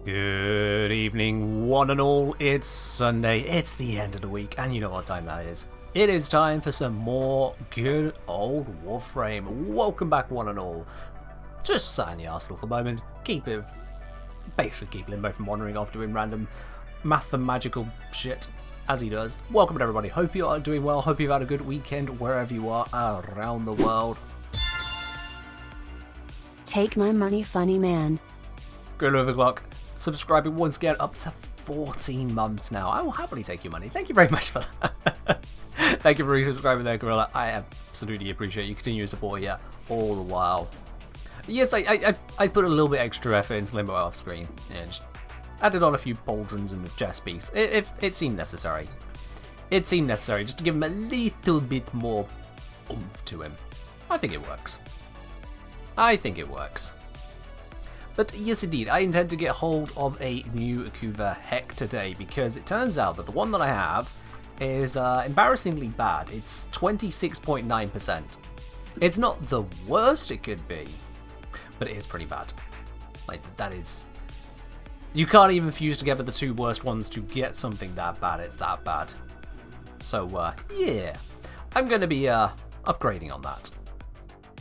Good evening, one and all. It's Sunday, it's the end of the week, and you know what time that is. It is time for some more good old Warframe. Welcome back, one and all. Just sat in the arsenal for a moment, basically keep Limbo from wandering off doing random mathematical shit, as he does. Welcome everybody, hope you are doing well, hope you've had a good weekend wherever you are around the world. Take my money, funny man. Good overclock. Subscribing once again up to 14 months now. I will happily take your money. Thank you very much for that. Thank you for resubscribing there, Gorilla. I absolutely appreciate you continue to support here all the while. Yes, I put a little bit extra effort into Limbo off screen. Yeah, just added on a few pauldrons and a chess piece. It seemed necessary. It seemed necessary just to give him a little bit more oomph to him. I think it works. I think it works. But yes indeed, I intend to get hold of a new Chonkin Hek today because it turns out that the one that I have is embarrassingly bad. It's 26.9%. It's not the worst it could be, but it is pretty bad. Like, that is... You can't even fuse together the two worst ones to get something that bad. It's that bad. So, yeah. I'm going to be upgrading on that.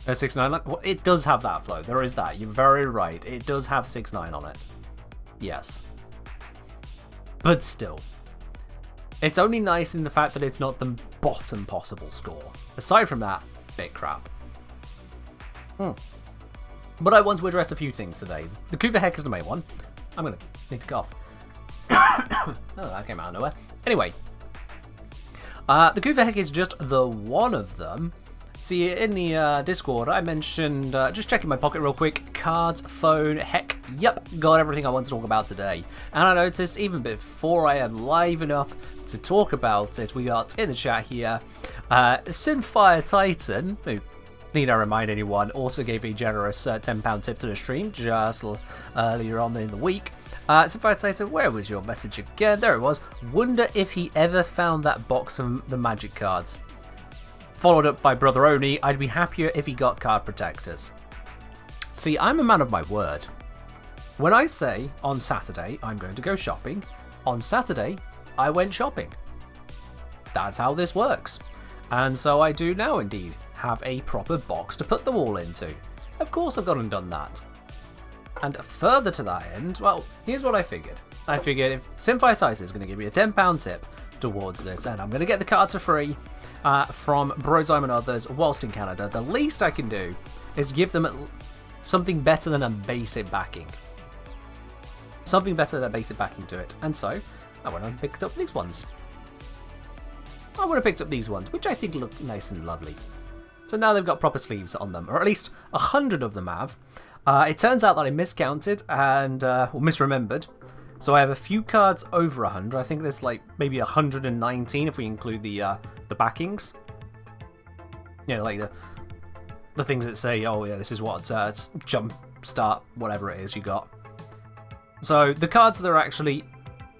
6.9, well, it does have that flow. There is that. You're very right. It does have 6.9 on it. Yes. But still. It's only nice in the fact that it's not the bottom possible score. Aside from that, bit crap. But I want to address a few things today. The Chonkin Hek is the main one. I'm going to need to cough. Oh, that came out of nowhere. Anyway. The Chonkin Hek is just the one of them. See, in the Discord, I mentioned, just checking my pocket real quick, cards, phone, heck, yep, got everything I want to talk about today. And I noticed, even before I am live enough to talk about it, we got in the chat here, Sinfire Titan, who, need I remind anyone, also gave a generous £10 tip to the stream just earlier on in the week. Sinfire Titan, where was your message again? There it was. Wonder if he ever found that box of the magic cards. Followed up by Brother Oni, I'd be happier if he got card protectors. See, I'm a man of my word. When I say on Saturday I'm going to go shopping, on Saturday I went shopping. That's how this works. And so I do now indeed have a proper box to put them all into. Of course I've gone and done that. And further to that end, well, here's what I figured. I figured if Sinfire Titan is going to give me a £10 tip towards this, and I'm going to get the cards for free from Brozyme and others whilst in Canada, the least I can do is give them something better than a basic backing. Something better than a basic backing to it. And so, I went and picked up these ones. Which I think look nice and lovely. So now they've got proper sleeves on them, or at least 100 of them have. It turns out that I miscounted and misremembered. So I have a few cards over 100. I think there's like maybe 119 if we include the backings. You know, like the things that say, oh yeah, this is what it's jump start, whatever it is you got. So the cards that are actually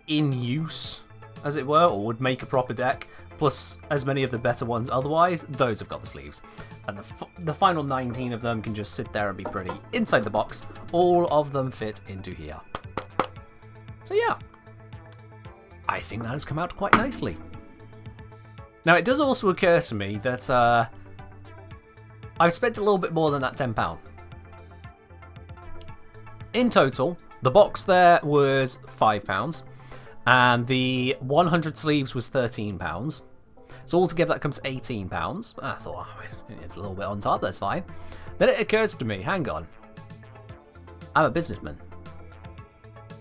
in use, as it were, or would make a proper deck, plus as many of the better ones otherwise, those have got the sleeves. And the final 19 of them can just sit there and be pretty inside the box. All of them fit into here. So yeah, I think that has come out quite nicely. Now it does also occur to me that I've spent a little bit more than that £10. In total, the box there was £5 and the 100 sleeves was £13. So altogether that comes to £18. I thought, oh, it's a little bit on top, that's fine. Then it occurs to me, hang on, I'm a businessman.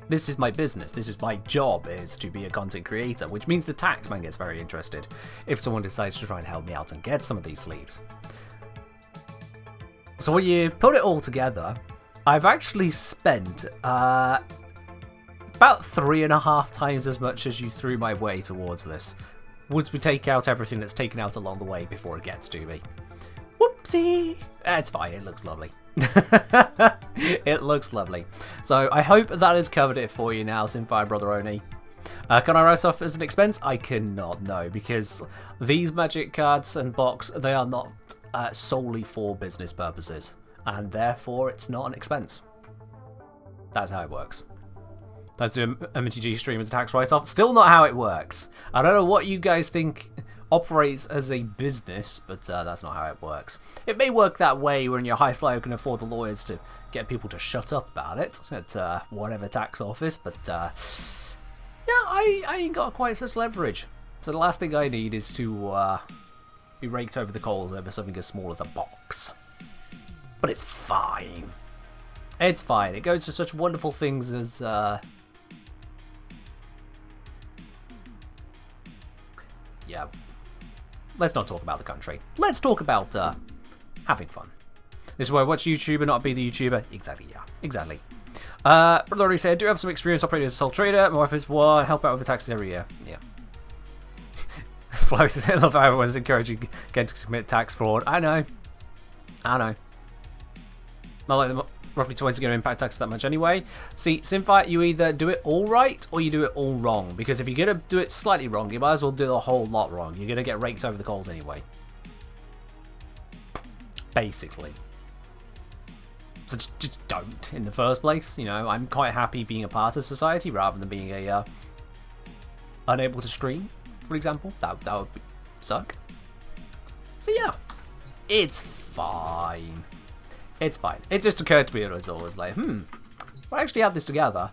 This is my business, this is my job, is to be a content creator, which means the taxman gets very interested if someone decides to try and help me out and get some of these sleeves. So when you put it all together, I've actually spent about 3.5 times as much as you threw my way towards this. Once we take out everything that's taken out along the way before it gets to me. Whoopsie! It's fine, it looks lovely. It looks lovely. So I hope that has covered it for you now, Sinfire Brother Oni. Can I write off as an expense? I cannot, no, because these magic cards and box, they are not solely for business purposes, and therefore it's not an expense. That's how it works. That's do MTG stream as a tax write-off. Still not how it works. I don't know what you guys think operates as a business, but that's not how it works. It may work that way when you're high flyer can afford the lawyers to get people to shut up about it at whatever tax office, but yeah, I ain't got quite such leverage. So the last thing I need is to be raked over the coals over something as small as a box. But it's fine. It's fine. It goes to such wonderful things as yeah. Let's not talk about the country. Let's talk about having fun. This is why I watch YouTube and not be the YouTuber. Exactly, yeah. Exactly. Brother already said, I do have some experience operating as a sole trader. My wife is one. Help out with the taxes every year. Yeah. Flo, I love how everyone's encouraging again to commit tax fraud. I know. I know. Not like the roughly 20 going to impact tax that much anyway. See, Simfight, you either do it all right or you do it all wrong. Because if you're going to do it slightly wrong, you might as well do a whole lot wrong. You're going to get raked over the coals anyway. Basically. So just don't in the first place. You know, I'm quite happy being a part of society rather than being a unable to stream, for example. That would suck. So yeah, it's fine. It's fine. It just occurred to me, it was always like, I actually had this together.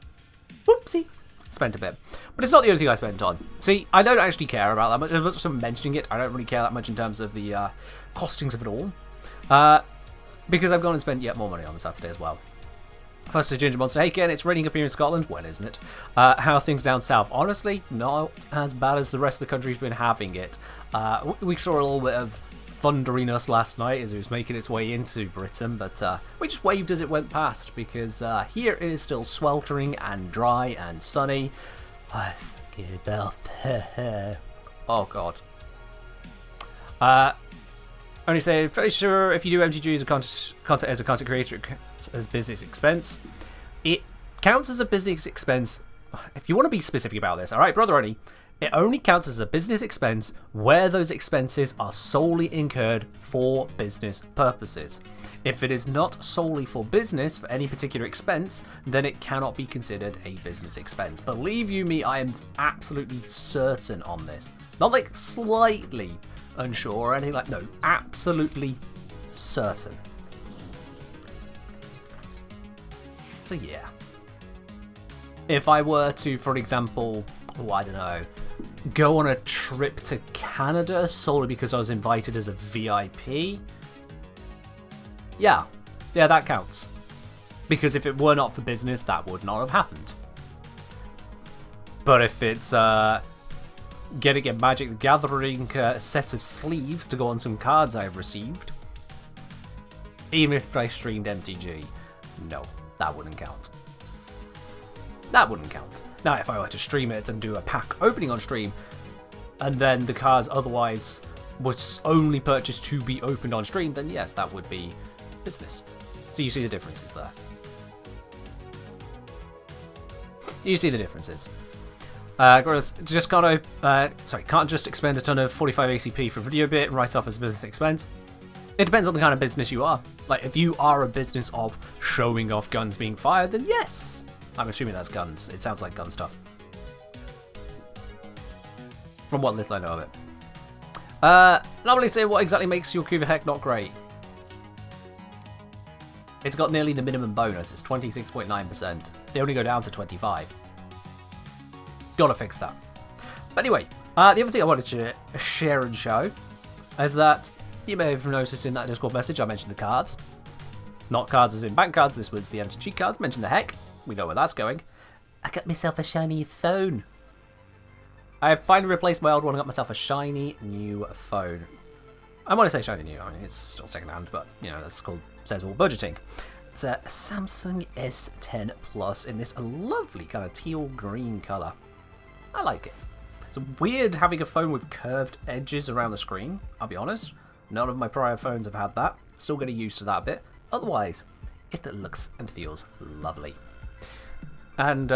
Whoopsie. Spent a bit. But it's not the only thing I spent on. See, I don't actually care about that much. As much as I'm mentioning it, I don't really care that much in terms of the costings of it all. Because I've gone and spent yet more money on the Saturday as well. First to Ginger Monster. Hey Ken, it's raining up here in Scotland. When isn't it? How are things down south? Honestly, not as bad as the rest of the country's been having it. We saw a little bit of thunderiness last night as it was making its way into Britain, but we just waved as it went past because here it is still sweltering and dry and sunny. I forget about oh god. Only say, fairly sure if you do MTG as a content as a content creator, it counts as business expense. It counts as a business expense. If you want to be specific about this, all right, brother Ernie. It only counts as a business expense where those expenses are solely incurred for business purposes. If it is not solely for business, for any particular expense, then it cannot be considered a business expense. Believe you me, I am absolutely certain on this. Not like slightly unsure or anything like, no, absolutely certain. So yeah. If I were to, for example, I don't know, go on a trip to Canada solely because I was invited as a VIP, yeah, that counts. Because if it were not for business, that would not have happened. But if it's getting a Magic the Gathering set of sleeves to go on some cards I've received, even if I streamed MTG, no, that wouldn't count. That wouldn't count. Now, if I were to stream it and do a pack opening on stream, and then the cards otherwise was only purchased to be opened on stream, then yes, that would be business. So you see the differences there. You see the differences. Just can't just expend a ton of 45 ACP for a video bit and write off as a business expense. It depends on the kind of business you are. Like, if you are a business of showing off guns being fired, then yes. I'm assuming that's guns. It sounds like gun stuff. From what little I know of it. Normally say what exactly makes your Chonkin Hek not great. It's got nearly the minimum bonus. It's 26.9%. They only go down to 25. Gotta fix that. But anyway, the other thing I wanted to share and show is that you may have noticed in that Discord message I mentioned the cards. Not cards as in bank cards, this was the MTG cards. Mentioned the Hek. We know where that's going. I got myself a shiny phone. I have finally replaced my old one and got myself a shiny new phone. I want to say shiny new, I mean it's still second hand, but you know, that's called sensible budgeting. It's a Samsung S10 Plus in this lovely kind of teal green colour. I like it. It's weird having a phone with curved edges around the screen, I'll be honest. None of my prior phones have had that. Still getting used to that a bit. Otherwise, it looks and feels lovely. And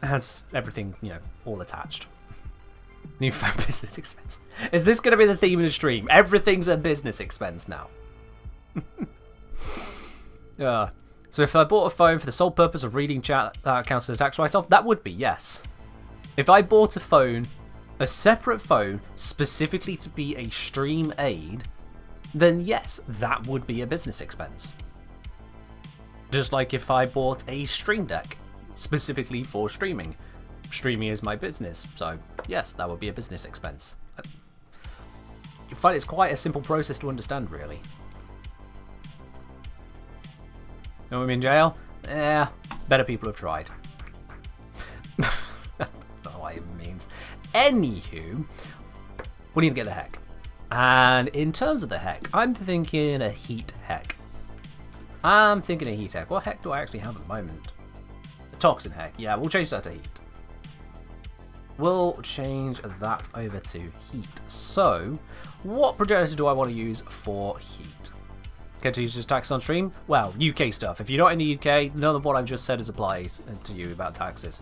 has everything, you know, all attached. New phone business expense. Is this going to be the theme of the stream? Everything's a business expense now. So if I bought a phone for the sole purpose of reading chat, that counts as a tax write-off? That would be, yes. If I bought a phone, a separate phone, specifically to be a stream aid, then yes, that would be a business expense. Just like if I bought a Stream Deck, specifically for streaming. Streaming is my business, so yes, that would be a business expense. You find it's quite a simple process to understand, really. Know I'm in jail? Yeah, better people have tried. I don't know what it means. Anywho, we need to get the Hek. And in terms of the Hek, I'm thinking a heat Hek. I'm thinking a heat Hek. What Hek do I actually have at the moment? A Toxin Hek. Yeah, we'll change that to heat. We'll change that over to heat. So, what progenitor do I want to use for heat? Get to use just tax on stream? Well, UK stuff. If you're not in the UK, none of what I've just said is applies to you about taxes.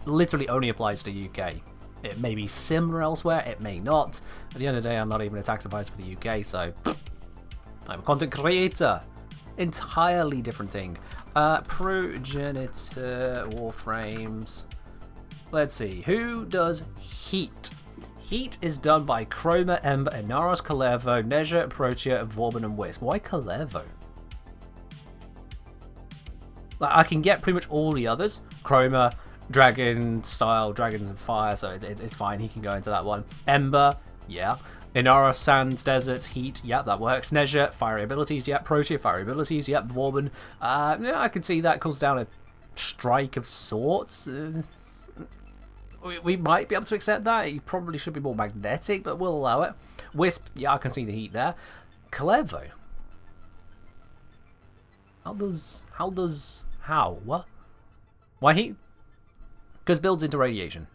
Literally only applies to UK. It may be similar elsewhere, it may not. At the end of the day, I'm not even a tax advisor for the UK, so I'm a content creator. Entirely different thing. Progenitor, Warframes. Let's see, who does heat? Heat is done by Chroma, Ember, Inaros, Kalervo, Nezha, Protea, Vauban, and Wisp. Why Kalervo? Like, I can get pretty much all the others. Chroma, Dragon style, Dragons and Fire, so it's fine. He can go into that one. Ember, yeah. Inaros, Sands, Deserts, Heat, yeah, that works. Nezha, Fiery abilities, yeah. Protea, Fiery abilities, yeah. Vauban, yeah, I can see that comes down a strike of sorts. We might be able to accept that. He probably should be more magnetic, but we'll allow it. Wisp, yeah, I can see the heat there. Kalervo. What? Why heat? Because builds into radiation.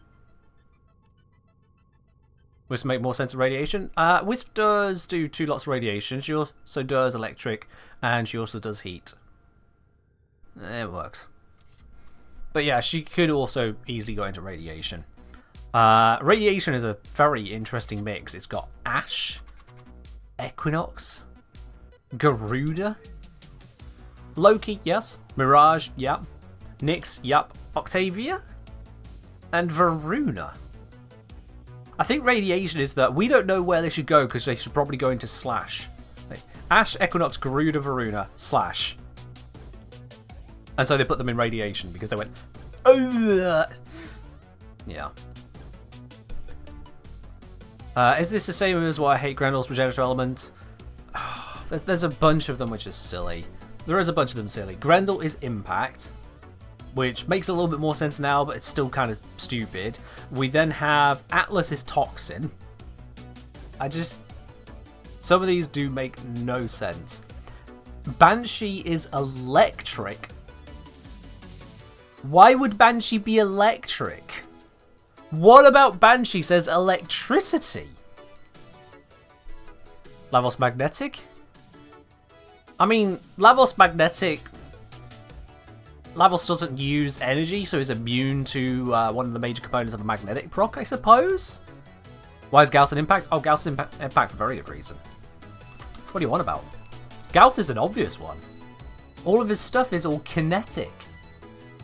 Wisp make more sense of radiation. Wisp does do 2 lots of radiation. She also does electric, and she also does heat. It works. But yeah, she could also easily go into radiation. Radiation is a very interesting mix. It's got Ash, Equinox, Garuda, Loki, yes. Mirage, yep. Nyx, yep. Octavia, and Varuna. I think radiation is that we don't know where they should go because they should probably go into Slash. Ash, Equinox, Garuda, Varuna, Slash. And so they put them in radiation because they went, ugh. Yeah. Is this the same as why I hate Grendel's progenitor element? There's a bunch of them which is silly. There is a bunch of them silly. Grendel is impact, which makes a little bit more sense now, but it's still kind of stupid. We then have Atlas is toxin. Some of these do make no sense. Banshee is electric. Why would Banshee be electric? What about Banshee says electricity? Lavos magnetic? I mean, Lavos magnetic... Lavos doesn't use energy, so is immune to one of the major components of a magnetic proc, I suppose? Why is Gauss an impact? Oh, Gauss is impact for very good reason. What do you want about? Gauss is an obvious one. All of his stuff is all kinetic.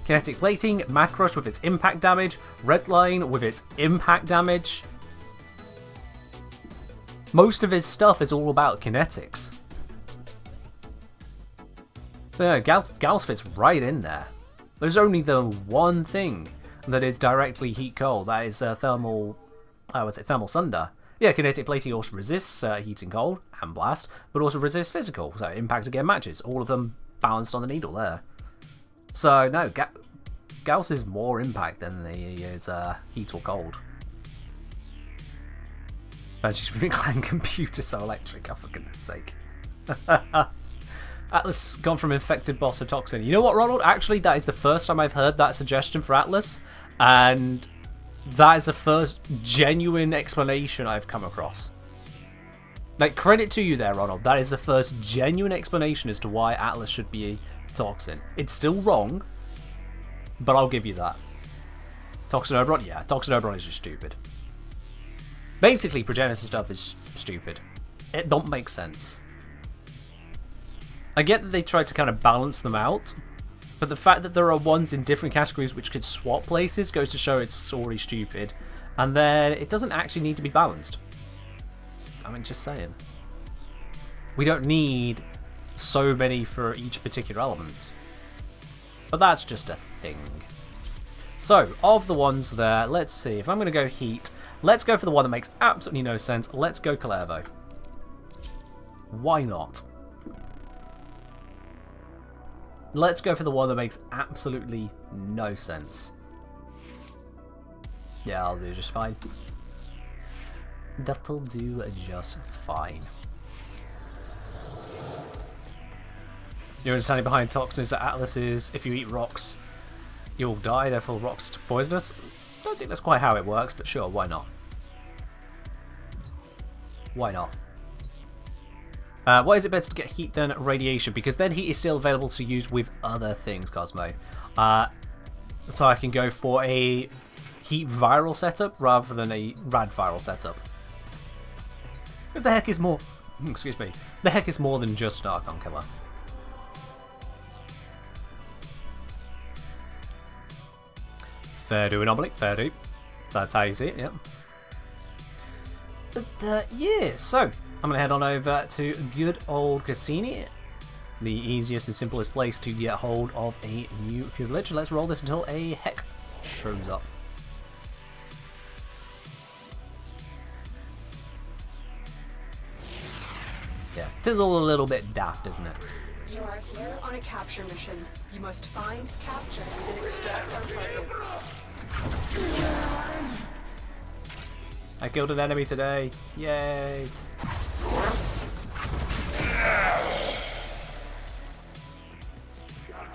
Kinetic plating, Macrush with its impact damage, Redline with its impact damage. Most of his stuff is all about kinetics. So yeah, Gauss fits right in there. There's only the one thing that is directly heat cold. That is thermal sunder. Yeah, kinetic plating also resists heat and cold and blast, but also resists physical. So impact again matches. All of them balanced on the needle there. So no, Gauss is more impact than he is heat or cold. And she's really clan computer so electric, oh, for goodness sake. Atlas gone from infected boss to toxin. You know what, Ronald? Actually, that is the first time I've heard that suggestion for Atlas, and that is the first genuine explanation I've come across. Like, credit to you there, Ronald. That is the first genuine explanation as to why Atlas should be a toxin. It's still wrong, but I'll give you that. Toxin Oberon? Yeah, Toxin Oberon is just stupid. Basically, progenitor stuff is stupid. It don't make sense. I get that they tried to kind of balance them out, but the fact that there are ones in different categories which could swap places goes to show it's already stupid. And then it doesn't actually need to be balanced. I mean, just saying. We don't need so many for each particular element. But that's just a thing. So, of the ones there, let's see. If I'm going to go heat, let's go for the one that makes absolutely no sense. Let's go Clervo. Why not? Let's go for the one that makes absolutely no sense. Yeah, I'll do just fine. That'll do just fine. Your understanding behind toxins at Atlas is if you eat rocks, you'll die, therefore rocks are poisonous. Don't think that's quite how it works, but sure, why not? Why not? Why is it better to get heat than radiation? Because then heat is still available to use with other things, Cosmo. So I can go for a heat viral setup rather than a rad viral setup. Because the Hek is more... excuse me. The Hek is more than just Archon Killer. Fair do, Anomaly. Fair do. That's how you see it, yep. But, yeah, so I'm going to head on over to good old Cassini. The easiest and simplest place to get hold of a new village. Let's roll this until a Hek shows up. Yeah, it is all a little bit daft, isn't it? You are here on a capture mission. You must find, capture, and extract our target. I killed an enemy today. Yay.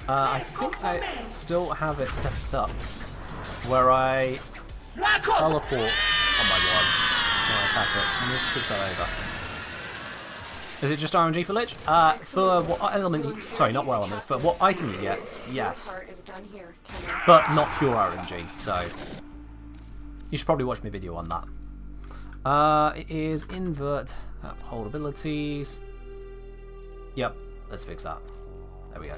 I think I still have it set up where I teleport on my one when I attack it. I'm going to switch that over. Is it just RNG for Lich? For what element? Sorry, not what element. For what item you get? Yes. But not pure RNG. So you should probably watch my video on that. It is invert hold abilities. Yep. Let's fix that. There we go.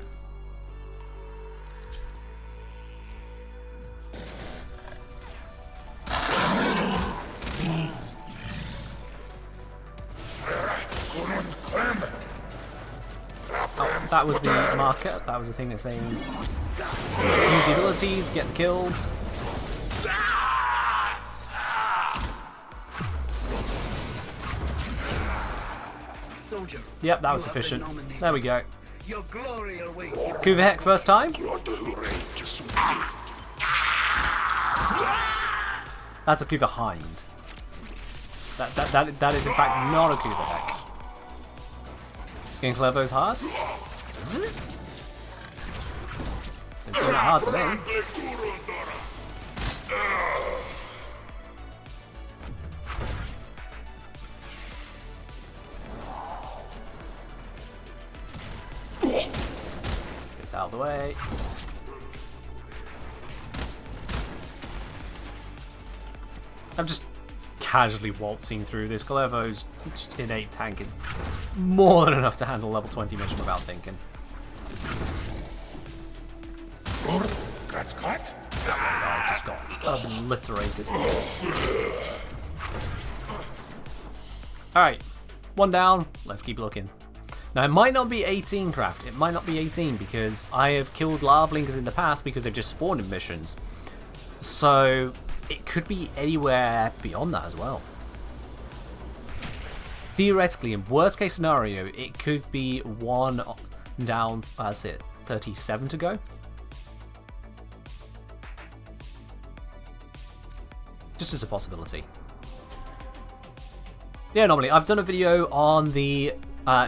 Oh, that was the marker. That was the thing that's saying use the abilities, get the kills. Yep, that was sufficient. There we go. Kuva Hek first time. That's a Kuva Hind. That is in fact not a Kuva Hek. Getting Clervo's hard? Is it? It's not hard to me. Gets out of the way. I'm just casually waltzing through this. Clervo's just innate tank is more than enough to handle level 20 mission without thinking. I just got obliterated. Alright, one down. Let's keep looking. Now, it might not be 18 craft. It might not be 18 because I have killed lava blinkers in the past because they've just spawned in missions. So it could be anywhere beyond that as well. Theoretically, in worst case scenario, it could be one down, that's it, 37 to go. Just as a possibility. Yeah, normally, I've done a video on the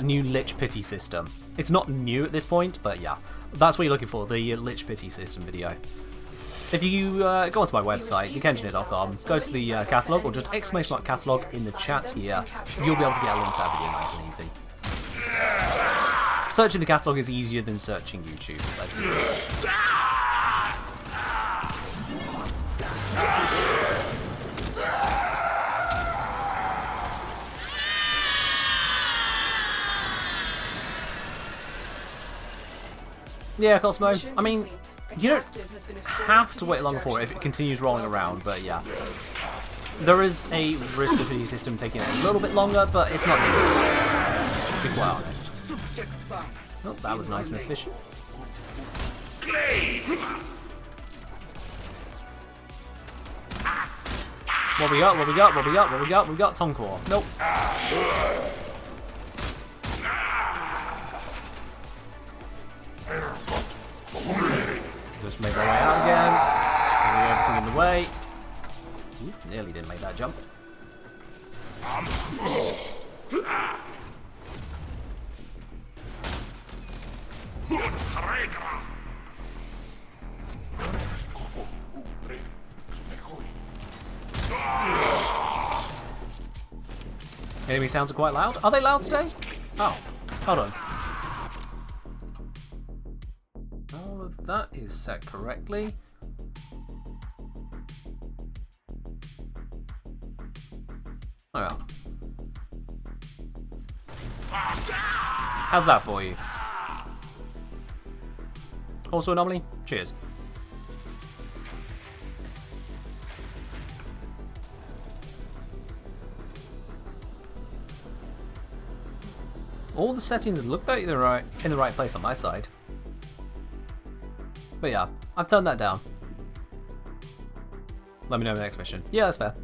new Lich Pity system. It's not new at this point, but yeah, that's what you're looking for, the Lich Pity system video. If you go onto my website, thekenjiner.com, go to the catalogue, or just ! catalogue in the chat here, you'll be able to get a link to that video nice and easy. Searching the catalogue is easier than searching YouTube, let's be real. Yeah, Cosmo. Mission I mean, complete. A you don't captive has been escorted have to the wait long for it if it extraction continues point. rolling around, but yeah. There is a risk of the system taking a little bit longer, but it's not needed. To be quite honest. Oh, that was nice and efficient. What we got? What we got? What we got? What we got? We got Tonkor. Nope. Just make my way out again. Moving everything in the way. Ooh, nearly didn't make that jump. Enemy sounds are quite loud. Are they loud today? Oh, hold on. All of that is set correctly. Oh yeah. How's that for you? Also anomaly? Cheers. All the settings look like they're in the right place on my side. But yeah, I've turned that down. Let me know in the next mission. Yeah, that's fair.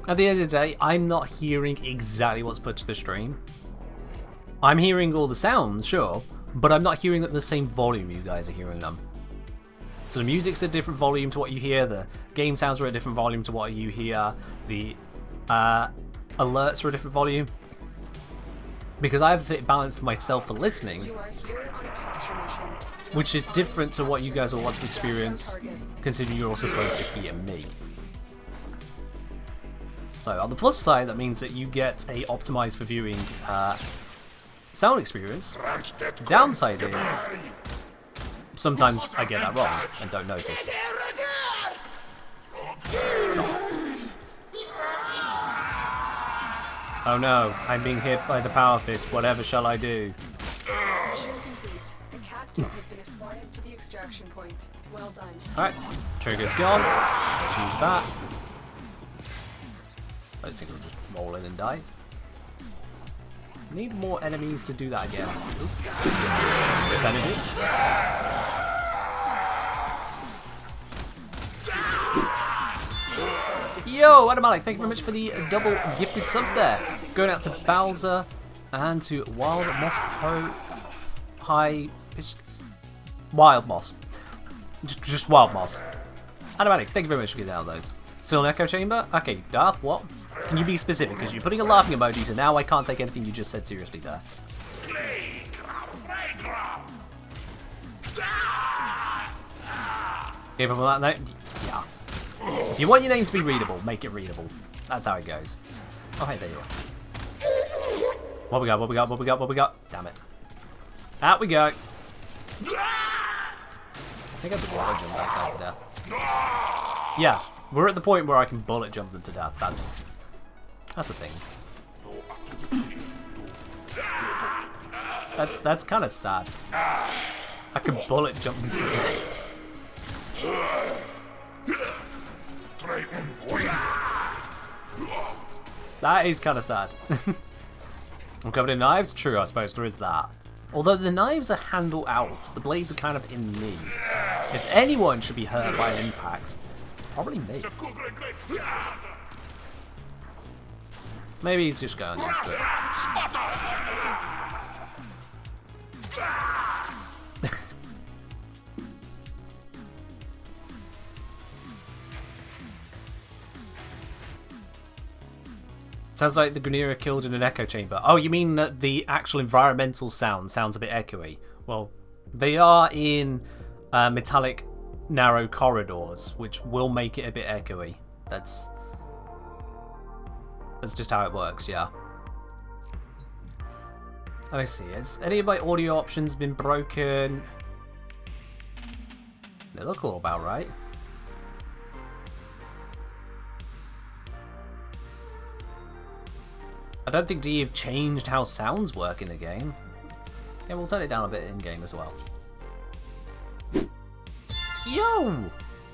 At the end of the day, I'm not hearing exactly what's put to the stream. I'm hearing all the sounds, sure, but I'm not hearing them at the same volume you guys are hearing them. So the music's at a different volume to what you hear, the game sounds are at a different volume to what you hear, the alerts are a different volume. Because I have it balanced for myself for listening, You are here on a capture mission. which is different to what you guys will want to experience, considering you're also supposed to hear me. So on the plus side, that means that you get a optimized for viewing sound experience. Downside is sometimes I get that wrong and don't notice. Stop. Oh no, I'm being hit by the power fist. Whatever shall I do? Mission complete. The captive has been escorted to the extraction point. Well done. Alright, trigger's gone. Let's use that. I just think we'll just roll in and die. Need more enemies to do that again. Oops. Bit of energy. Yo, Automatic, thank you very much for the double gifted subs there. Going out to Bowser and to Wild Moss Wild Moss. Just Wild Moss. Automatic, thank you very much for getting out of those. Still an echo chamber? Okay, Darth, what? Can you be specific? Because you're putting a laughing emoji, so now I can't take anything you just said seriously there. Give him that note? Yeah. If you want your name to be readable, make it readable. That's how it goes. Oh, hey, there you are. What we got, what we got, what we got, what we got? Damn it. Out we go. I think I have to bullet jump that guy to death. Yeah, we're at the point where I can bullet jump them to death. That's a thing. That's kind of sad. I can bullet jump them to death. That is kind of sad. I'm covered in knives? True, I suppose there is that. Although the knives are handle out, the blades are kind of in me. If anyone should be hurt by an impact, it's probably me. Maybe he's just going next to it. Sounds like the Grenadier killed in an echo chamber. Oh, you mean that the actual environmental sounds a bit echoey? Well, they are in metallic, narrow corridors, which will make it a bit echoey. That's just how it works, yeah. Let me see, has any of my audio options been broken? They look all about right. I don't think you've changed how sounds work in the game. Yeah, we'll turn it down a bit in-game as well. Yo!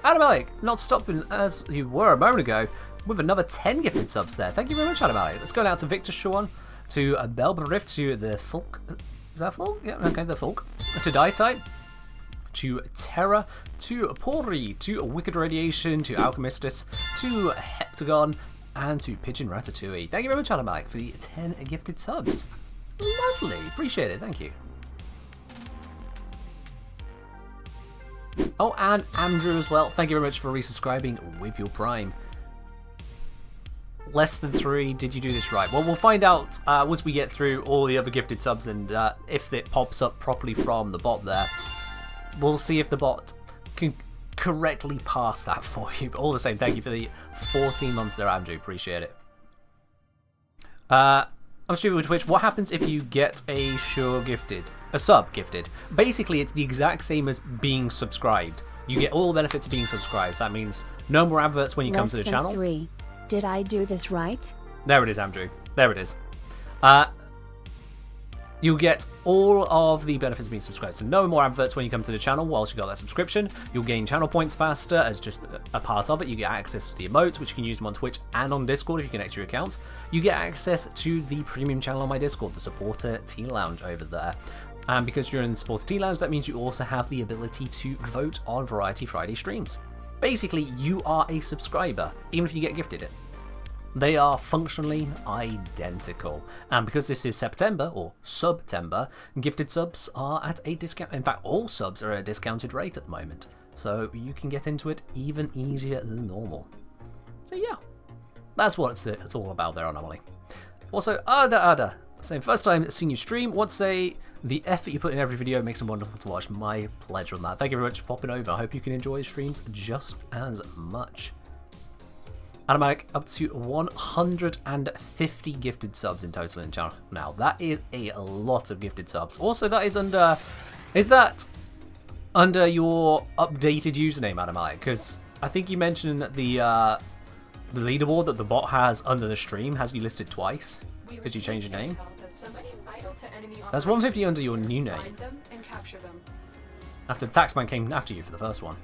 Animalic, not stopping as you were a moment ago, with another 10 gifted subs there. Thank you very much, Animalic. Let's go down to Victor Shawn, to Belberift, to the Folk. Is that Folk? Yeah, okay, the Folk. To Die-Type, to Terra, to Pori, to Wicked Radiation, to Alchemistus, to Heptagon, and to Pigeon Ratatouille. Thank you very much, Animalic, for the 10 gifted subs. Lovely. Appreciate it. Thank you. Oh, and Andrew as well. Thank you very much for resubscribing with your Prime. Less than 3. Did you do this right? Well, we'll find out once we get through all the other gifted subs and if it pops up properly from the bot there. We'll see if the bot can correctly pass that for you. But all the same, thank you for the 14 months there, Andrew. Appreciate it. I'm stupid with Twitch. What happens if you get a sub gifted? Basically, it's the exact same as being subscribed. You get all the benefits of being subscribed. That means no more adverts when you come to the channel. 3. Did I do this right? There it is, Andrew. There it is. You'll get all of the benefits of being subscribed. So no more adverts when you come to the channel whilst you got that subscription. You'll gain channel points faster as just a part of it. You get access to the emotes, which you can use them on Twitch and on Discord if you connect your accounts. You get access to the premium channel on my Discord, the Supporter Tea Lounge over there. And because you're in the Supporter Tea Lounge, that means you also have the ability to vote on Variety Friday streams. Basically, you are a subscriber, even if you get gifted it. They are functionally identical. And because this is September, or Subtember, gifted subs are at a discount. In fact, all subs are at a discounted rate at the moment. So you can get into it even easier than normal. So yeah, that's what it's all about there, Anomaly. Also, Ada, saying first time seeing you stream, want to say the effort you put in every video makes them wonderful to watch. My pleasure on that. Thank you very much for popping over. I hope you can enjoy streams just as much. Animatic up to 150 gifted subs in total in the channel now. That is a lot of gifted subs. Also, that is under... Is that under your updated username, Animatic? Because I think you mentioned that the leaderboard that the bot has under the stream has you listed twice because you changed your name. That's 150 under your new name. After the taxman came after you for the first one.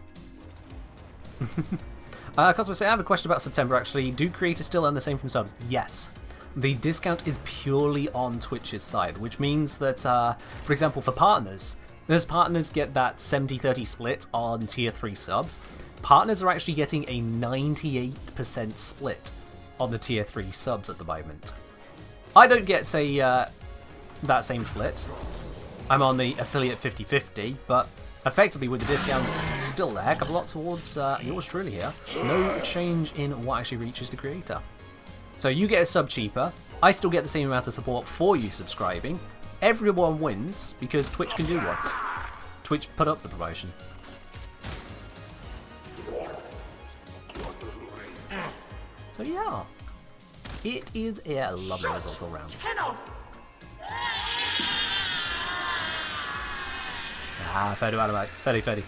Customer say, I have a question about September actually. Do creators still earn the same from subs? Yes. The discount is purely on Twitch's side, which means that, for example, for partners, as partners get that 70-30 split on tier 3 subs, partners are actually getting a 98% split on the tier 3 subs at the moment. I don't get, say, that same split. I'm on the affiliate 50-50, but effectively, with the discounts still a heck of a lot towards yours truly here. No change in what actually reaches the creator. So you get a sub cheaper. I still get the same amount of support for you subscribing. Everyone wins because Twitch can do what? Twitch put up the promotion. So yeah, it is a lovely result all round. Fedu Anime. Fedu.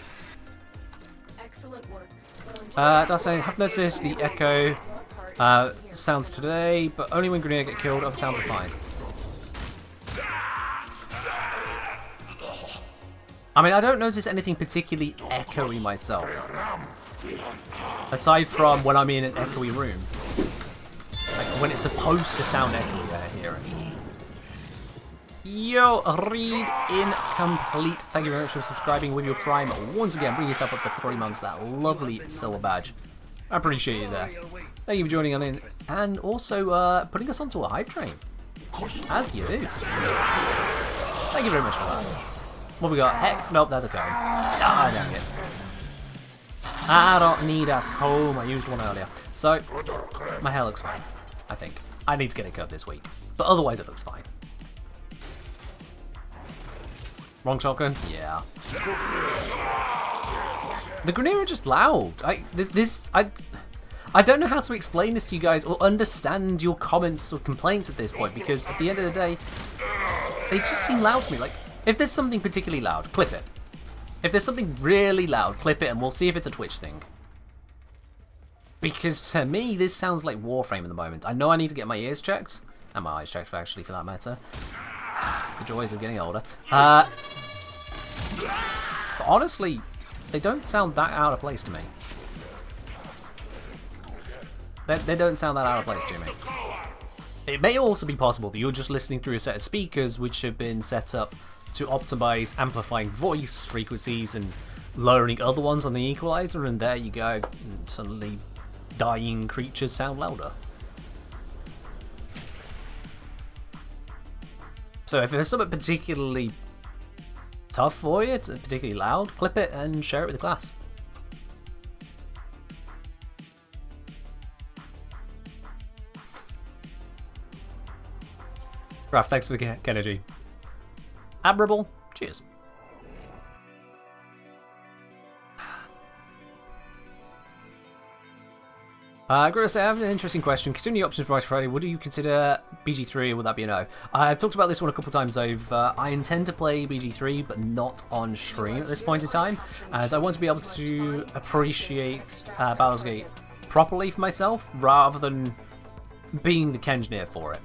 Excellent work. That's saying, have noticed the echo sounds today, but only when Grenadier get killed, other sounds are fine. I mean, I don't notice anything particularly echoey myself. Aside from when I'm in an echoey room. Like, when it's supposed to sound echoey, I hear it. Yo, read incomplete. Thank you very much for subscribing with your Prime. Once again, bring yourself up to 3 months. That lovely silver badge. I appreciate you there. Thank you for joining on in and also putting us onto a hype train. As you do. Thank you very much for that. What we got? Heck, nope, that's a comb. Ah, dang it. I don't need a comb. I used one earlier. So, my hair looks fine, I think. I need to get it cut this week. But otherwise, it looks fine. Wrong shotgun? Yeah. The grenades are just loud. I don't know how to explain this to you guys or understand your comments or complaints at this point because at the end of the day, they just seem loud to me. Like, if there's something particularly loud, clip it. If there's something really loud, clip it and we'll see if it's a Twitch thing. Because to me, this sounds like Warframe at the moment. I know I need to get my ears checked, And my eyes checked, actually, for that matter. The joys of getting older. But honestly, they don't sound that out of place to me. They don't sound that out of place to me. It may also be possible that you're just listening through a set of speakers which have been set up to optimize amplifying voice frequencies and lowering other ones on the equalizer, and there you go, and suddenly dying creatures sound louder. So if there's something particularly tough for you, it's particularly loud, clip it and share it with the class. Raph, thanks for the energy. Admirable. Cheers. Gross, I have an interesting question. Considering the options for Ice Friday, would you consider BG3 or would that be a no? I've talked about this one a couple times over. I intend to play BG3, but not on stream at this point in time, as I want to be able to appreciate Baldur's Gate properly for myself, rather than being the Kengineer for it.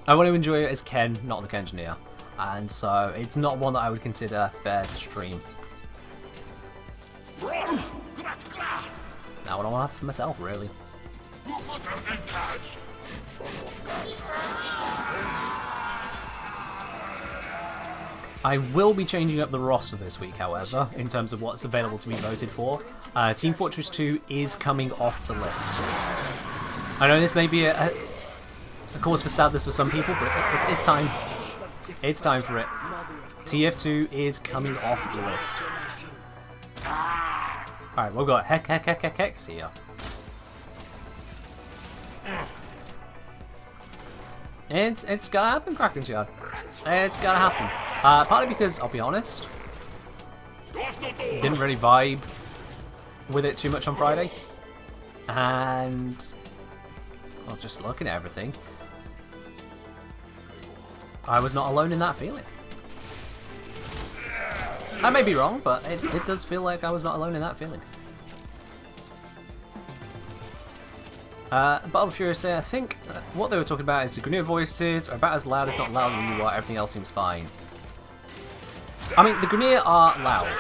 I want to enjoy it as Ken, not the Kengineer, and so it's not one that I would consider fair to stream. Now what I want for myself, really. I will be changing up the roster this week, however, in terms of what's available to be voted for. Team Fortress 2 is coming off the list. I know this may be a cause for sadness for some people, but it's time. It's time for it. TF2 is coming off the list. Alright, we've got Hek, see ya. It's gonna happen, Kraken's Yard. It's gonna happen. Partly because, I'll be honest, didn't really vibe with it too much on Friday. And, well, just looking at everything, I was not alone in that feeling. I may be wrong, but it does feel like I was not alone in that feeling. Battle of Fury say, I think what they were talking about is the Grineer voices are about as loud, if not louder than you are. Everything else seems fine. I mean, the Grineer are loud.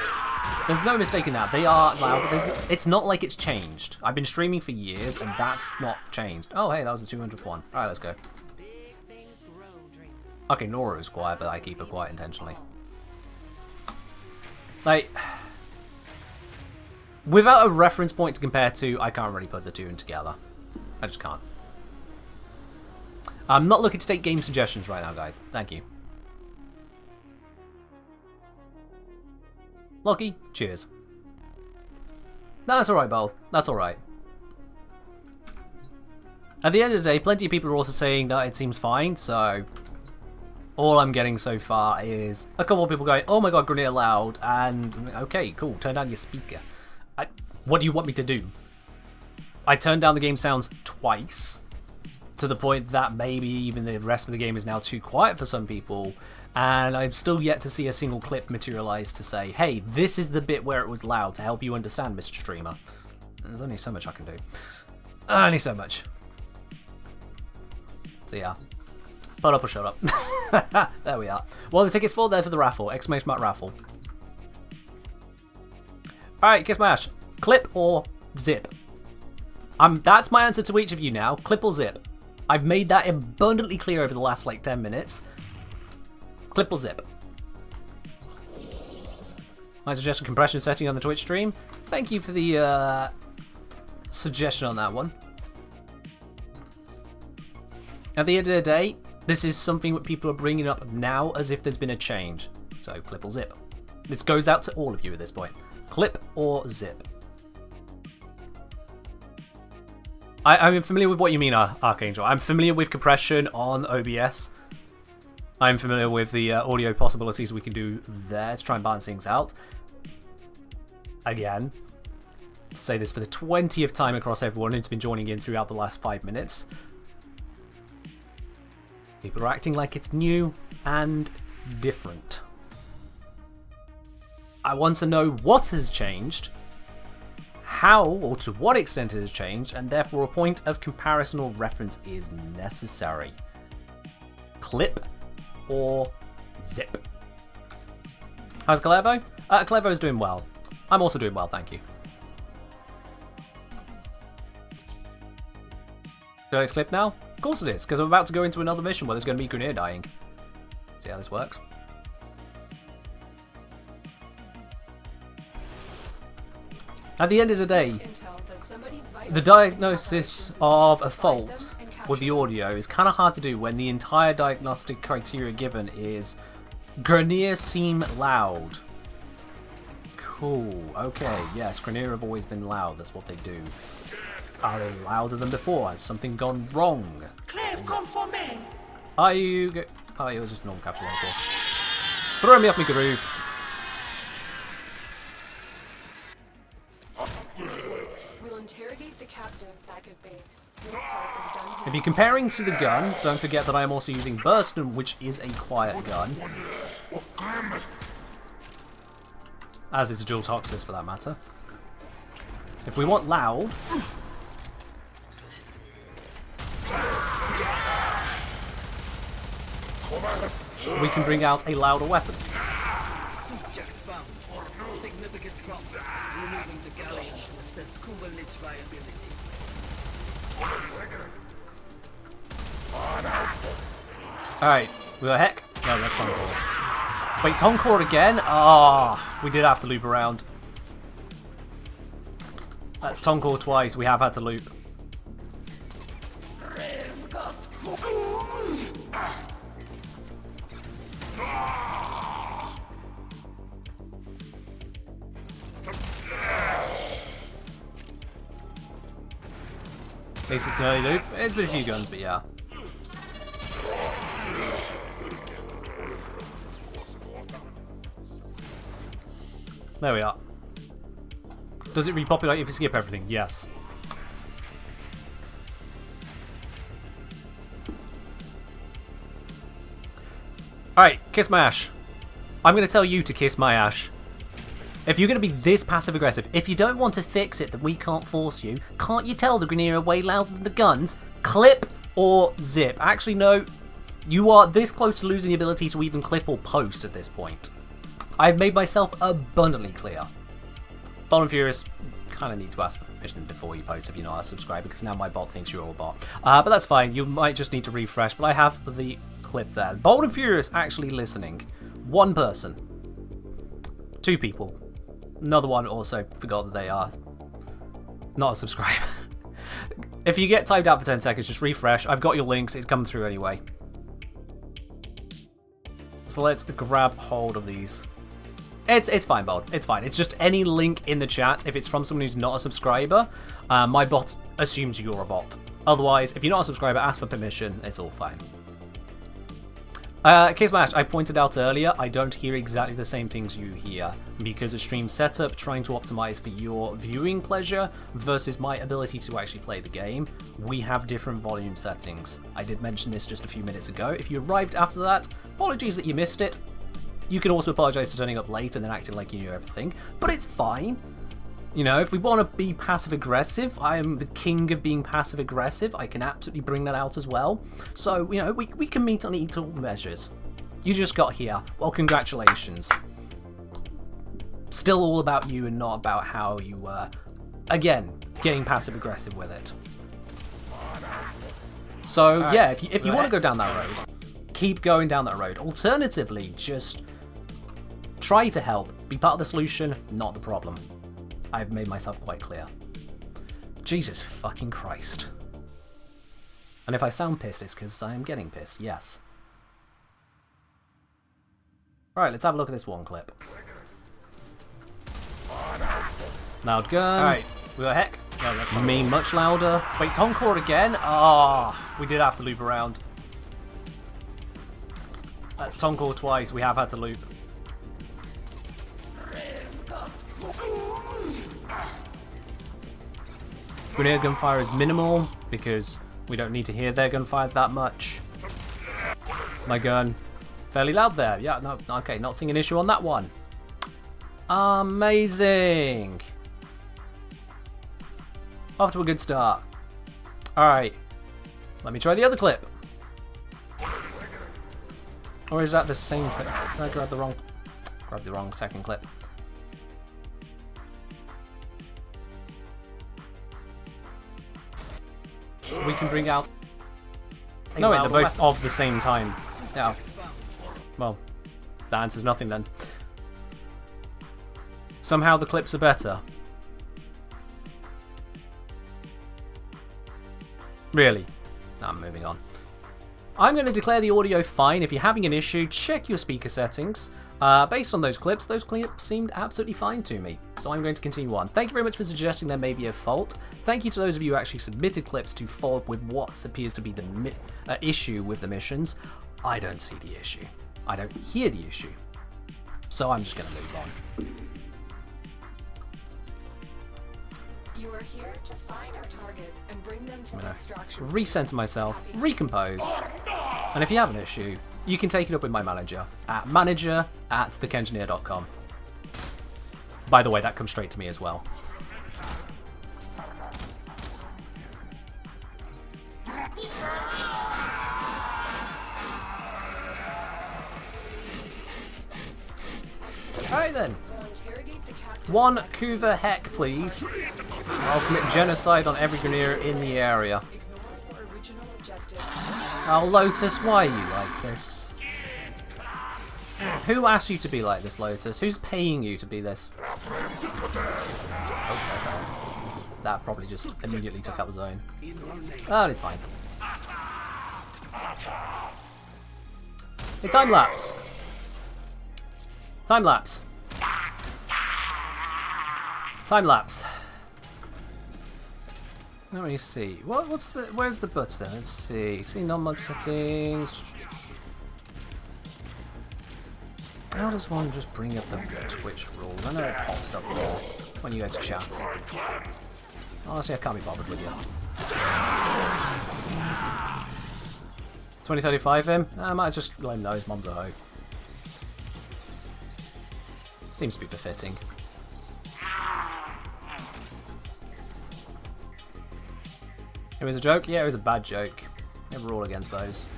There's no mistake in that. They are loud, but it's not like it's changed. I've been streaming for years, and that's not changed. Oh, hey, that was the 200th one. Alright, let's go. Okay, Nora is quiet, but I keep her quiet intentionally. Like, without a reference point to compare to, I can't really put the two in together. I just can't. I'm not looking to take game suggestions right now, guys. Thank you. Lucky, cheers. No, that's alright, Bo. That's alright. At the end of the day, plenty of people are also saying that it seems fine, so all I'm getting so far is a couple of people going, oh my god, Grineer loud, and okay, cool, turn down your speaker. What do you want me to do? I turned down the game sounds twice, to the point that maybe even the rest of the game is now too quiet for some people, and I've still yet to see a single clip materialize to say, hey, this is the bit where it was loud to help you understand, Mr. Streamer. There's only so much I can do. Only so much. So yeah. Put up or shut up. There we are. Well, the ticket's full there for the raffle. Exclamation mark raffle. Alright, kiss my ash. Clip or zip? That's my answer to each of you now. Clip or zip? I've made that abundantly clear over the last, like, 10 minutes. Clip or zip? My suggestion, compression setting on the Twitch stream. Thank you for the suggestion on that one. At the end of the day, this is something that people are bringing up now as if there's been a change. So, clip or zip? This goes out to all of you at this point. Clip or zip? I'm familiar with what you mean, Archangel. I'm familiar with compression on OBS. I'm familiar with the audio possibilities we can do there to try and balance things out. Again, to say this for the 20th time across everyone who's been joining in throughout the last 5 minutes. People are acting like it's new and different. I want to know what has changed, how or to what extent it has changed, and therefore a point of comparison or reference is necessary. clip or zip. How's Clevo? Clevo's doing well. I'm also doing well, thank you. So it's clipped now? Of course it is, because I'm about to go into another mission where there's going to be Grenier dying. See how this works. At the end of the day, the diagnosis of a fault with the audio is kind of hard to do when the entire diagnostic criteria given is Grenier seem loud. Cool, okay, yes, Grenier have always been loud, that's what they do. Are they louder than before? Has something gone wrong? Clive, come for me! Are you... Oh, it was just normal capture one, of course. Throw me off my groove. We'll interrogate the captive back at base. Your part is done here. If you're comparing to the gun, don't forget that I am also using Burston, which is a quiet gun. As is a dual toxis for that matter. If we want loud... we can bring out a louder weapon. Significant drop. Removing the galleon to assess Kubalit's viability. Alright, we got Hek. No, that's Tonkor. Wait, Tonkor again? Ah, we did have to loop around. That's Tonkor twice. We have had to loop. At least it's an early loop. It's been a few guns, but yeah. There we are. Does it repopulate if you skip everything? Yes. Alright, kiss my ash. I'm going to tell you to kiss my ash. If you're going to be this passive-aggressive, if you don't want to fix it that we can't force you, can't you tell the Grenier are way louder than the guns? Clip or zip? Actually, no. You are this close to losing the ability to even clip or post at this point. I've made myself abundantly clear. Bold and Furious, kind of need to ask for permission before you post if you're not a subscriber, because now my bot thinks you're a bot. But that's fine. You might just need to refresh, but I have the clip there. Bold and Furious actually listening. One person. Two people. Another one also forgot that they are not a subscriber. If you get timed out for 10 seconds, just refresh. I've got your links. It's come through anyway. So let's grab hold of these. It's fine, Bold. It's fine. It's just any link in the chat. If it's from someone who's not a subscriber, my bot assumes you're a bot. Otherwise, if you're not a subscriber, ask for permission. It's all fine. Kiss Mash, I pointed out earlier, I don't hear exactly the same things you hear because of stream setup, trying to optimize for your viewing pleasure versus my ability to actually play the game. We have different volume settings. I did mention this just a few minutes ago. If you arrived after that, apologies that you missed it. You can also apologize for turning up late and then acting like you knew everything, but it's fine. You know, if we want to be passive-aggressive, I am the king of being passive-aggressive. I can absolutely bring that out as well. So, you know, we can meet on equal measures. You just got here. Well, congratulations. Still all about you and not about how you were, again, getting passive-aggressive with it. So, right. Yeah, if you want to go down that road, keep going down that road. Alternatively, just try to help. Be part of the solution, not the problem. I've made myself quite clear. Jesus fucking Christ. And if I sound pissed, it's because I am getting pissed, yes. Alright, let's have a look at this one clip. Loud gun. Alright, we got Hek. No, that's me much louder. Wait, Tonkor again? Ah, oh, we did have to loop around. That's Tonkor twice, we have had to loop. Grenade gunfire is minimal because we don't need to hear their gunfire that much. My gun, fairly loud there. Yeah, no, okay, not seeing an issue on that one. Amazing. Off to a good start. Alright, let me try the other clip. Or is that the same clip? Did I grab the wrong second clip? We can bring out... No wait, they're both of the same time. Yeah. Well, that answers nothing then. Somehow the clips are better. Really? No, I'm moving on. I'm going to declare the audio fine. If you're having an issue, check your speaker settings. Based on those clips seemed absolutely fine to me. So I'm going to continue on. Thank you very much for suggesting there may be a fault. Thank you to those of you who actually submitted clips to follow up with what appears to be the issue with the missions. I don't see the issue. I don't hear the issue. So I'm just going to move on. You are here to find our target and bring them to the extraction. Recenter myself, recompose, and if you have an issue, you can take it up with my manager at manager@thekengineer.com. By the way, that comes straight to me as well. Alright then. One Chonkin Hek, please. I'll commit genocide on every Grenier in the area. Oh, Lotus, why are you like this? Who asked you to be like this, Lotus? Who's paying you to be this? Oops, I fell. That probably just immediately took out the zone. Oh, it's fine. Hey, time lapse. Time lapse. Time lapse. Let me see. Where's the button? Let's see. See non-mod settings. How does one just bring up the Twitch rules? I know it pops up there when you go to chat. Honestly, I can't be bothered with you. 2035 him? I might just let him know his mom's a hoe. Seems to be befitting. It was a joke? Yeah, it was a bad joke. Yeah, we're all against those.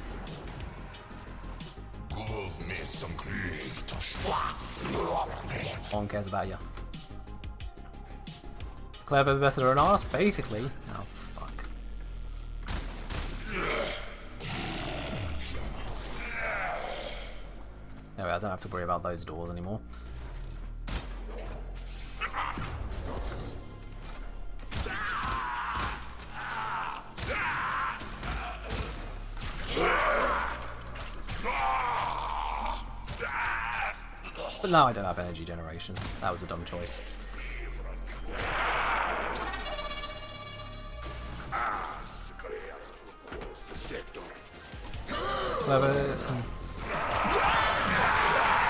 No one cares about you. Clever, better than us, basically. Oh, fuck. Anyway, I don't have to worry about those doors anymore. But now I don't have energy generation. That was a dumb choice.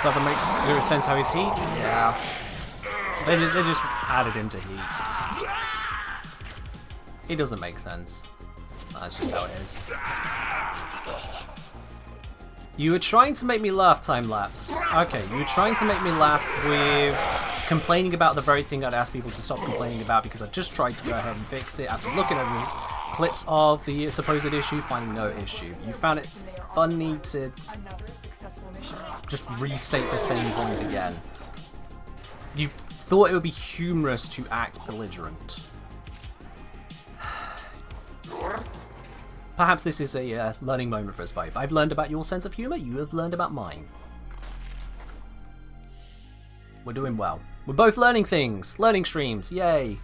Clever makes zero sense how he's heat. Yeah. They just added him to heat. It doesn't make sense. That's just how it is. You were trying to make me laugh, time lapse. Okay, you were trying to make me laugh with complaining about the very thing I'd asked people to stop complaining about because I just tried to go ahead and fix it after looking at the clips of the supposed issue, finding no issue. You found it funny to just restate the same point again. You thought it would be humorous to act belligerent. Perhaps this is a learning moment for us both. I've learned about your sense of humour, you have learned about mine. We're doing well. We're both learning things. Learning streams, yay.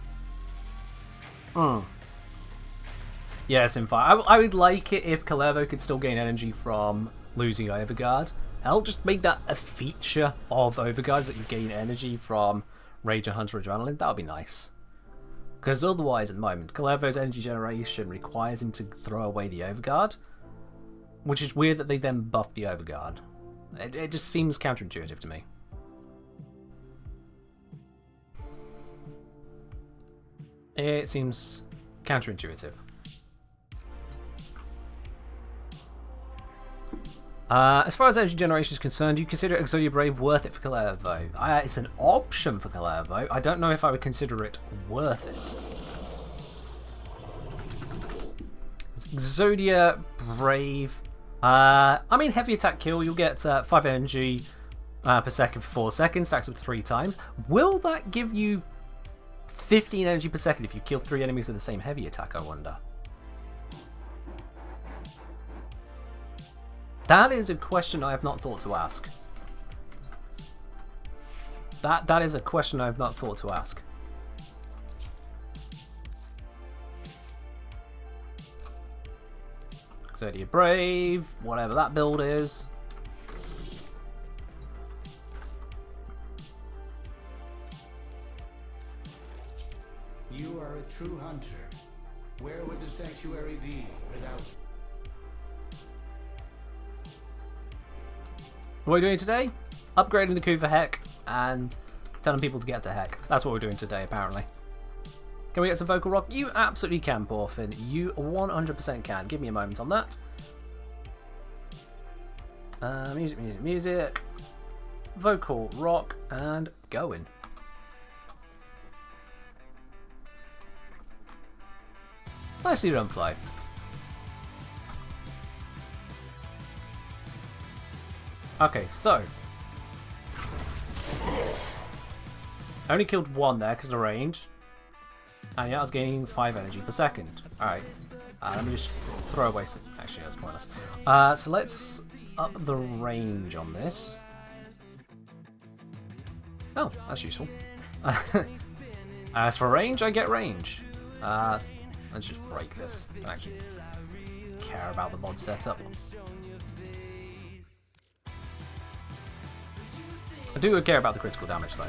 Yes, in fact, I would like it if Kalervo could still gain energy from losing Overguard. I'll just make that a feature of Overguards, that you gain energy from Rage and Hunter Adrenaline. That would be nice. Because otherwise, at the moment, Kalervo's energy generation requires him to throw away the Overguard, which is weird that they then buff the Overguard. It just seems counterintuitive to me. It seems counterintuitive. As far as energy generation is concerned, do you consider Exodia Brave worth it for Kalervo? It's an option for Kalervo. I don't know if I would consider it worth it. Exodia Brave I mean, heavy attack kill, you'll get 5 energy per second for 4 seconds, stacks up 3 times. Will that give you 15 energy per second if you kill 3 enemies with the same heavy attack, I wonder? That is a question I have not thought to ask. That is a question I have not thought to ask. Exodia Brave, whatever that build is. You are a true hunter. Where would the sanctuary be without... What are we doing today? Upgrading the Chonkin Hek and telling people to get to Hek. That's what we're doing today, apparently. Can we get some vocal rock? You absolutely can, Porfin. You 100% can. Give me a moment on that. Music, music, music. Vocal rock and going. Nicely done, Fly. Okay, so. I only killed 1 there because of the range. And yeah, I was gaining 5 energy per second. Alright. Let me just throw away some. Actually, that's pointless. So let's up the range on this. Oh, that's useful. As for range, I get range. Let's just break this. I don't actually care about the mod setup. I do care about the critical damage though.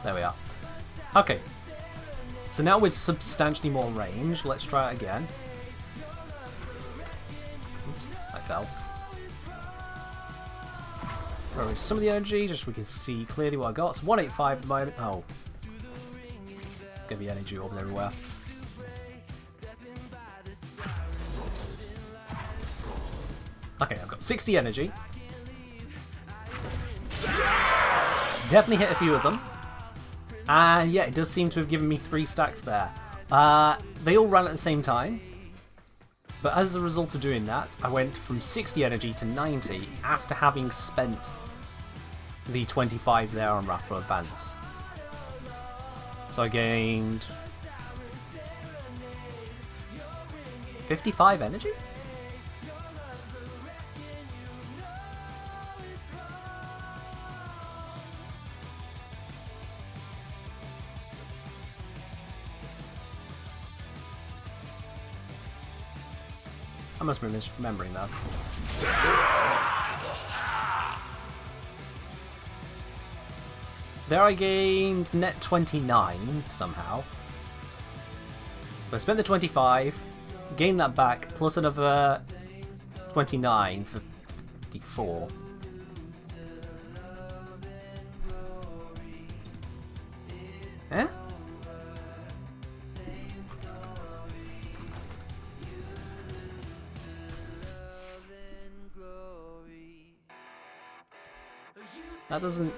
There we are. Okay. So now with substantially more range, let's try it again. Oops, I fell. Throw away some of the energy, just so we can see clearly what I got. It's 185 at the moment. Oh. Gonna be energy orbs everywhere. Okay, I've got 60 energy. Definitely hit a few of them. And yeah, it does seem to have given me 3 stacks there. They all ran at the same time. But as a result of doing that, I went from 60 energy to 90 after having spent the 25 there on Wrathful Advance. So I gained 55 energy? I must be misremembering that. There I gained net 29 somehow. But I spent the 25, gained that back, plus another 29 for 54. Eh? That doesn't...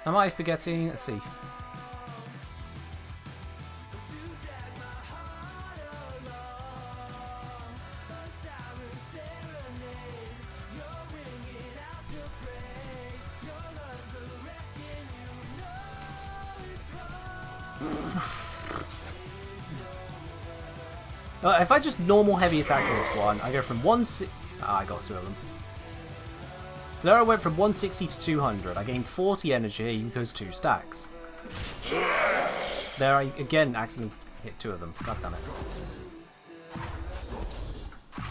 Am I forgetting? Let's see. If I just normal heavy attack this one, I go from 1... I got 2 of them. So there I went from 160 to 200. I gained 40 energy because 2 stacks. There I again accidentally hit 2 of them. God damn it.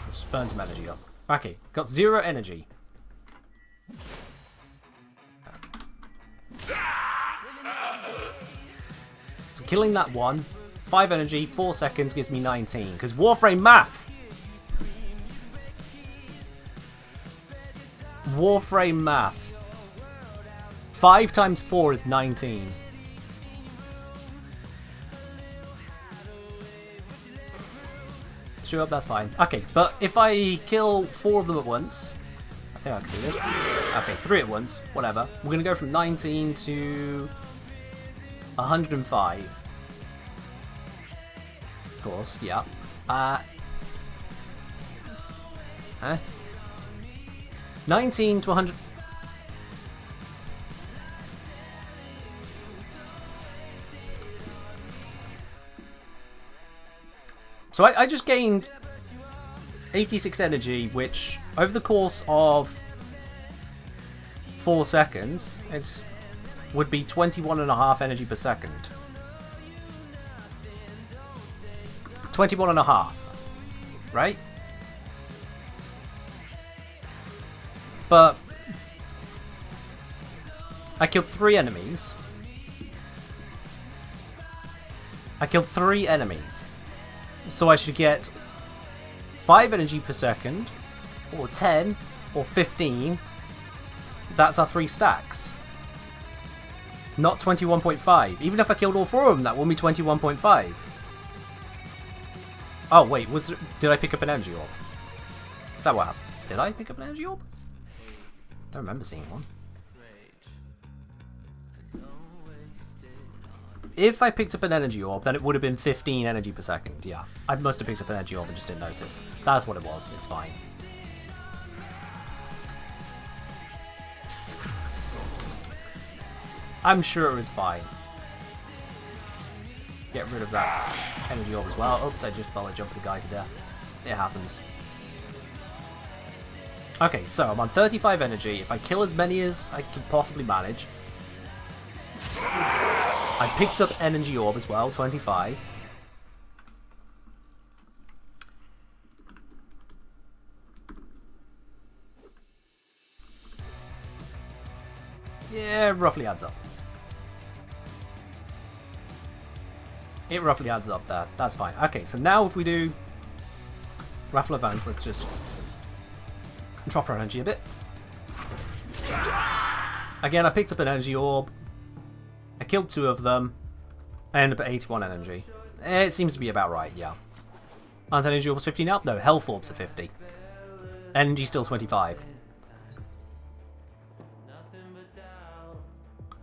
Let's burn some energy up. Okay, got 0 energy. So killing that one, 5 energy, 4 seconds gives me 19. Because Warframe math! Warframe math. 5 times 4 is 19. Sure, that's fine. Okay, but if I kill 4 of them at once, I think I can do this. Okay, 3 at once, whatever. We're going to go from 19 to 105. course, yeah. 19 to 100... So I just gained 86 energy, which over the course of 4 seconds, it would be 21.5 energy per second. 21.5, right? But I killed 3 enemies. So I should get 5 energy per second, or 10, or 15. That's our 3 stacks. Not 21.5. Even if I killed all 4 of them, that would be 21.5. Oh wait, did I pick up an energy orb? Is that what happened? Did I pick up an energy orb? I don't remember seeing one. If I picked up an energy orb, then it would have been 15 energy per second. Yeah, I must have picked up an energy orb and just didn't notice. That's what it was. It's fine. I'm sure it was fine. Get rid of that energy orb as well. Oops, I just bullet jumped a guy to death. It happens. Okay, so I'm on 35 energy. If I kill as many as I can possibly manage. I picked up energy orb as well, 25. Yeah, roughly adds up. It roughly adds up there. That's fine. Okay, so now if we do raffle events, let's just drop our energy a bit. Again, I picked up an energy orb. I killed 2 of them. I ended up at 81 energy. It seems to be about right, yeah. Aren't energy orbs 50 now? No, health orbs are 50. Energy still 25.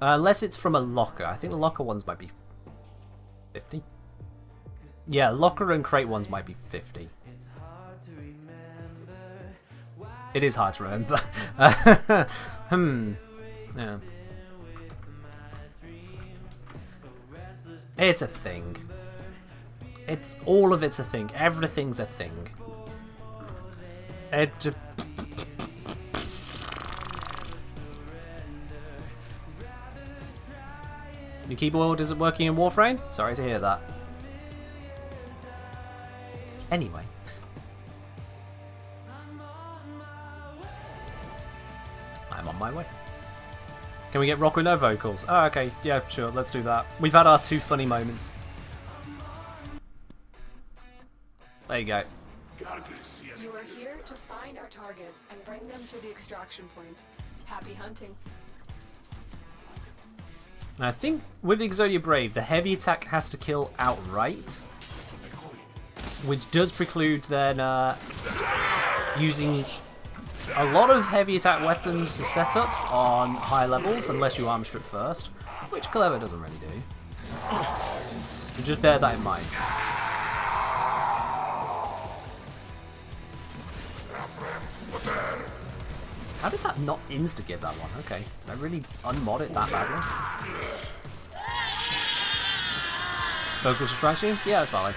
Unless it's from a locker. I think the locker ones might be 50. Yeah, locker and crate ones might be 50. It is hard to remember. Yeah. It's a thing. It's all of it's a thing. Everything's a thing. Your keyboard isn't working in Warframe? Sorry to hear that. Anyway. I'm on my way. Can we get rock with no vocals? Oh, okay. Yeah, sure. Let's do that. We've had our 2 funny moments. There you go. You are here to find our target and bring them to the extraction point. Happy hunting. I think with Exodia Brave, the heavy attack has to kill outright, which does preclude then using a lot of heavy attack weapons to setups on high levels, unless you armor strip first, which Clever doesn't really do. So just bear that in mind. How did that not insta-give that one? Okay, did I really unmod it that badly? Focus distraction? Yeah, that's valid.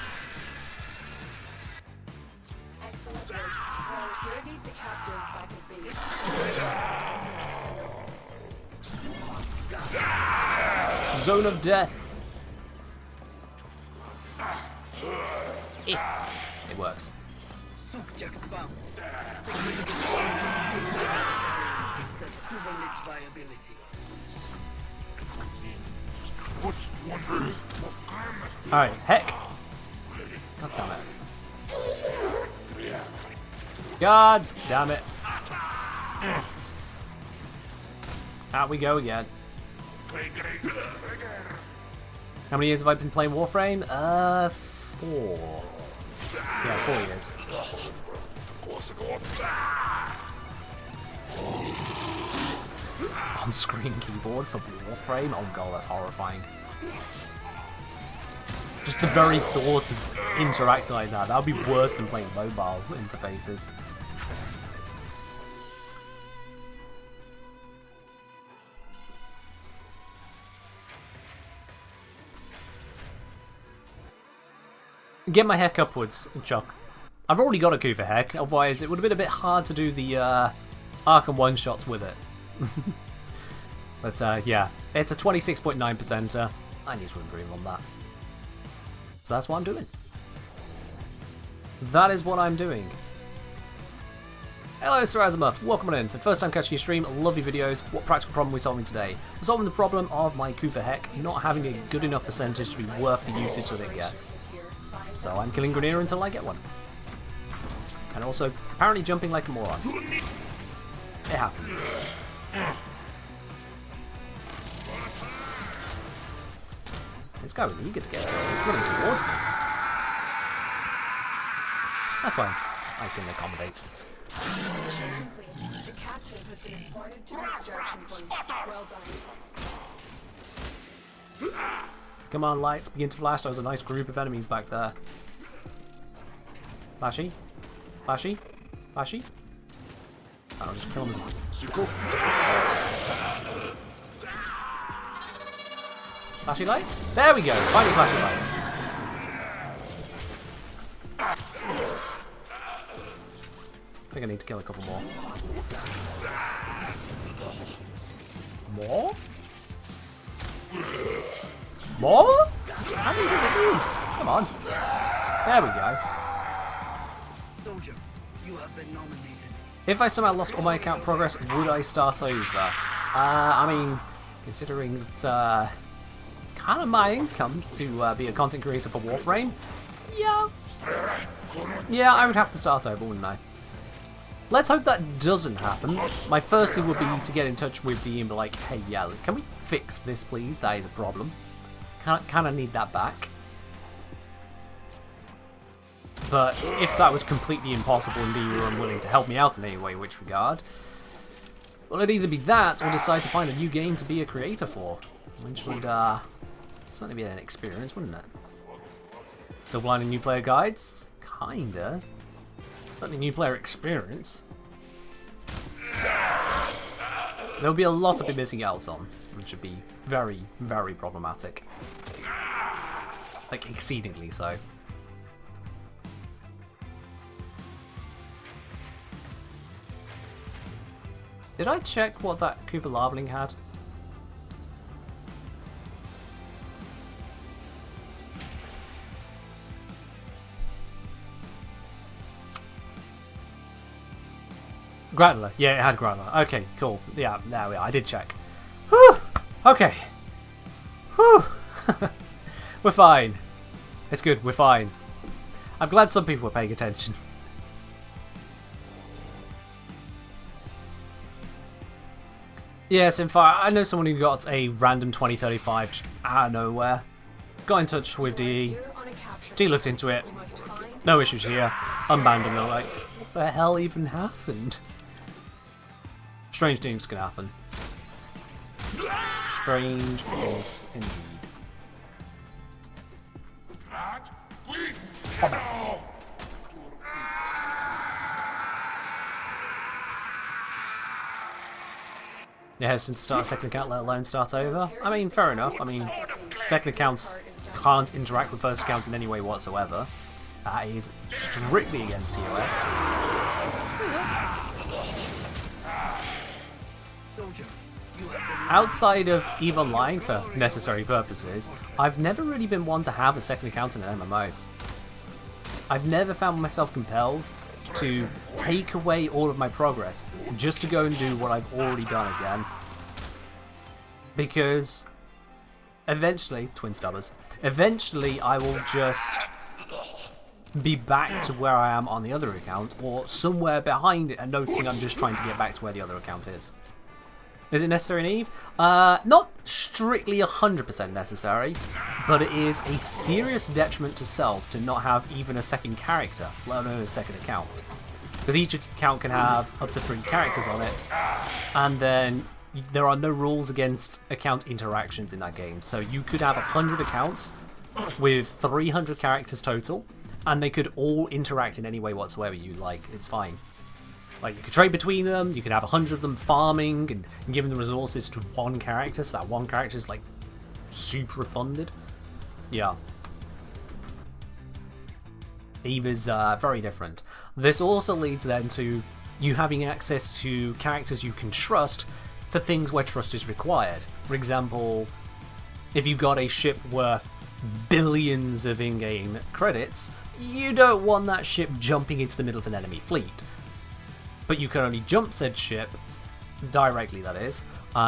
Excellent work. Now interrogate the captive back at base. Zone of death. It works. Subject found. Assess coverage viability. Alright, Heck. God damn it. God damn it. Out we go again. How many years have I been playing Warframe? 4. Yeah, 4 years. On-screen keyboard for Warframe? Oh god, that's horrifying. Just the very thought of interacting like that would be worse than playing mobile interfaces. Get my Hek upwards, Chuck. I've already got a Kuva Hek, otherwise it would have been a bit hard to do the Arkham one-shots with it. But yeah, it's a 26.9%. I need to improve on that. So that's what I'm doing. That is what I'm doing. Hello, Sir Azimuth. Welcome on in. So first time catching your stream, love your videos. What practical problem are we solving today? We're solving the problem of my Kuva Hek not having a good enough percentage to be worth the usage that it gets. So I'm killing Grenier until I get one. And also, apparently jumping like a moron. It happens. This guy was eager to get killed. He's running towards me. That's fine. I can accommodate. The captain has been escorted to the extraction point. Well done. Come on, lights, begin to flash. There was a nice group of enemies back there. Flashy? Flashy? Flashy? I'll just kill him as a... Cool. Flashy lights? There we go! Finally flashy lights. I think I need to kill a couple more. More? More? How many does it need? Come on. There we go. Soldier, you have been nominated. If I somehow lost all my account progress, would I start over? I mean, considering that it's kind of my income to be a content creator for Warframe, yeah. Yeah, I would have to start over, wouldn't I? Let's hope that doesn't happen. My first thing would be to get in touch with Dee and be like, hey, yeah, can we fix this, please? That is a problem. Kind of need that back. But if that was completely impossible and you were unwilling to help me out in any way, which regard, well, it'd either be that or decide to find a new game to be a creator for, which would certainly be an experience, wouldn't it? Still blinding new player guides? Kinda. Certainly new player experience. There'll be a lot to be missing out on, which would be very, very problematic. Like, exceedingly so. Did I check what that Kuva Larveling had? Granular. Yeah, it had granular. Okay, cool. Yeah, there we are. I did check. Whew! Okay. Whew! We're fine. It's good. We're fine. I'm glad some people were paying attention. Yes, in fact, I know someone who got a random 2035 just out of nowhere. Got in touch with Dee. Dee looked into it. No issues here. Unbanned him. They're like, what the hell even happened? Strange things can happen. Strange things indeed. Yeah, since start a second account, let alone start over. I mean, fair enough. I mean, second accounts can't interact with first accounts in any way whatsoever. That is strictly against TOS. Outside of either lying for necessary purposes, I've never really been one to have a second account in an MMO. I've never found myself compelled to take away all of my progress just to go and do what I've already done again. Because eventually, twin stubbers, eventually I will just be back to where I am on the other account, or somewhere behind it and noticing I'm just trying to get back to where the other account is. Is it necessary in Eve? Not strictly 100% necessary, but it is a serious detriment to self to not have even a second character, let alone a second account. Because each account can have up to 3 characters on it, and then there are no rules against account interactions in that game. So you could have 100 accounts, with 300 characters total, and they could all interact in any way whatsoever you like. It's fine. Like, you could trade between them, you could have 100 of them farming and giving the resources to one character, so that one character is, like, super funded. Yeah. EVA's very different. This also leads then to you having access to characters you can trust for things where trust is required. For example, if you've got a ship worth billions of in-game credits, you don't want that ship jumping into the middle of an enemy fleet. But you can only jump said ship, directly that is,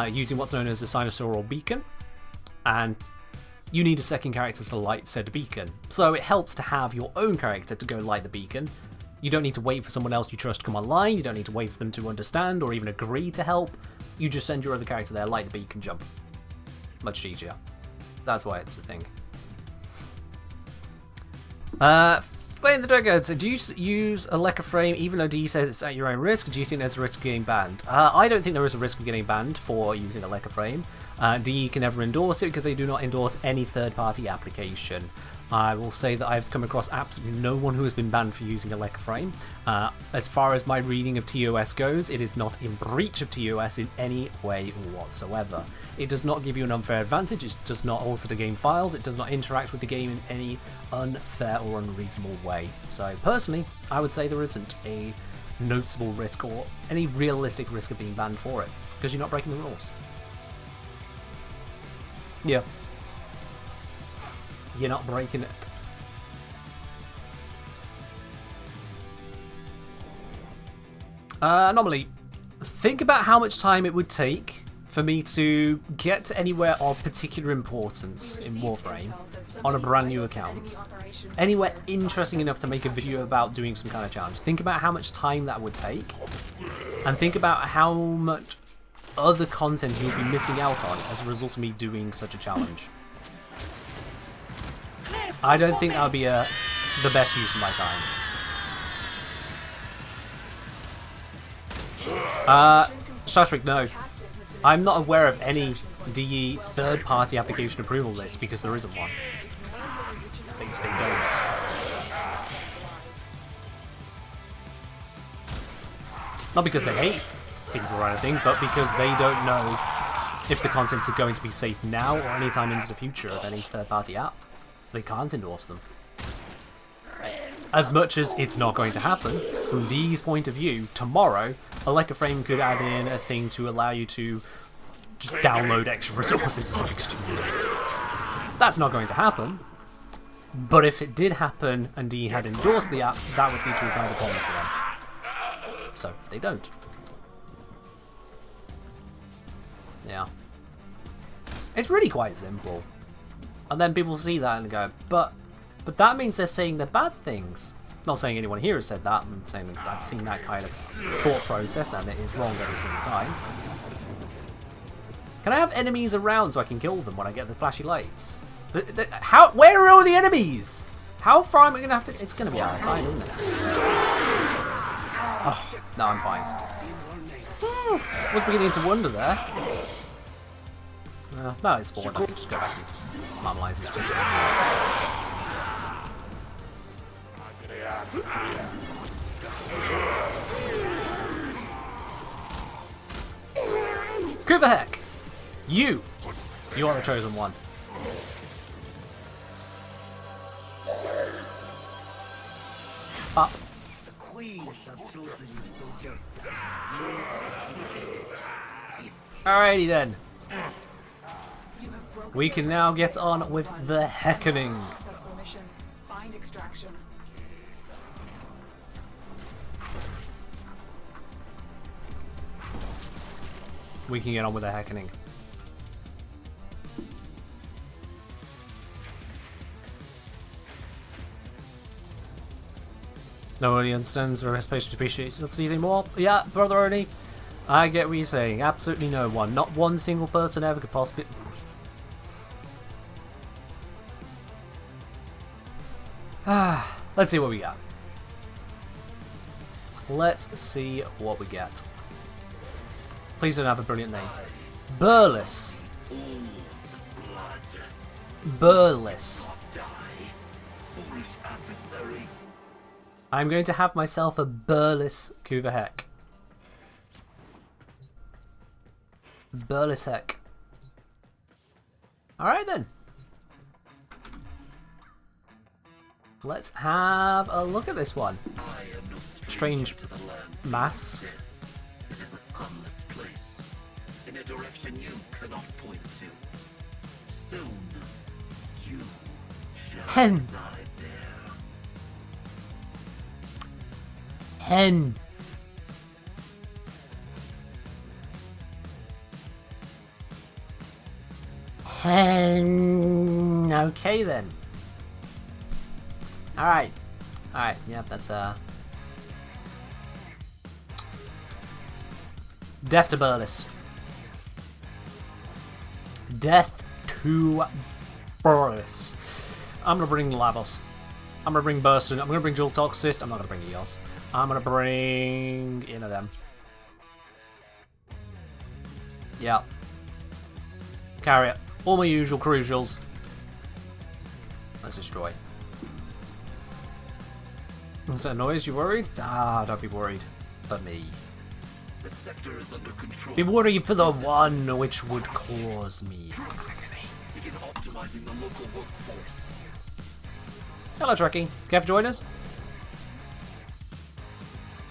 using what's known as a sinusoidal beacon, and you need a second character to light said beacon. So it helps to have your own character to go light the beacon. You don't need to wait for someone else you trust to come online, you don't need to wait for them to understand or even agree to help. You just send your other character there, light the beacon, jump. Much easier. That's why it's a thing. Flame the Dragons, do you use a Leca frame even though DE says it's at your own risk? Do you think there's a risk of getting banned? I don't think there is a risk of getting banned for using a Leca frame. DE can never endorse it because they do not endorse any third-party application. I will say that I've come across absolutely no one who has been banned for using a Leca frame. As far as my reading of TOS goes, it is not in breach of TOS in any way whatsoever. It does not give you an unfair advantage, it does not alter the game files, it does not interact with the game in any unfair or unreasonable way. So personally, I would say there isn't a noticeable risk or any realistic risk of being banned for it, because you're not breaking the rules. Yeah. You're not breaking it. Anomaly. Think about how much time it would take for me to get to anywhere of particular importance in Warframe on a brand new account. Anywhere interesting enough to make a video about doing some kind of challenge. Think about how much time that would take, and think about how much other content you'll be missing out on as a result of me doing such a challenge. I don't think that would be the best use of my time. Starstreak, no. I'm not aware of any DE third-party application approval list because there isn't one. They don't. Not because they hate people or anything, but because they don't know if the contents are going to be safe now or anytime into the future of any third-party app. So they can't endorse them. As much as it's not going to happen, from Dee's point of view, tomorrow, a Leca frame could add in a thing to allow you to just download extra resources or something stupid. That's not going to happen. But if it did happen and Dee had endorsed the app, that would lead to all kinds of problems for them. So they don't. Yeah. It's really quite simple. And then people see that and go, but that means they're saying they're bad things. Not saying anyone here has said that, I'm saying that I've seen that kind of thought process and it is wrong every single time. Can I have enemies around so I can kill them when I get the flashy lights? Where are all the enemies? How far am I going to have to... It's going to be out of time, isn't it? Oh, no, I'm fine. I was beginning to wonder there. No, it's spawned. I can just go back and normalize this. Chonkin Hek! You are the chosen one. Up. The queen shall chosen you, soldier. Alrighty then. We can now get on with the heckening. Successful mission. Find extraction. We can get on with the heckening. Nobody understands or especially appreciates it anymore. Yeah, brother Ernie, I get what you're saying. Absolutely no one. Not one single person ever could possibly... Let's see what we got. Let's see what we get. Please don't have a brilliant name. Burles. Burles. foolish adversary. I'm going to have myself a burless Chonkin Hek. Burless Hek. Alright then. Let's have a look at this one. I am no Strange stranger to the lands mass. it is a sunless place, in a direction you cannot point to. Soon, you shall Hen. reside there. Hen. Hen. Okay then. Alright. Alright, yeah, that's Death to Burles. Death to Burles. I'm gonna bring Lavos. I'm gonna bring Burston. I'm gonna bring Jewel Toxist. I'm not gonna bring Eos. I'm gonna bring them. Yeah. Carry it. All my usual crucials. Let's destroy. What's that noise? You worried? Ah, don't be worried. For me. The sector is under control. Be worried for the one which would cause me agony. Begin optimizing the local workforce. Hello, Trekkie. Kev, join us.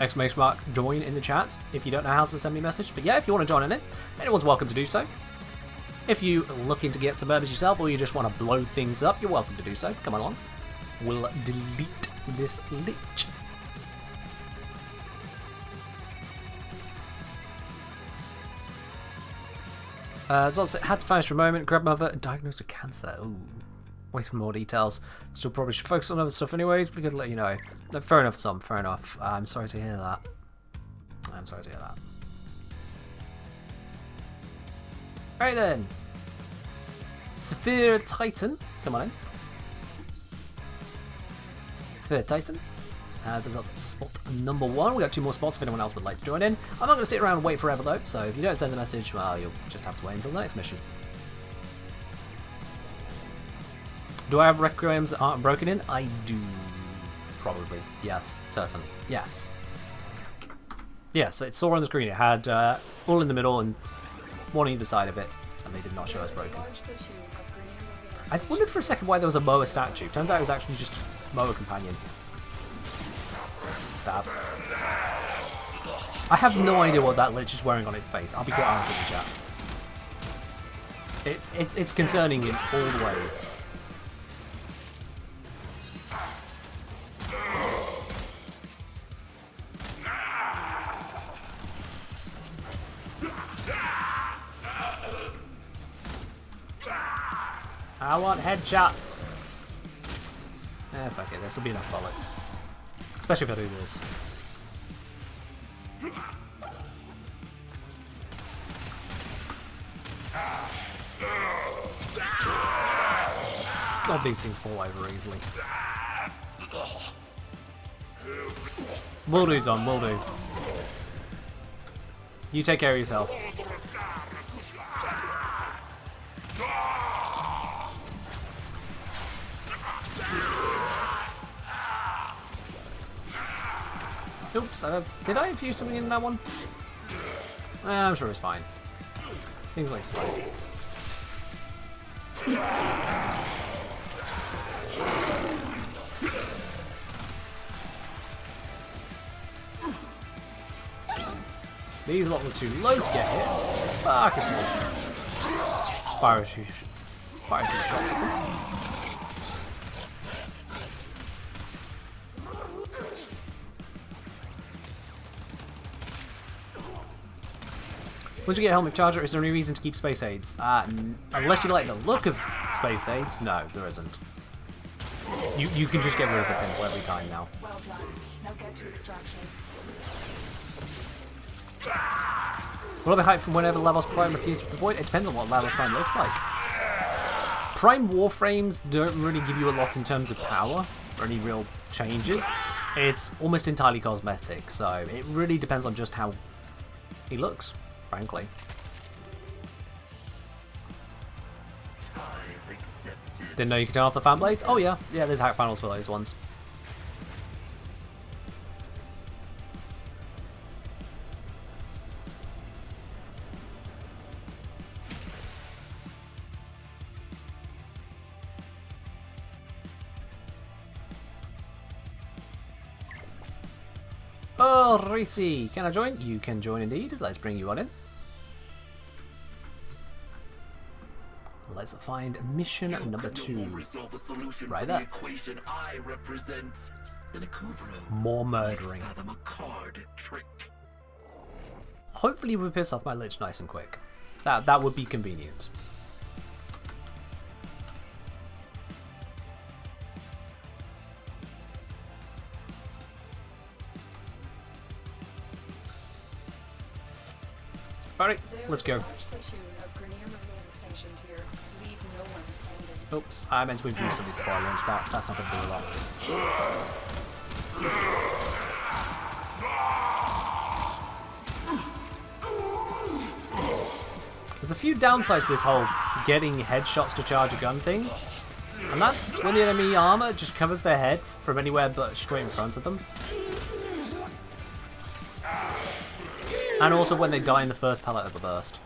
Exclamation mark join in the chat if you don't know how to send me a message. But yeah, if you want to join in it, anyone's welcome to do so. If you're looking to get some murders yourself or you just want to blow things up, you're welcome to do so. Come along. We'll delete this lich. Zolz had to vanish for a moment. Grandmother diagnosed with cancer. Ooh. Wait for more details. Still probably should focus on other stuff anyways, but good to let you know. No, fair enough, Tom. Fair enough. I'm sorry to hear that. I'm sorry to hear that. Alright then. Sphere Titan. Come on in. Sphere Titan has got spot number 1. We got 2 more spots if anyone else would like to join in. I'm not going to sit around and wait forever though, so if you don't send a message, well, you'll just have to wait until the next mission. Do I have requiems that aren't broken in? I do. Probably. Yes. Certainly. Yes. Yes, it saw on the screen. It had all in the middle and one either side of it, and they did not show us broken. I wondered for a second why there was a Moa statue. Turns out it was actually just Moa companion. Stab. I have no idea what that lich is wearing on its face. I'll be quite honest with you, chat. It's concerning in all ways. I want headshots. Fuck it, this will be enough bullets. Especially if I do this. God, these things fall over easily. Will do's on, will do. You take care of yourself. Oops, did I infuse something in that one? I'm sure it's fine. Things like fine. These lot were too low to get hit. Fuck, it's more. Fire a few shots at them. Once you get a helmet charger, is there any reason to keep space aids? Unless you like the look of space aids, no, there isn't. You can just get rid of the pencil every time now. Well done. Now get to extraction. Will I be hyped from whenever Lavos Prime appears with the void? It depends on what Lavos Prime looks like. Prime Warframes don't really give you a lot in terms of power or any real changes. It's almost entirely cosmetic, so it really depends on just how he looks, frankly. Time accepted. Didn't know you could turn off the fan blades? Oh yeah, yeah, there's hack panels for those ones. Alrighty, can I join? You can join indeed. Let's bring you on in. Let's find mission number 2. Right there. Equation I represent. Then a Kubro More murdering. fathom a card trick. Hopefully we'll piss off my Lich nice and quick. That would be convenient. Alright, let's go. Oops, I meant to introduce something before I launched that, so that's not going to do a lot. There's a few downsides to this whole getting headshots to charge a gun thing. And that's when the enemy armor just covers their head from anywhere but straight in front of them. And also when they die in the first pellet of the burst.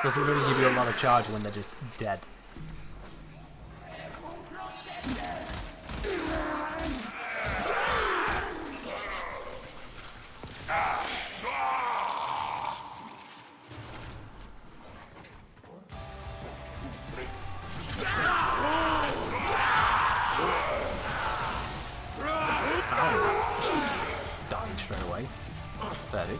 Doesn't really give you a lot of charge when they're just dead. Dying straight away. Fair dude.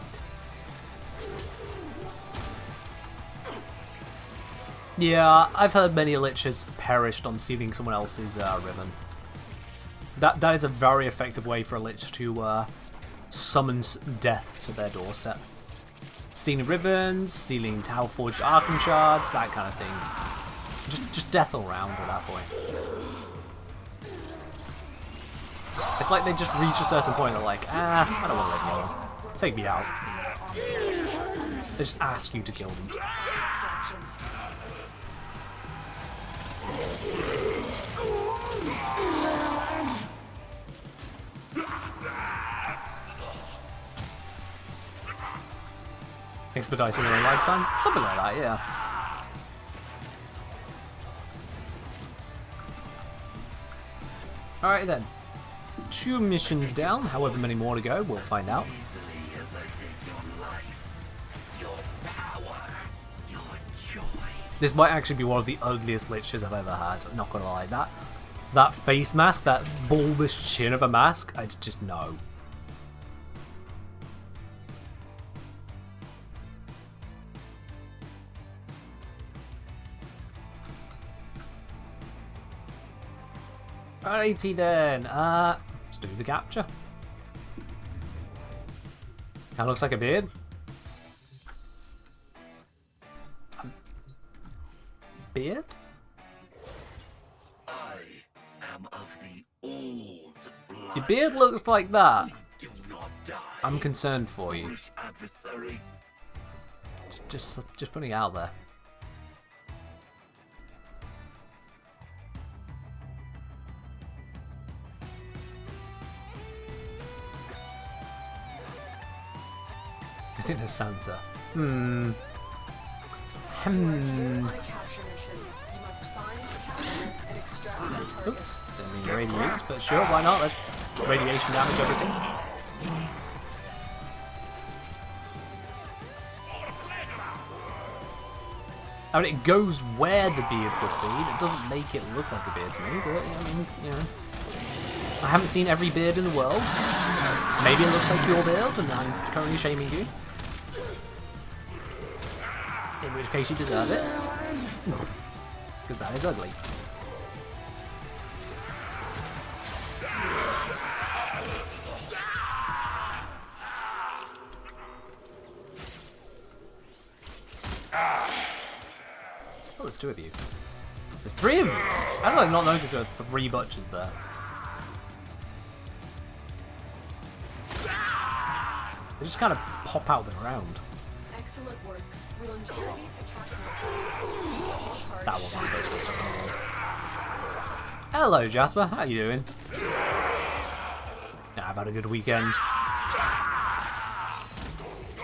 Yeah, I've heard many liches perished on stealing someone else's ribbon. That is a very effective way for a lich to summon death to their doorstep. Stealing ribbons, stealing Tau Forged Arkham shards, that kind of thing. Just death all round at that point. It's like they just reach a certain point and they're like, I don't want to live anymore. Take me out. They just ask you to kill them. Expediting their own lifespan? Something like that, yeah. Alright then. 2 missions down, however many more to go, we'll find out. Easily as I take your life, your power, your joy. This might actually be one of the ugliest liches I've ever had, not gonna lie. That face mask, that bulbous chin of a mask, I just no. Alrighty then, let's do the capture. Kinda looks like a beard. Beard? I am of the old blood. Your beard looks like that. Do not die. I'm concerned for you. Foolish adversary. Just putting it out there. I think there's Santa. On a capture mission, you must find, capture, and extract their target. Oops, didn't mean to radiate, but sure, why not? Let's radiation damage everything. I mean, it goes where the beard would be. It doesn't make it look like a beard to me, but I mean, you know. I haven't seen every beard in the world. Maybe it looks like your beard, and I'm currently shaming you. In which case you deserve it. Because that is ugly. Oh, there's 2 of you. There's 3 of you! How did I not notice there were 3 butchers there? They just kind of pop out of the ground. Excellent work. We'll interrogate the captain. That wasn't supposed to be so long. Hello, Jasper. How you doing? Yeah, I've had a good weekend.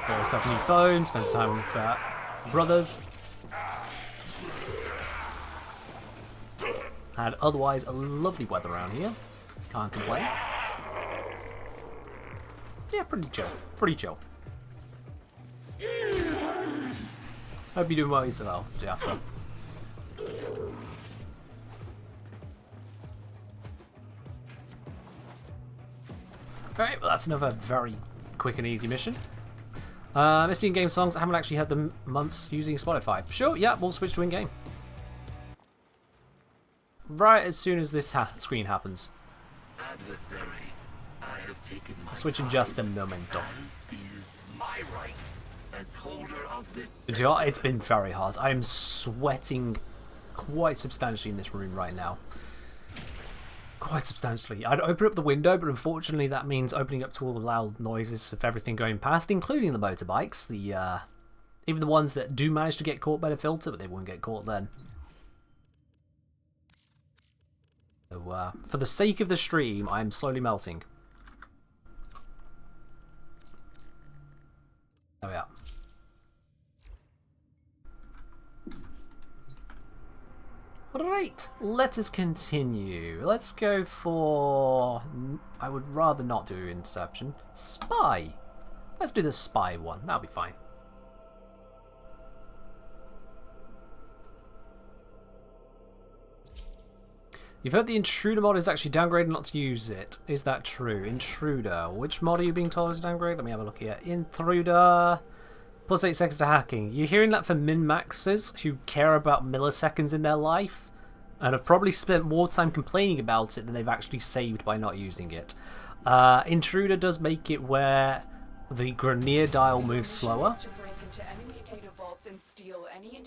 Bought myself a new phone, spent some time with brothers. Had otherwise a lovely weather around here. Can't complain. Yeah, pretty chill. Pretty chill. Hope you're doing well yourself, Jasper. Alright, well that's another very quick and easy mission. Missing in-game songs, I haven't actually had them months using Spotify. Sure, yeah, we'll switch to in-game. Right as soon as this screen happens. Adversary, I have taken my I'll switch in just a moment. As is my right as holder of this. It's been very hard. I am sweating quite substantially in this room right now. Quite substantially. I'd open up the window, but unfortunately that means opening up to all the loud noises of everything going past, including the motorbikes. Even the ones that do manage to get caught by the filter, but they won't get caught then. So, for the sake of the stream, I am slowly melting. Oh yeah. Right, let us continue. Let's go for... I would rather not do Interception. Spy. Let's do the Spy one. That'll be fine. You've heard the Intruder mod is actually downgraded not to use it. Is that true? Intruder. Which mod are you being told is downgrade? Let me have a look here. Intruder. Plus 8 seconds to hacking. You're hearing that for min-maxers who care about milliseconds in their life and have probably spent more time complaining about it than they've actually saved by not using it. Intruder does make it where the Grenier dial moves slower.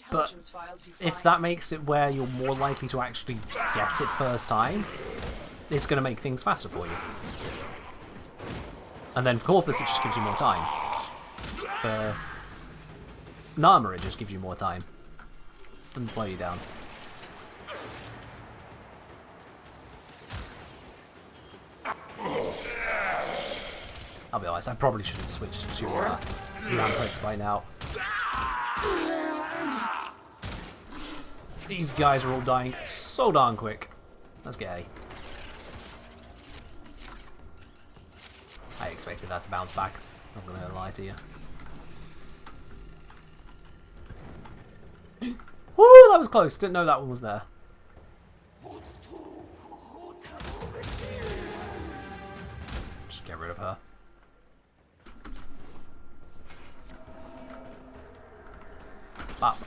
But if that makes it where you're more likely to actually get it first time, it's going to make things faster for you. And then for Corpus, it just gives you more time. For Nama, it just gives you more time. Doesn't slow you down. I'll be honest, I probably should have switched to Lampricks by now. These guys are all dying so darn quick. That's gay. I expected that to bounce back. I'm not gonna lie to you. Woo, that was close. Didn't know that one was there. Just get rid of her. Bop.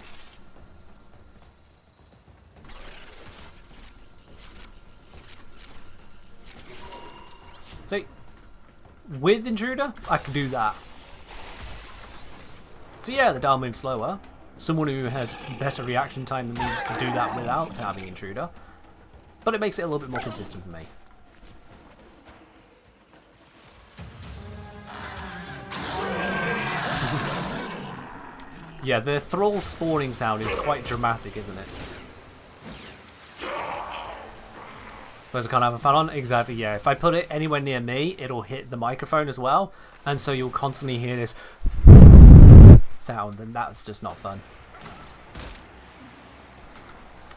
See, with Intruder, I can do that. So yeah, the dial moves slower. Someone who has better reaction time than me can do that without having Intruder. But it makes it a little bit more consistent for me. Yeah, the thrall spawning sound is quite dramatic, isn't it? Suppose I can't have a fan on? Exactly, yeah. If I put it anywhere near me, it'll hit the microphone as well. And so you'll constantly hear this sound, and that's just not fun.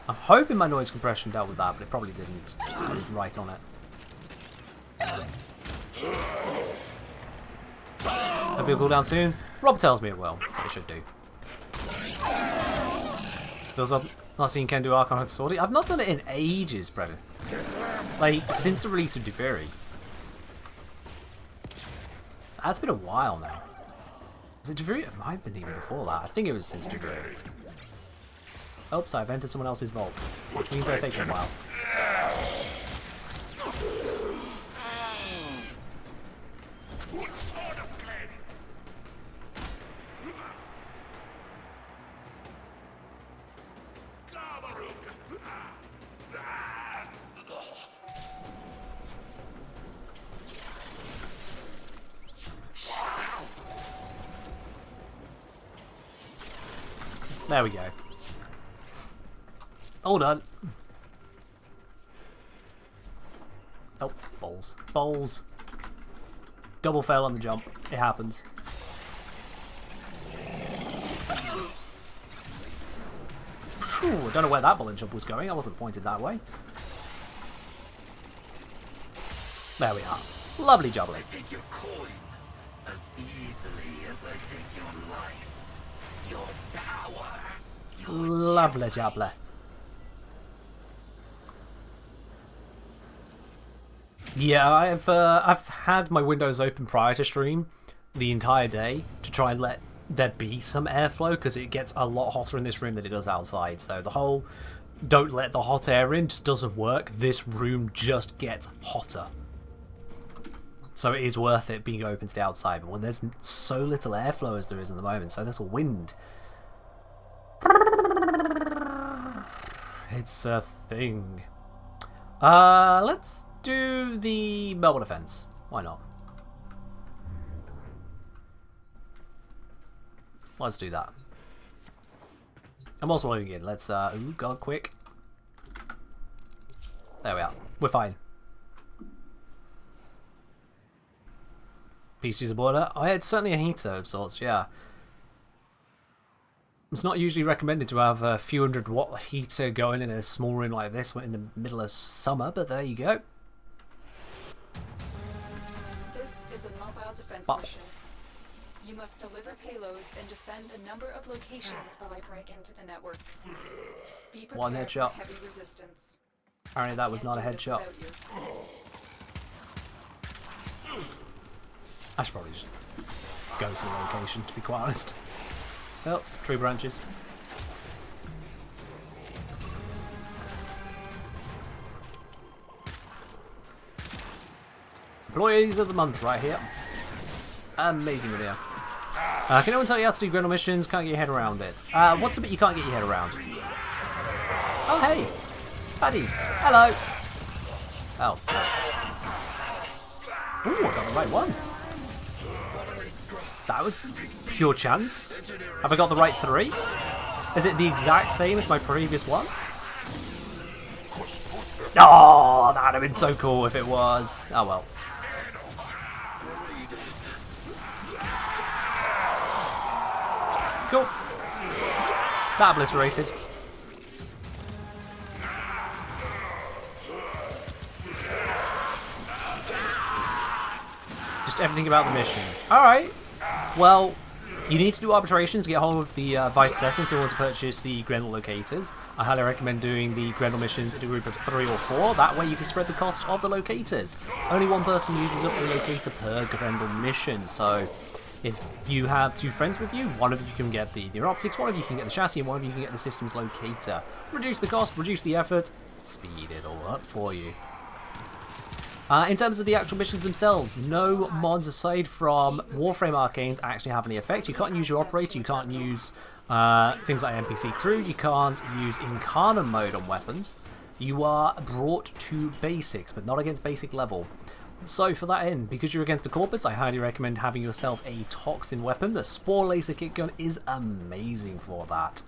I'm hoping my noise compression dealt with that, but it probably didn't. I was right on it. Hope it'll cool down soon. Rob tells me it will, so it should do. Feels up. Not seen Ken do Archon Hunter Sword. I've not done it in ages, Brennan. Like, since the release of Duviri. That's been a while now. Is it Duviri? It might have been even before that. I think it was since Duviri. Oops, I've entered someone else's vault. Which means they're taking a while. There we go. All done. Oh, balls. Balls. Double fail on the jump. It happens. Phew, I don't know where that bullet jump was going. I wasn't pointed that way. There we are. Lovely jubbly. I take your coin as easily as I take your life, your power, your Lovely jubbly. Yeah, I've had my windows open prior to stream the entire day to try and let there be some airflow, because it gets a lot hotter in this room than it does outside. So the whole don't let the hot air in just doesn't work. This room just gets hotter. So it is worth it being open to the outside. But when there's so little airflow as there is in the moment, so little wind, it's a thing. Let's do the mobile defense. Why not? Let's do that. I'm also loading in. Let's ooh, God, quick. There we are. We're fine. PC's a boiler. Oh, yeah, it's certainly a heater of sorts, yeah. It's not usually recommended to have a few 100-watt heater going in a small room like this in the middle of summer, but there you go. This is a mobile defense mission. You must deliver payloads and defend a number of locations while I break into the network. Be prepared One headshot. for heavy resistance. Apparently that was not a Can't do this headshot. without you. I should probably just go to the location, to be quite honest. Oh, tree branches. Employees of the month right here. Amazing video. Can anyone tell you how to do Grendel missions? Can't get your head around it. What's the bit you can't get your head around? Oh, hey! Paddy! Hello! Oh. Ooh, I got the right one. That was pure chance. Have I got the right 3? Is it the exact same as my previous one? Oh, that would have been so cool if it was. Oh well. Cool. That obliterated. Just everything about the missions. Alright. Well, you need to do arbitrations to get hold of the Vice Assassins who want to purchase the Grendel locators. I highly recommend doing the Grendel missions in a group of 3 or 4. That way you can spread the cost of the locators. Only one person uses up a locator per Grendel mission, so if you have 2 friends with you, one of you can get the neuroptics, one of you can get the chassis, and one of you can get the systems locator. Reduce the cost, reduce the effort, speed it all up for you. In terms of the actual missions themselves, no mods aside from Warframe Arcanes actually have any effect. You can't use your operator, you can't use things like NPC crew, you can't use Incarnate mode on weapons. You are brought to basics, but not against basic level. So for that end, because you're against the corporates, I highly recommend having yourself a toxin weapon. The Spore Laser Kick Gun is amazing for that.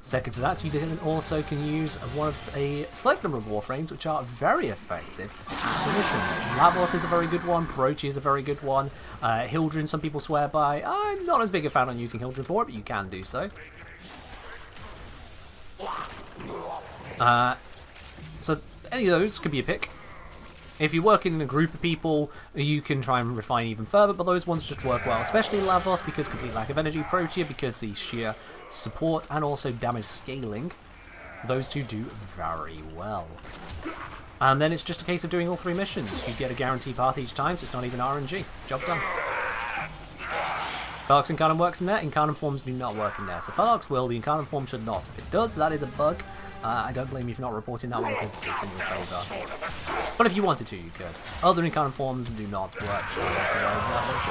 Second to that, you then also can use one of a select number of Warframes, which are very effective for missions. Lavos is a very good one, Prochi is a very good one, Hildren some people swear by. I'm not as big a fan on using Hildren for it, but you can do so. So any of those could be a pick. If you're working in a group of people, you can try and refine even further, but those ones just work well, especially Lavos because complete lack of energy, Protea because the sheer support and also damage scaling. Those two do very well. And then it's just a case of doing all 3 missions. You get a guaranteed part each time, so it's not even RNG. Job done. Felarx Incarnate works in there, Incarnate forms do not work in there. So Felarx will, the Incarnate form should not. If it does, that is a bug. I don't blame you for not reporting that one because it's in your favour. But if you wanted to, you could. Other Incarnate forms do not work, so that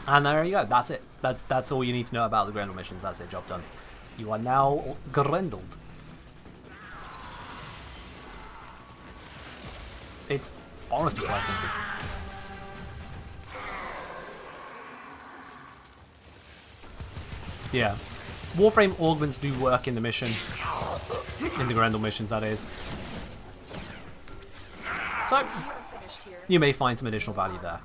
should. And there you go, that's it. That's all you need to know about the Grendel missions, that's it, job done. You are now Grendeled. It's honestly quite simple. Yeah. Warframe augments do work in the mission. In the Grendel missions, that is. So, We are finished here. you may find some additional value there.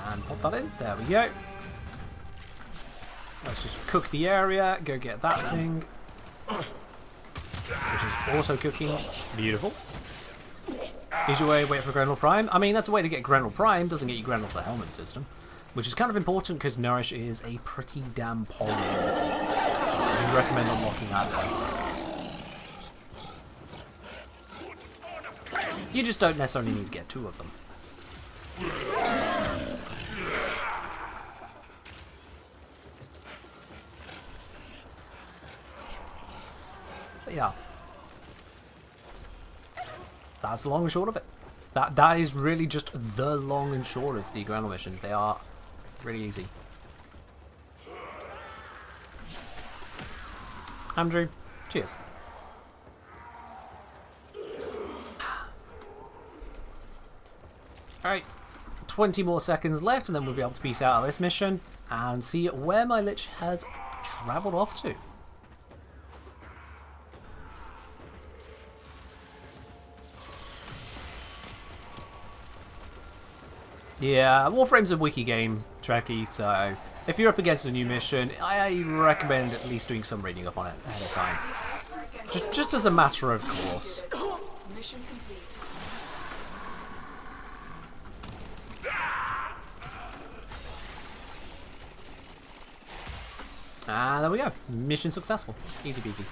And pop that in. There we go. Let's just cook the area. Go get that thing. Which is also cooking. Beautiful. Is your way wait for Grendel Prime? I mean, that's a way to get Grendel Prime. Doesn't get you Grendel for the helmet system. Which is kind of important because Nourish is a pretty damn poly ability. I would recommend unlocking that though. You just don't necessarily need to get 2 of them. But yeah. That's the long and short of it. That is really just the long and short of the Grendel missions. They are really easy. Andrew, cheers. Alright, 20 more seconds left and then we'll be able to piece out of this mission and see where my Lich has travelled off to. Yeah, Warframe's a wiki game, Trekkie, so if you're up against a new mission, I recommend at least doing some reading up on it ahead of time. Just as a matter of course. Mission complete. Ah, there we go. Mission successful. Easy peasy.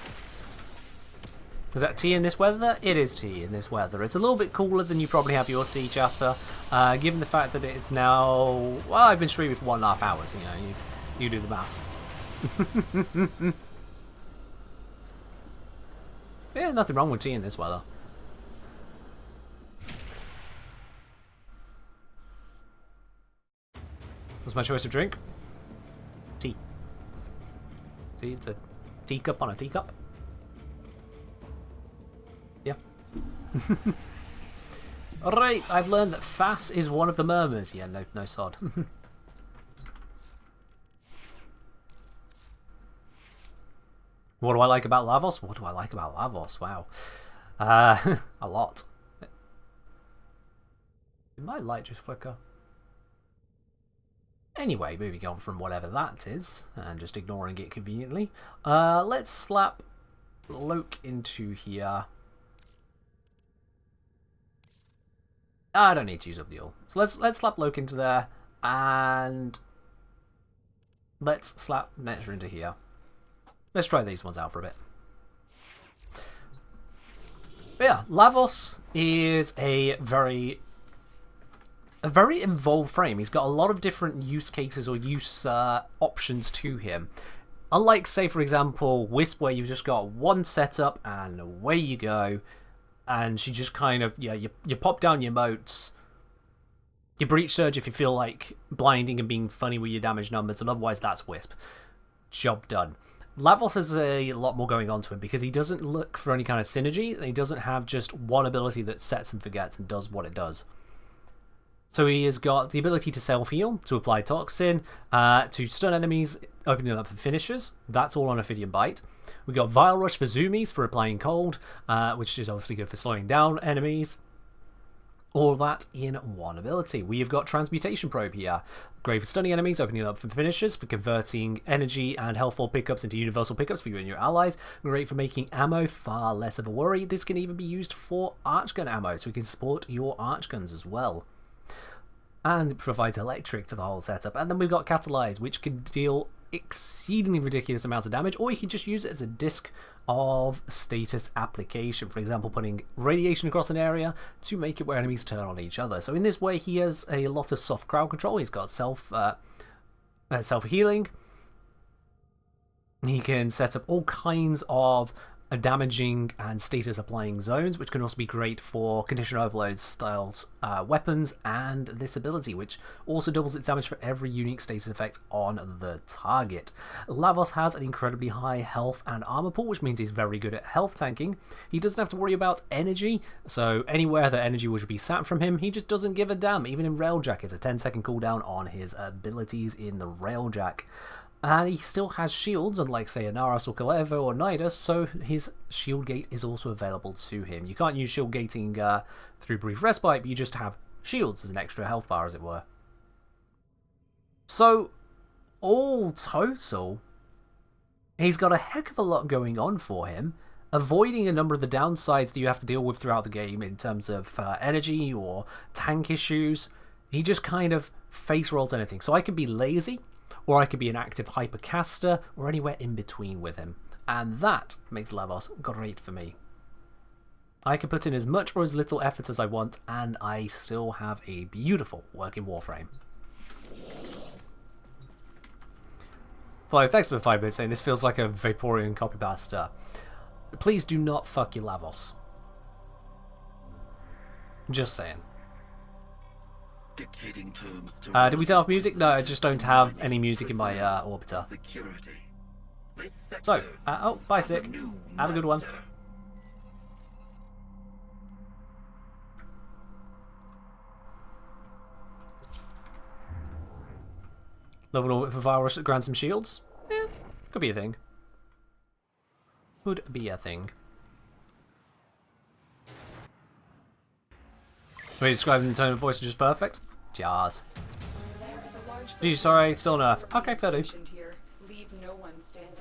Is that tea in this weather? It is tea in this weather. It's a little bit cooler than you probably have your tea, Jasper. Given the fact that it's now... Well, I've been streaming for 1.5 hours, you know. You do the math. Yeah, nothing wrong with tea in this weather. What's my choice of drink? Tea. See, it's a teacup on a teacup. Yeah. Alright, I've learned that Fass is one of the murmurs. Yeah, no sod. What do I like about Lavos? What do I like about Lavos? Wow. A lot. Did my light just flicker? Anyway, moving on from whatever that is, and just ignoring it conveniently. Let's slap Loke into here. I don't need to use up the all. So let's slap Loke into there, and let's slap Netra into here. Let's try these ones out for a bit. But yeah, Lavos is a very involved frame. He's got a lot of different use cases or use options to him. Unlike, say, for example, Wisp, where you've just got one setup and away you go. And she just kind of, yeah, you pop down your motes. You breach surge if you feel like blinding and being funny with your damage numbers, and otherwise that's Wisp. Job done. Lavos has a lot more going on to him because he doesn't look for any kind of synergy, and he doesn't have just one ability that sets and forgets and does what it does. So he has got the ability to self-heal, to apply Toxin, to stun enemies, opening up for finishers. That's all on Ophidian Bite. We've got Vile Rush for zoomies, for applying cold, which is obviously good for slowing down enemies. All that in one ability. We have got Transmutation Probe here. Great for stunning enemies, opening up for finishers, for converting energy and health ball pickups into universal pickups for you and your allies. Great for making ammo far less of a worry. This can even be used for Archgun ammo, so we can support your Archguns as well. And it provides electric to the whole setup. And then we've got Catalyze, which can deal exceedingly ridiculous amounts of damage, or you can just use it as a disc of status application. For example, putting radiation across an area to make it where enemies turn on each other. So in this way, he has a lot of soft crowd control. He's got self-healing. He can set up all kinds of damaging and status applying zones, which can also be great for condition overload styles weapons, and this ability, which also doubles its damage for every unique status effect on the target. Lavos has an incredibly high health and armor pool, which means he's very good at health tanking. He doesn't have to worry about energy, so anywhere that energy would be sapped from him, he just doesn't give a damn. Even in Railjack, it's a 10-second cooldown on his abilities in the Railjack. And he still has shields, unlike, say, Anaras or Kalevo or Nidus, so his shield gate is also available to him. You can't use shield gating through Brief Respite, but you just have shields as an extra health bar, as it were. So, all total, he's got a heck of a lot going on for him, avoiding a number of the downsides that you have to deal with throughout the game in terms of energy or tank issues. He just kind of face rolls anything. So I can be lazy, or I could be an active hypercaster, or anywhere in between with him. And that makes Lavos great for me. I can put in as much or as little effort as I want, and I still have a beautiful working Warframe. Well, thanks for 5 minutes saying this feels like a Vaporeon copy pasta. Please do not fuck your Lavos. Just saying. Dictating terms to did we turn off music? No, I just don't have any music in my orbiter. security. This So, sector oh, bye, has Sick. new Have a good one. master. Level an orbit for virus that grants some shields? Yeah, could be a thing. Could be a thing. The way you describe the tone of voice is just perfect. Jars. There is a large Gee, sorry, still on Earth. Okay, fair do. stationed here. Leave no one standing.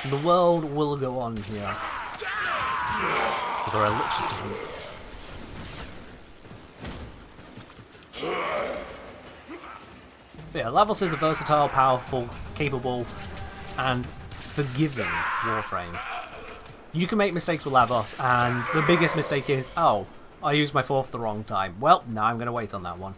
The world will go on here. There are liches to hunt. But yeah, Lavos is a versatile, powerful, capable, and forgiving Warframe. You can make mistakes with Lavos, and the biggest mistake is, oh, I used my fourth the wrong time. Well, now I'm going to wait on that one.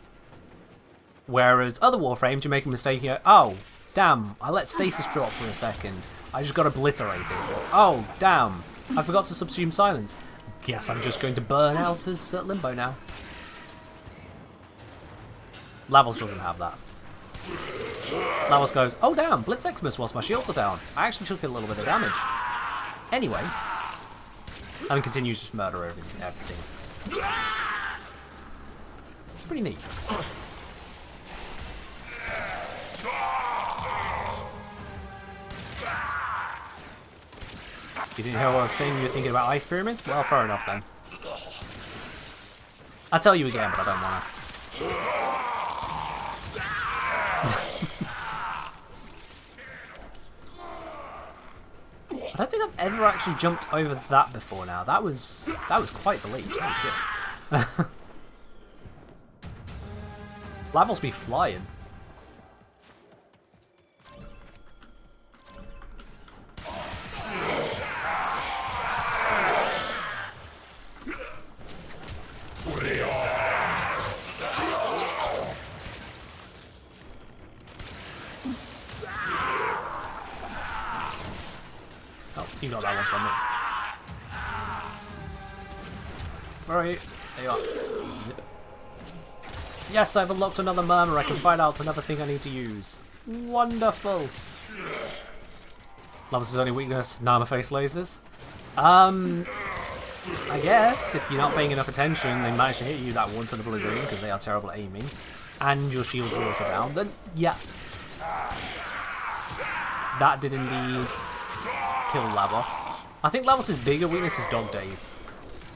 Whereas other Warframes, you make a mistake here, oh, damn, I let stasis drop for a second. I just got obliterated. Oh, damn, I forgot to subsume silence. Guess I'm just going to burn out as Limbo now. Lavos doesn't have that. Lavos goes, oh damn, Blitz Xmas whilst my shields are down. I actually took a little bit of damage. Anyway, and continues just murder everything. It's pretty neat. You didn't hear what I was saying? You were thinking about ice pyramids? Well, fair enough then. I'll tell you again, but I don't want to. I don't think I've ever actually jumped over that before now. That was quite the leap. Holy shit. Lavos be flying. Oh, you got that one from me. Where are you? There you are. Zip. Yes, I've unlocked another murmur. I can find out another thing I need to use. Wonderful. Lavos' only weakness, Nama face lasers. I guess if you're not paying enough attention, they manage to hit you that once in a blue green because they are terrible at aiming, and your shields are also down. Then yes, that did indeed kill Lavos. I think Lavos' bigger weakness is Dog Days,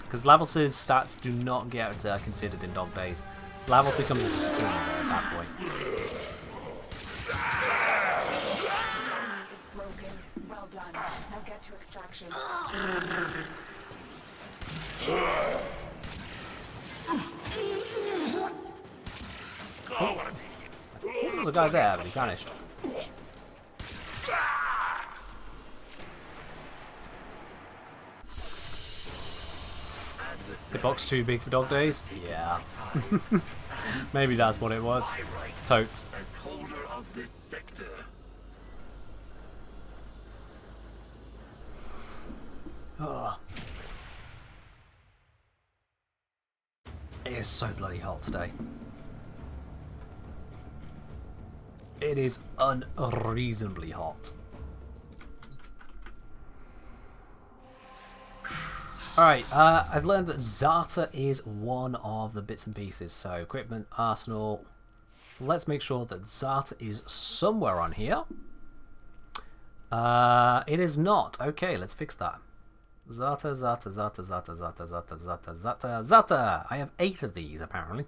because Lavos' stats do not get considered in Dog Days. Lavos becomes a skin at that point. Is broken. Well done. Now get to extraction. There was a guy there, but he vanished. The box too big for Dog Days? Yeah. Maybe that's what it was. Totes. As holder of this sector. Oh. It is so bloody hot today. It is unreasonably hot. Alright, I've learned that Zata is one of the bits and pieces. So, equipment, arsenal. Let's make sure that Zata is somewhere on here. It is not. Okay, let's fix that. Zata, Zata, Zata, Zata, Zata, Zata, Zata, Zata, Zata. I have 8 of these, apparently.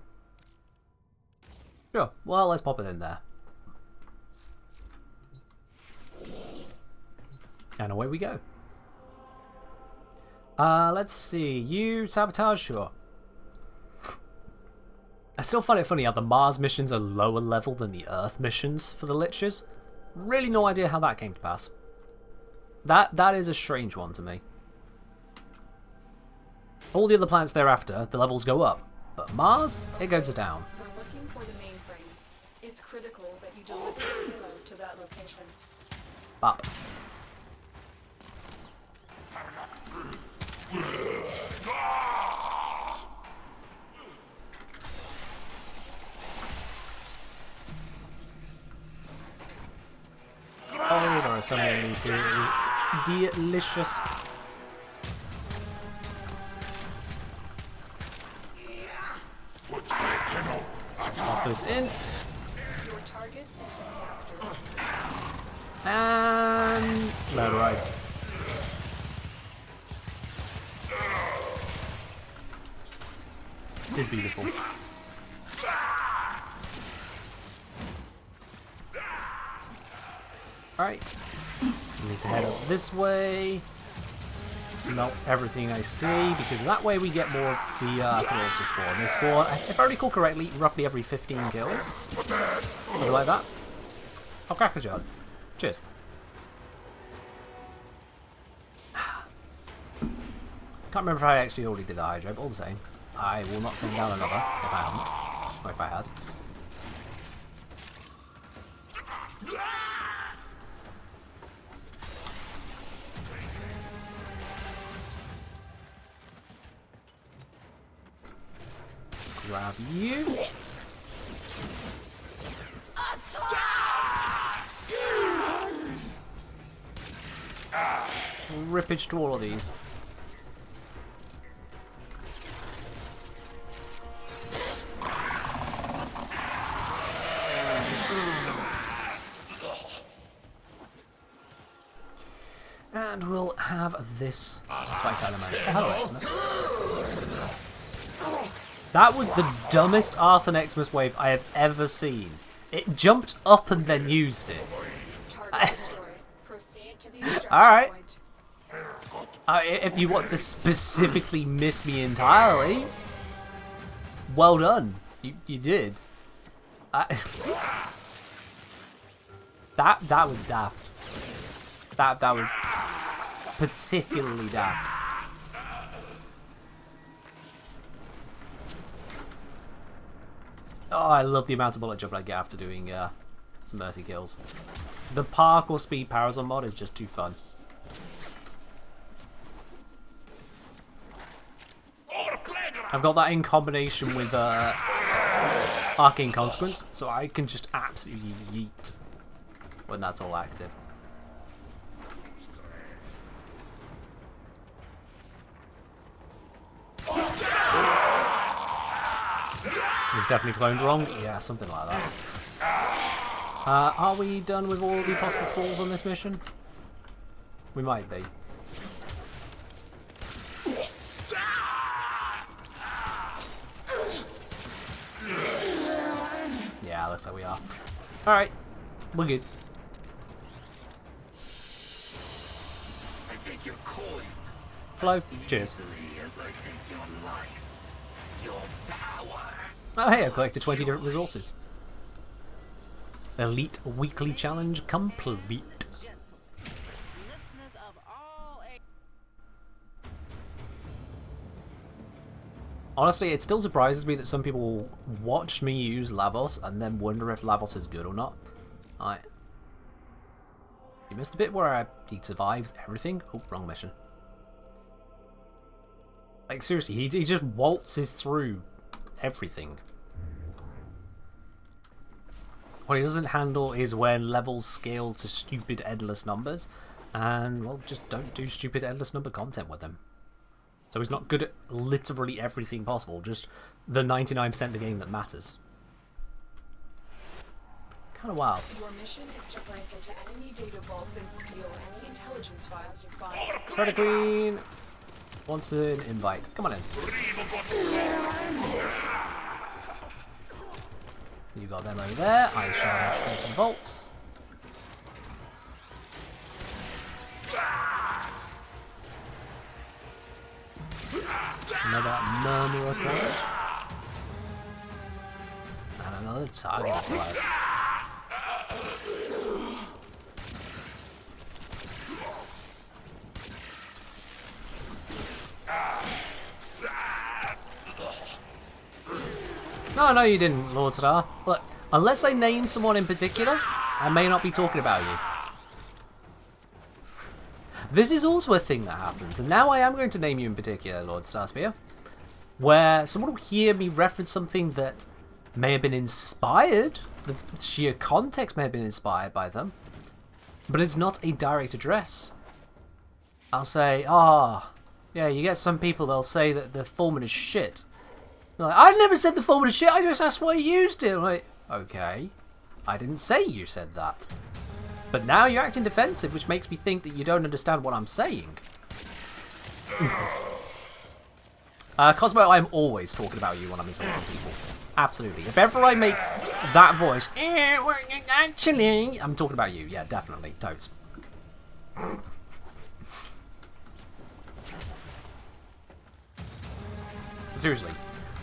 Sure, well, let's pop it in there. And away we go. Let's see. You sabotage, sure. I still find it funny how the Mars missions are lower level than the Earth missions for the Liches. Really no idea how that came to pass. That is a strange one to me. All the other planets thereafter, the levels go up. But Mars, it goes down. We're looking for the mainframe. It's critical that you deliver the payload to that location. Bop. Oh, there are so many enemies here. It is delicious. Pop this in. Your target is the reactor. And load right. It is beautiful. Alright. Need to head up this way. Melt everything I see, because that way we get more of the thralls to spawn. They spawn, if I recall correctly, roughly every 15 kills. Something like that. I'll crack a jar. Cheers. Can't remember if I actually already did the hydro, but all the same. I will not turn down another if I haven't. Or if I had. Grab you. Rippage to all of these. And we'll have this fight element. Oh, hello, Xmas. That was the dumbest Arson Xmas wave I have ever seen. It jumped up and then used it. Target destroyed. Proceed to the extraction Alright. point. If you want to specifically miss me entirely, well done. You did. That was daft. That was particularly daft. Oh, I love the amount of bullet jump I get after doing some mercy kills. The parkour speed Parazon mod is just too fun. I've got that in combination with Arcane Consequence, so I can just absolutely yeet when that's all active. It's definitely cloned wrong. Yeah, something like that. Are we done with all the possible falls on this mission? We might be. Yeah, looks like we are. Alright, we're good. I take your coin. Flow, cheers. As I take your life, your power. Oh hey, I've collected 20 different resources. Elite weekly challenge complete. Honestly, it still surprises me that some people watch me use Lavos and then wonder if Lavos is good or not. You missed the bit where he survives everything? Oh, wrong mission. Like, seriously, he just waltzes through everything. What he doesn't handle is when levels scale to stupid endless numbers, and, well, just don't do stupid endless number content with him. So he's not good at literally everything possible, just the 99% of the game that matters. Kind of wild. Your mission is to break into enemy data vaults and steal any intelligence files you find. Predator Queen wants an invite. Come on in. You got them over there. I shall straight to the vaults. Another murmur acquired. And another target acquired. No, you didn't, Lord Sadar. Look, unless I name someone in particular, I may not be talking about you. This is also a thing that happens, and now I am going to name you in particular, Lord Starspear, where someone will hear me reference something that may have been inspired, the sheer context may have been inspired by them, but it's not a direct address. I'll say, yeah, you get some people, they'll say that the format is shit. They're like, I never said the format is shit, I just asked why you used it. I'm like, okay, I didn't say you said that. But now you're acting defensive, which makes me think that you don't understand what I'm saying. Cosmo, I'm always talking about you when I'm insulting people. Absolutely. If ever I make that voice, actually, I'm talking about you. Yeah, definitely. Totes. Seriously.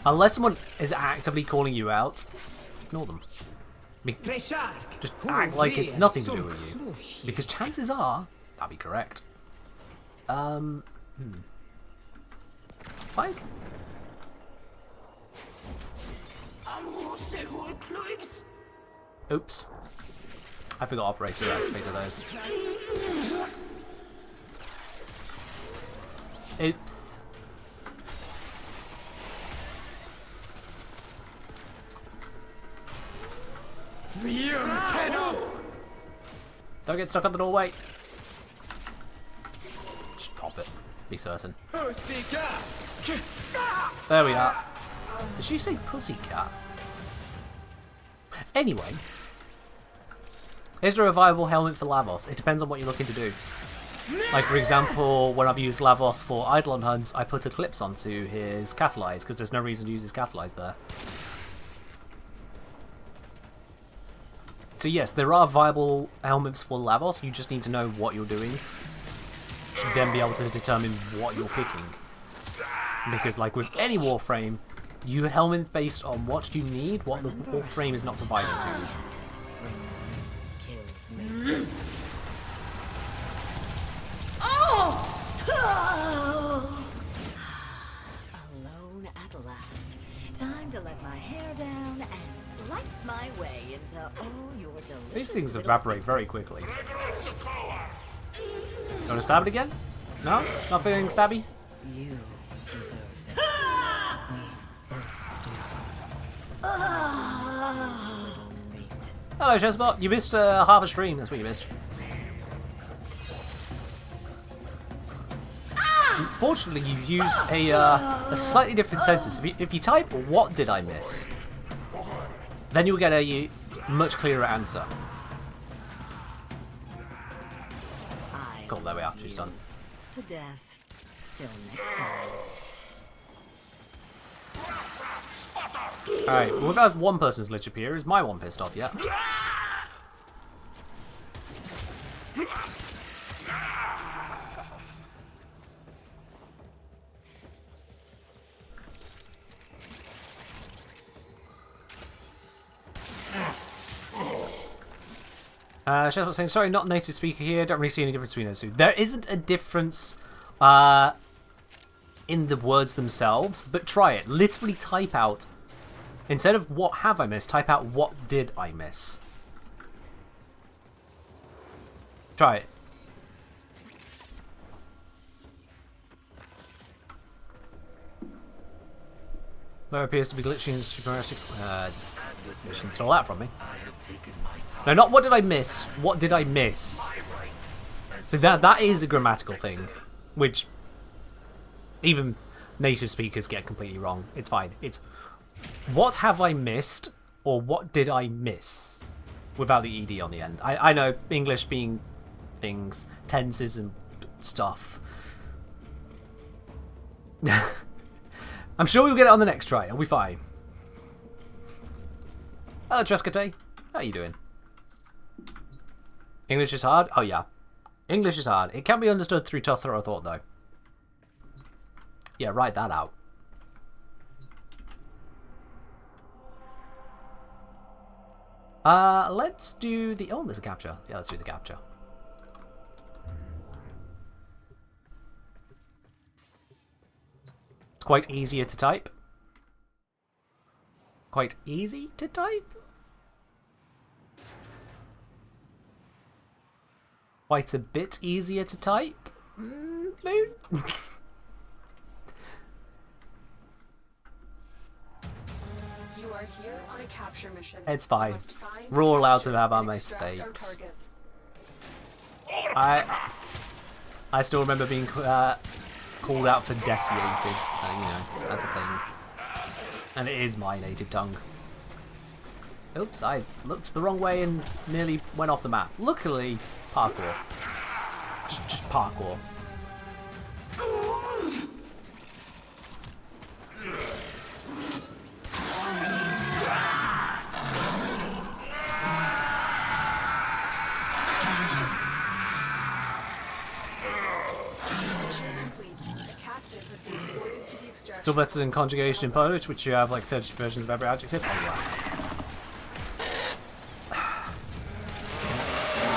Unless someone is actively calling you out, ignore them. Just act like it's nothing to do with you. Because chances are, that'll be correct. Like? Oops. I forgot operator activated those. Oops. Don't get stuck on the doorway. Just pop it. Be certain. There we are. Did she say pussycat? Anyway. Is there a viable helmet for Lavos? It depends on what you're looking to do. Like, for example, when I've used Lavos for Eidolon hunts, I put Eclipse onto his Catalyze, because there's no reason to use his Catalyze there. So yes, there are viable helmets for Lavos, you just need to know what you're doing to then be able to determine what you're picking. Because like with any Warframe, you helmet based on what you need, what the Warframe is not providing to you. Alone at last. Time to let my hair down and slice my way into all your delicious. These things evaporate very quickly. You want to stab it again? No? Not feeling stabby? You deserve this. We both do. Meet. Hello, Chessbot. You missed half a stream. That's what you missed. Unfortunately, you've used a slightly different sentence. If you type, what did I miss? Then you'll get a much clearer answer. Cool, there we are. She's done. To death. Till next time. Alright, well, we've had one person's glitch appear. Is my one pissed off yet? Shell's saying, sorry, not native speaker here. Don't really see any difference between those two. There isn't a difference in the words themselves, but try it. Literally type out, instead of what have I missed, type out what did I miss. Try it. There appears to be glitching in Super just install that from me. No, not what did I miss. What did I miss? So that is a grammatical thing, which even native speakers get completely wrong. It's fine. It's what have I missed, or what did I miss, without the ed on the end. I know English being things, tenses and stuff. I'm sure we'll get it on the next try. I'll be fine. Hello, Trescate. How are you doing? English is hard? Oh, yeah. English is hard. It can be understood through tough thorough thought, though. Yeah, write that out. Let's do the... Oh, there's a capture. Yeah, let's do the capture. It's quite easier to type. Quite easy to type? Quite a bit easier to type? Moon? You are here on a capture mission. It's fine. You must find, We're all allowed to capture, have our and extract our mistakes. target. I still remember being called out for deciated, so you know, that's a thing. And it is my native tongue. Oops, I looked the wrong way and nearly went off the map. Luckily, parkour. Just parkour. Still better than conjugation in Polish, which you have like 30 versions of every adjective.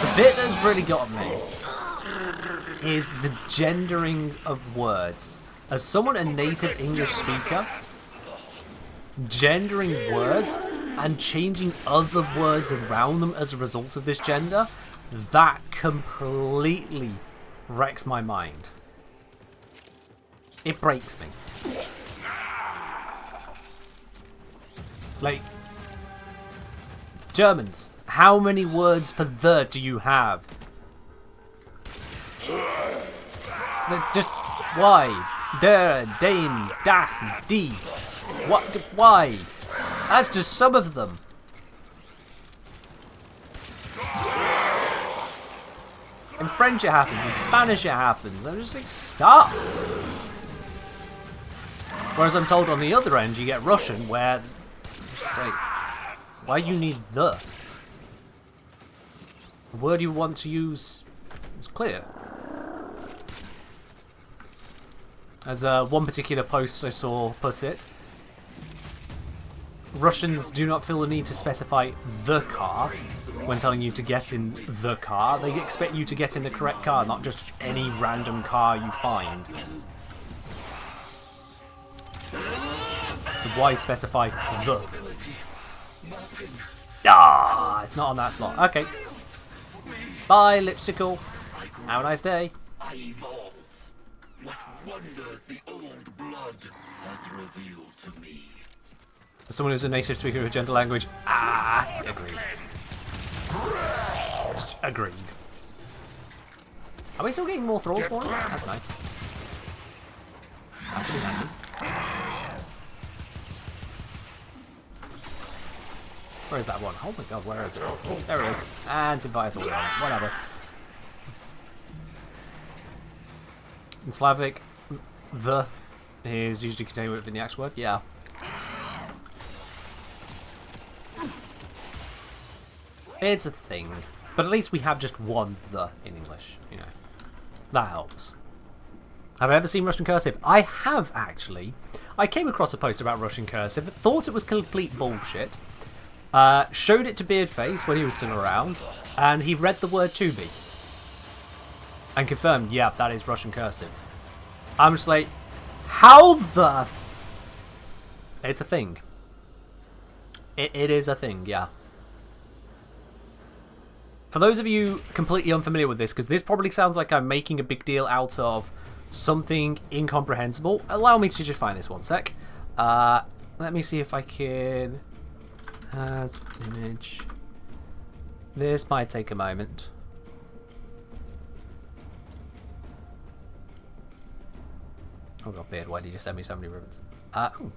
The bit that's really got me is the gendering of words. As someone, a native English speaker, gendering words and changing other words around them as a result of this gender, that completely wrecks my mind. It breaks me. Like, Germans, how many words for the do you have? Just, why? Der, den, das, die. What, why? That's just some of them. In French it happens, in Spanish it happens. I'm just like, stop. Whereas I'm told on the other end you get Russian where... Wait, why you need the? The word you want to use is clear. As one particular post I saw put it, Russians do not feel the need to specify the car when telling you to get in the car. They expect you to get in the correct car, not just any random car you find. So why specify the? Ah, it's not on that slot. Okay. Bye, Lipsicle. Have a nice day. I evolve. What wonders the old blood has revealed to me. As someone who's a native speaker of a gender language, agreed. Agreed. Are we still getting more thralls for it? That's nice. That could be handy. Where is that one? Oh my god, where is it? There it is. And some fires all around it. Whatever. In Slavic, the is usually contained within the actual word. Yeah. It's a thing. But at least we have just one the in English, you know. That helps. Have I ever seen Russian cursive? I have, actually. I came across a post about Russian cursive, thought it was complete bullshit. Showed it to Beardface when he was still around, and he read the word to me. And confirmed, yeah, that is Russian cursive. I'm just like, how the... It's a thing. It is a thing, yeah. For those of you completely unfamiliar with this, because this probably sounds like I'm making a big deal out of something incomprehensible, allow me to just find this one sec. Let me see if I can... As an image. This might take a moment. Oh god, Beard, why did you send me so many ribbons? Ooh.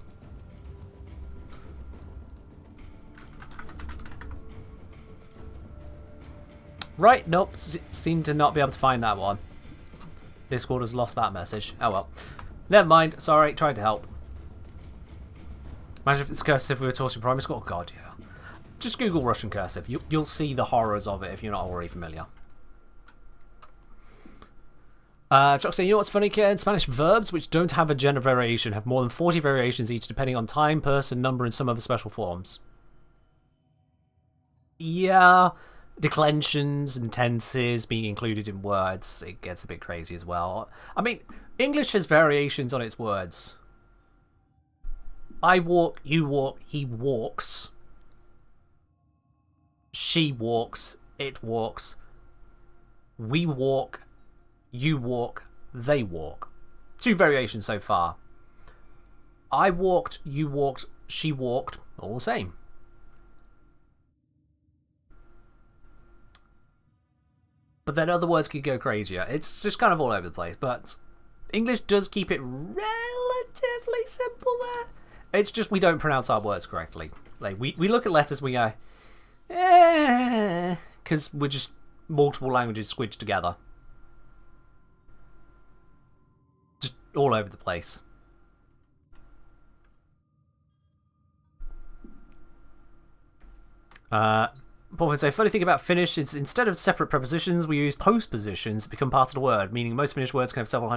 Right, nope, seem to not be able to find that one. Discord has lost that message. Oh well. Never mind, sorry, tried to help. Imagine if it's cursive we were taught in primary school. Oh god, yeah. Just Google Russian cursive. You'll see the horrors of it if you're not already familiar. Chuck saying, you know what's funny, kid? Spanish verbs, which don't have a gender variation, have more than 40 variations each, depending on time, person, number, and some other special forms. Yeah, declensions and tenses being included in words, it gets a bit crazy as well. I mean, English has variations on its words. I walk, you walk, he walks. She walks, it walks. We walk, you walk, they walk. 2 variations so far. I walked, you walked, she walked, all the same. But then other words could go crazier. It's just kind of all over the place, but English does keep it relatively simple there. It's just we don't pronounce our words correctly. Like we look at letters and we go, because we're just multiple languages squidged together. Just all over the place. Paul would say, funny thing about Finnish is instead of separate prepositions, we use postpositions to become part of the word, meaning most Finnish words can have several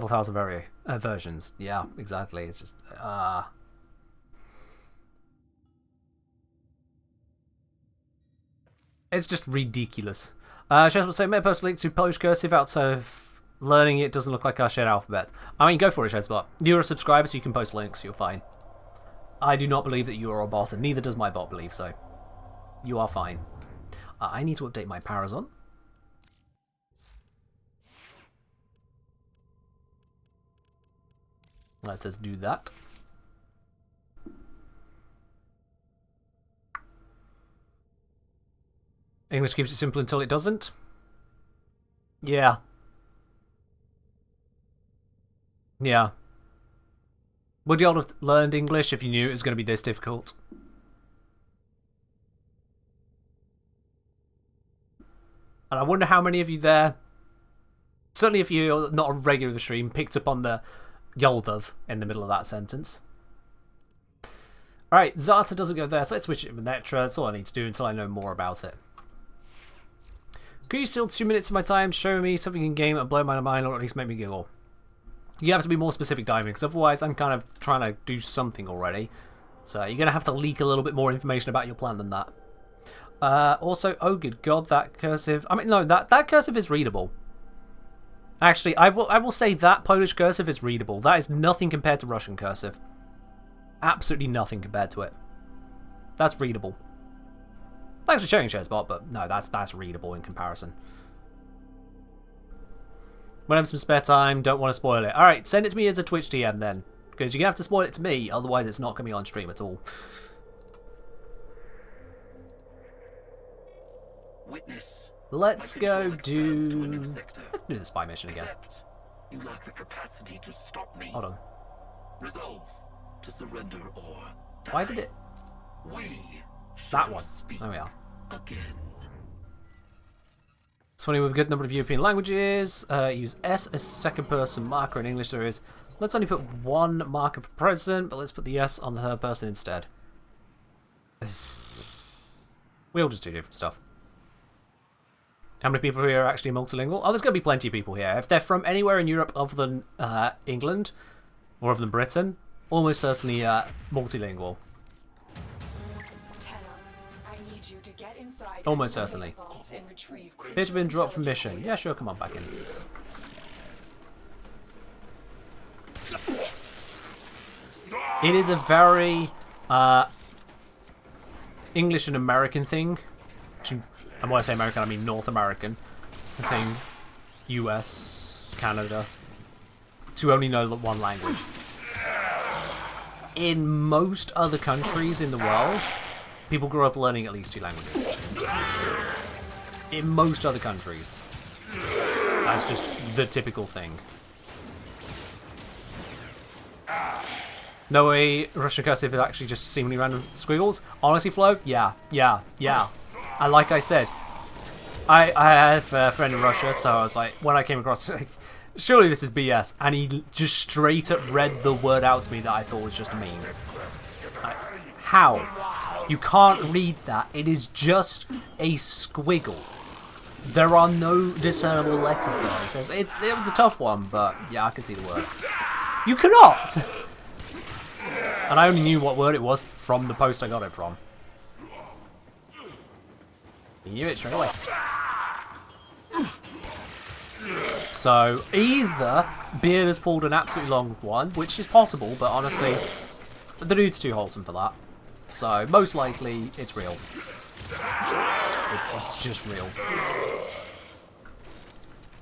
thousand versions. Yeah, exactly. It's just, it's just ridiculous. Shaz would say, may I post a link to Polish cursive outside of learning it doesn't look like our shared alphabet. I mean, go for it, Shaz, you're a subscriber, so you can post links, you're fine. I do not believe that you are a bot, and neither does my bot believe so. You are fine. I need to update my Parazon. Let us do that. English keeps it simple until it doesn't. Yeah. Yeah. Would you all have learned English if you knew it was going to be this difficult? And I wonder how many of you there, certainly if you're not a regular of the stream, picked up on the Yoldov in the middle of that sentence. Alright, Zata doesn't go there, so let's switch it with Netra. That's all I need to do until I know more about it. Could you steal 2 minutes of my time to show me something in game and blow my mind, or at least make me giggle? You have to be more specific, Diamond, because otherwise I'm kind of trying to do something already. So you're going to have to leak a little bit more information about your plan than that. Also, oh good god, that cursive... I mean, no, that cursive is readable. Actually, I will say that Polish cursive is readable. That is nothing compared to Russian cursive. Absolutely nothing compared to it. That's readable. Thanks for sharing, ShareSpot, but no, that's readable in comparison. When I have some spare time, don't want to spoil it. Alright, send it to me as a Twitch DM then. Because you're going to have to spoil it to me, otherwise it's not going to be on stream at all. Witness. Let's go do... Let's do the spy mission again. You lack the capacity to stop me. Hold on. Resolve to surrender or die. Why did it... We that one. There we are. Again. It's funny with a good number of European languages. Use S as second person marker. In English there is... Let's only put one marker for president, but let's put the S on the third person instead. We all just do different stuff. How many people here are actually multilingual? Oh, there's going to be plenty of people here. If they're from anywhere in Europe other than England, or other than Britain, almost certainly multilingual. I need you to get inside Almost certainly. and retrieve It's been dropped from mission. Yeah, sure, come on, back in. It is a very English and American thing to... And when I say American, I mean North American. The thing, US, Canada, to only know one language. in most other countries in the world, people grow up learning at least 2 languages. In most other countries. That's just the typical thing. No way Russian cursive is actually just seemingly random squiggles. Honestly, Flo? Yeah. And like I said, I have a friend in Russia, so I was like, when I came across it, like, surely this is BS. And he just straight up read the word out to me that I thought was just a meme. Like, how? You can't read that. It is just a squiggle. There are no discernible letters there. He says, it was a tough one, but yeah, I can see the word. You cannot! And I only knew what word it was from the post I got it from. He knew it straight away. So, either Beard has pulled an absolutely long one, which is possible, but honestly, the dude's too wholesome for that. So, most likely, it's real. It's just real.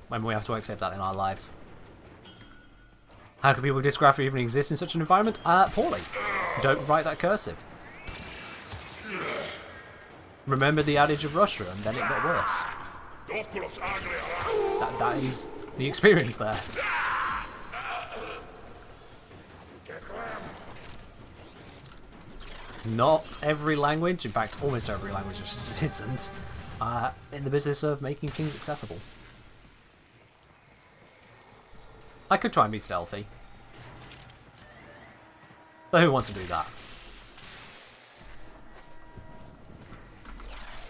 When we have to accept that in our lives. How can people dysgraph even exist in such an environment? Poorly. Don't write that cursive. Remember the adage of Russia, and then it got worse. That is the experience there. Not every language, in fact almost every language just isn't, in the business of making things accessible. I could try and be stealthy. But who wants to do that?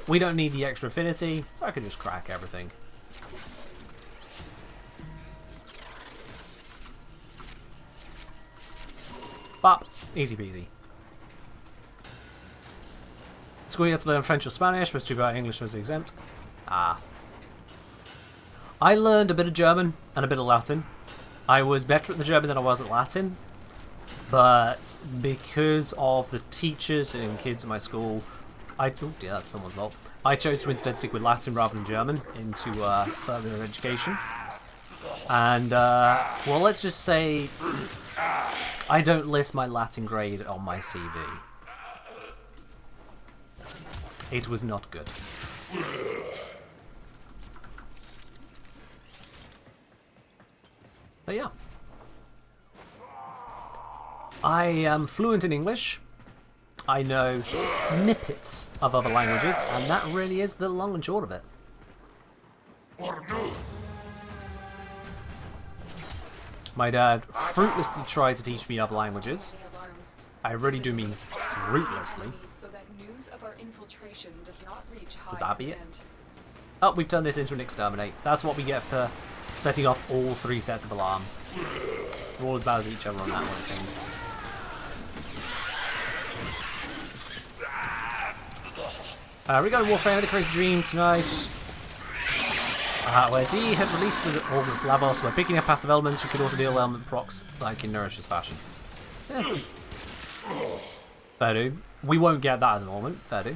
We don't need the extra affinity, so I could just crack everything. Bop. Easy peasy. School you had to learn French or Spanish, was too bad English was exempt. Ah. I learned a bit of German and a bit of Latin. I was better at the German than I was at Latin, but because of the teachers and kids at my school, oh dear, that's someone's fault. I chose to instead stick with Latin rather than German into further education. And, well, let's just say I don't list my Latin grade on my CV. It was not good. But yeah. I am fluent in English. I know snippets of other languages, and that really is the long and short of it. My dad fruitlessly tried to teach me other languages. I really do mean fruitlessly. So that news of our infiltration does not reach So high that be it? command. Oh, we've turned this into an exterminate. That's what we get for setting off all 3 sets of alarms. We're all as bad as each other on that one, it seems. We got a Warframe with a Crazy Dream tonight. Where D had released an orb of Lavos. We're picking up passive elements. We could also deal element procs like in Nourish's fashion. Yeah. Fair do. We won't get that as an ornament. Fair do.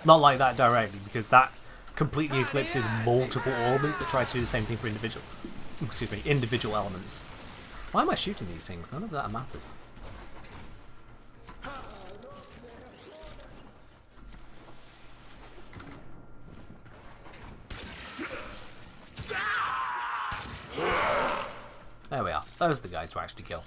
Not like that directly, because that completely eclipses multiple orbits that try to do the same thing for individual elements. Why am I shooting these things? None of that matters. There we are. Those are the guys to actually kill.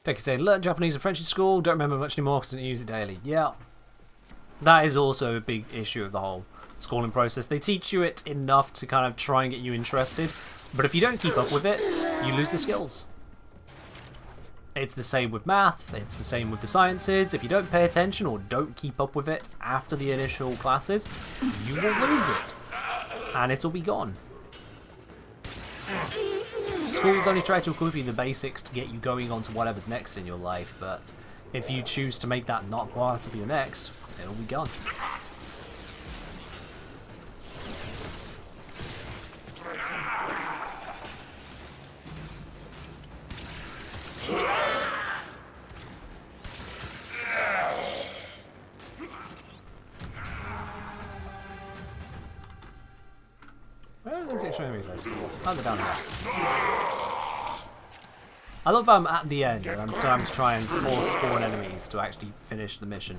Take a say, learn Japanese and French in school, don't remember much anymore because I didn't use it daily. Yeah. That is also a big issue of the whole schooling process. They teach you it enough to kind of try and get you interested, but if you don't keep up with it, you lose the skills. It's the same with math, it's the same with the sciences. If you don't pay attention or don't keep up with it after the initial classes, you will lose it. And it'll be gone. Schools only try to equip you the basics to get you going on to whatever's next in your life, but if you choose to make that not part of your next, it'll be gone. Where is extra enemies I spawn. Oh, they're down here. I love I'm at the end and I'm still having to try and force spawn enemies to actually finish the mission.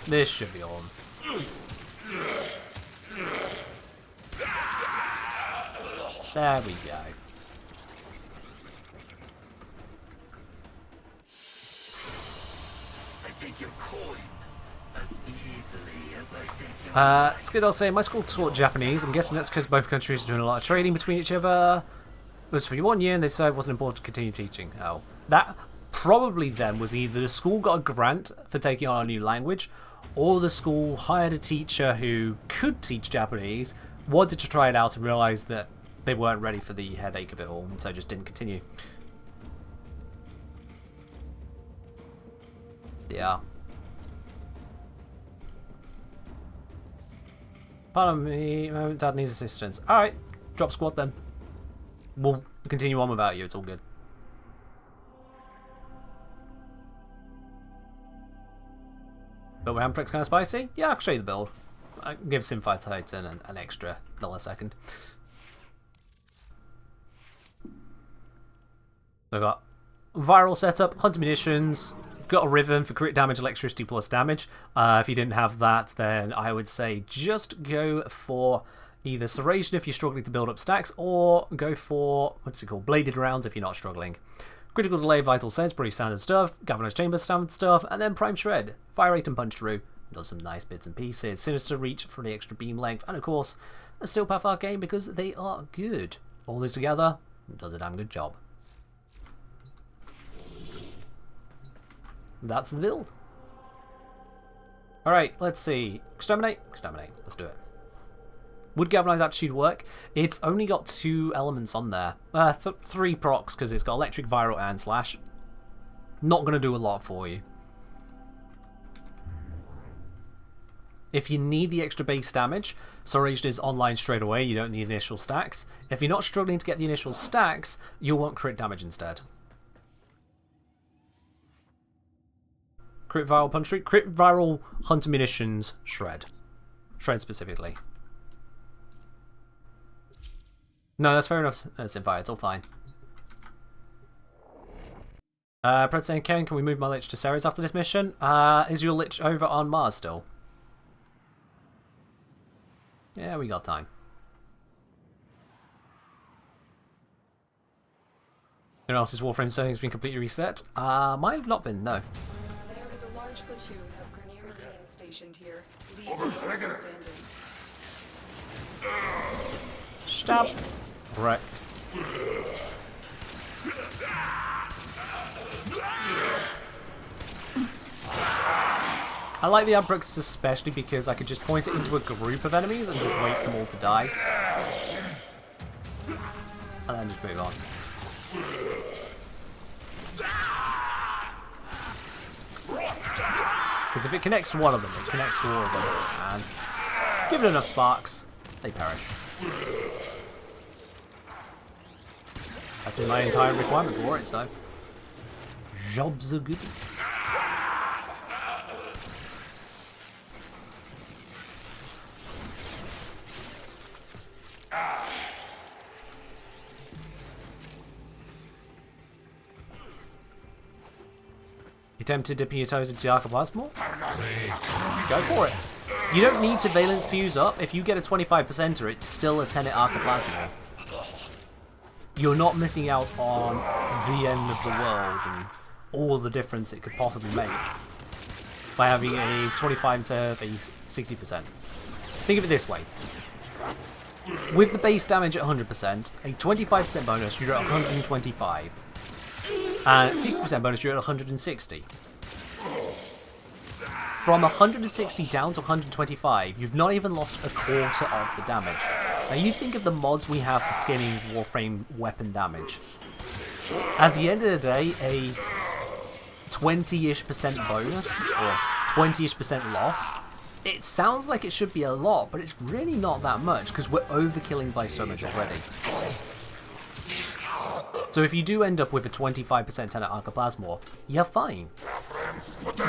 This should be on. There we go. I take your coin as easily as I take your It's good. I'll say my school taught Japanese. I'm guessing that's because both countries are doing a lot of trading between each other. It was for 1 year and they decided it wasn't important to continue teaching. Oh. That probably then was either the school got a grant for taking on a new language, or the school hired a teacher who could teach Japanese, wanted to try it out and realised that they weren't ready for the headache of it all, and so just didn't continue. Yeah. Pardon me, Dad needs assistance. Alright, drop squad then. We'll continue on without you, it's all good. But Handprick's kind of spicy? Yeah, I can show you the build. I can give Simfire Titan an extra millisecond. So I've got viral setup, hunter munitions, got a rhythm for crit damage, electricity plus damage. If you didn't have that, then I would say just go for either Serration if you're struggling to build up stacks, or go for, what's it called, Bladed Rounds if you're not struggling. Critical Delay, Vital Sense, pretty standard stuff. Galvanized Chamber, standard stuff. And then Prime Shred, Fire Rate and Punch Through. Does some nice bits and pieces. Sinister Reach for the extra beam length. And of course, a Steel Path Arcane because they are good. All this together does a damn good job. That's the build. Alright, let's see. Exterminate? Exterminate. Let's do it. Would Galvanized Aptitude work? It's only got 2 elements on there. 3 procs because it's got Electric, Viral, and Slash. Not going to do a lot for you. If you need the extra base damage, Serration is online straight away. You don't need initial stacks. If you're not struggling to get the initial stacks, you'll want crit damage instead. Crit Viral Punch Through. Crit Viral Hunter Munitions Shred. Shred specifically. No, that's fair enough, Simfire. It's all fine. Pred saying, Ken, can we move my Lich to Ceres after this mission? Is your Lich over on Mars still? Yeah, we got time. Anyone else's Warframe settings been completely reset? Mine have not been, no. There is a large platoon of Grineer Marines stationed here. Leave them standing. Stop. Wrecked. I like the Abrux especially because I could just point it into a group of enemies and just wait for them all to die. And then just move on. Because if it connects to one of them, it connects to all of them. And give it enough sparks, they perish. That's my entire requirement for it, so. Jobs are good. You tempted dipping your toes into the Archoplasma? Go for it. You don't need to Valence Fuse up. If you get a 25%er, it's still a 10-hit Archoplasma. You're not missing out on the end of the world and all the difference it could possibly make by having a 25 instead of a 60%. Think of it this way. With the base damage at 100%, a 25% bonus, you're at 125. And 60% bonus, you're at 160. From 160 down to 125, you've not even lost a quarter of the damage. Now you think of the mods we have for scaling Warframe weapon damage. At the end of the day, a 20-ish% bonus, or 20-ish% loss, it sounds like it should be a lot, but it's really not that much, because we're overkilling by so much already. So if you do end up with a 25% 10-hit Archoplasma, you're fine.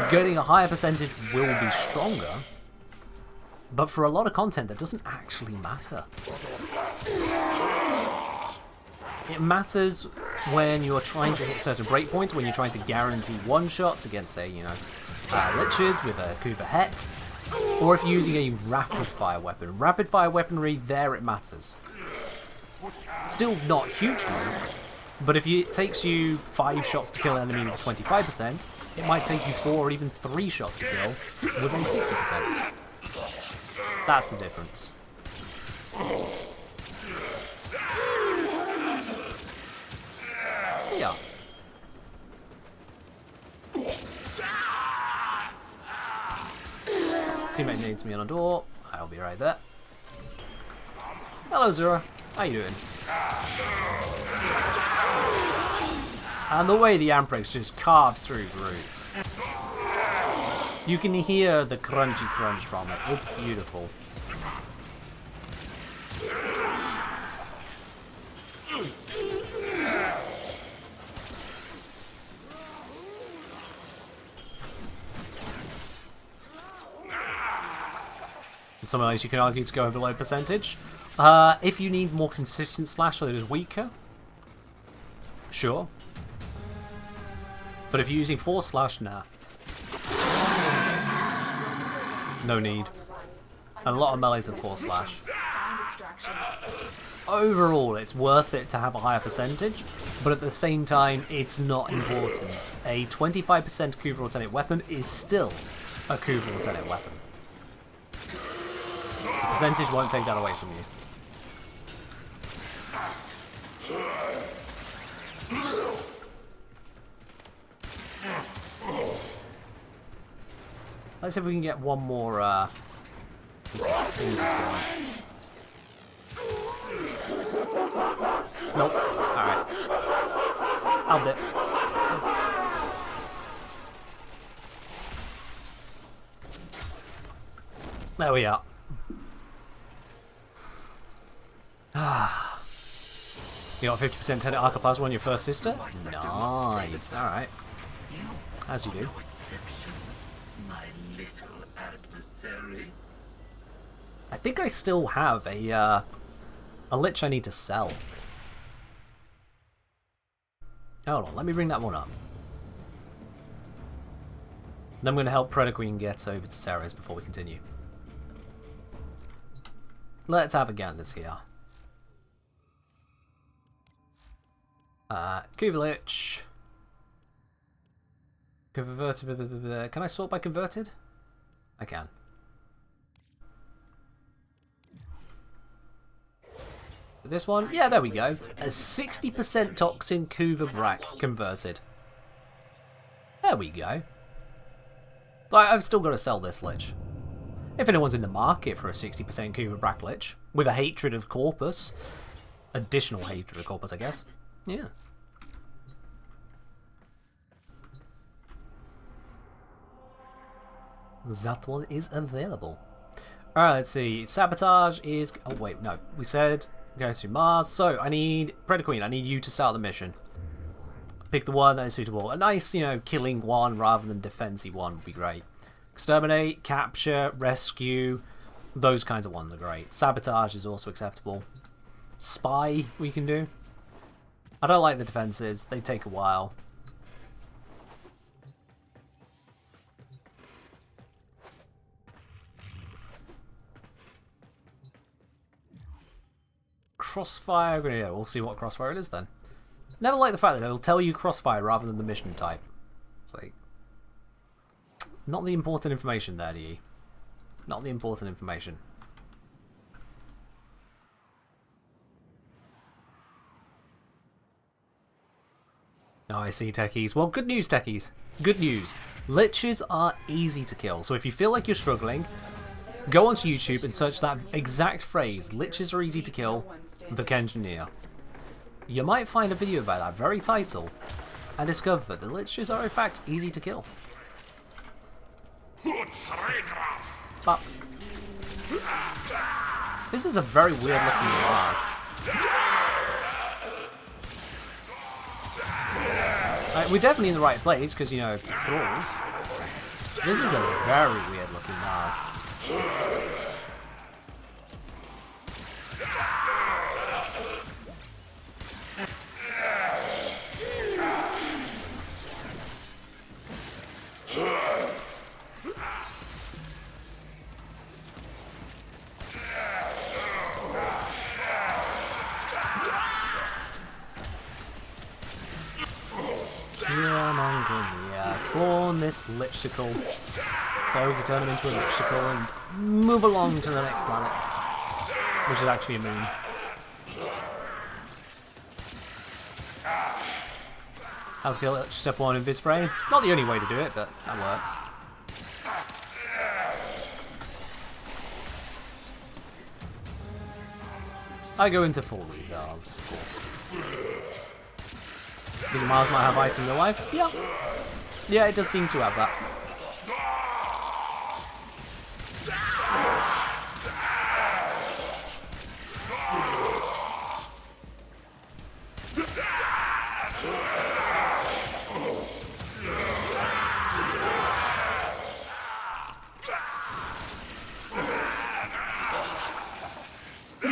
Getting a higher percentage will be stronger, But for a lot of content, that doesn't actually matter. It matters when you're trying to hit certain breakpoints, when you're trying to guarantee one-shots against, say, you know, liches with a Kuva Hek, or if you're using a rapid-fire weapon. Rapid-fire weaponry, there it matters. Still not hugely, but if it takes you 5 shots to kill an enemy with 25%, it might take you 4 or even 3 shots to kill with a 60%. That's the difference. So yeah. Teammate needs me on a door. I'll be right there. Hello, Zura. How you doing? And the way the Amprex just carves through groups. You can hear the crunchy crunch from it. It's beautiful. In some ways you can argue to go below percentage. If you need more consistent slash that is weaker, sure. But if you're using 4 slash, nah. No need. And a lot of melees are 4 slash. Overall, it's worth it to have a higher percentage, but at the same time, it's not important. A 25% Kuva alternate weapon is still a Kuva alternate weapon. The percentage won't take that away from you. Let's see if we can get one more, Nope. Alright. I'll dip. There we are. You got 50% Tenet Arca Plasma on your first sister? Nice. Alright. As you do. My little adversary. I think I still have a lich I need to sell. Hold on, let me bring that one up. Then I'm going to help Predator Queen get over to Ceres before we continue. Let's have a Ganders here. Kuva Lich. Converted. Can I sort by converted? I can. This one? Yeah, there we go. A 60% Toxin Kuva Brack converted. There we go. I've still got to sell this Lich. If anyone's in the market for a 60% Kuva Brack Lich, with a hatred of Corpus, additional hatred of Corpus, I guess. Yeah. That one is available. Alright, let's see. Sabotage is... Oh, wait, no. We said go to Mars. So, I need... Predator Queen, I need you to start the mission. Pick the one that is suitable. A nice, you know, killing one rather than defensive one would be great. Exterminate, capture, rescue. Those kinds of ones are great. Sabotage is also acceptable. Spy, we can do. I don't like the defenses. They take a while. Crossfire, yeah, we'll see what crossfire it is then. Never like the fact that it'll tell you crossfire rather than the mission type. It's like, not the important information there, do you? Not the important information. Oh, I see, techies. Well, good news, techies. Good news. Liches are easy to kill, so if you feel like you're struggling, go onto YouTube and search that exact phrase, Liches are easy to kill, the Kengineer. You might find a video about that very title and discover that the Liches are in fact easy to kill. But this is a very weird looking glass. We're definitely in the right place because, you know, thralls. This is a very weird looking mask. Yeah, spawn this lichsicle. So we can turn him into a lichsicle and move along to the next planet. Which is actually a moon. How's kill step 1 in this frame? Not the only way to do it, but that works. I go into full reserves, of course. Think Mars might have ice in real life? Yeah. Yeah, it does seem to have that.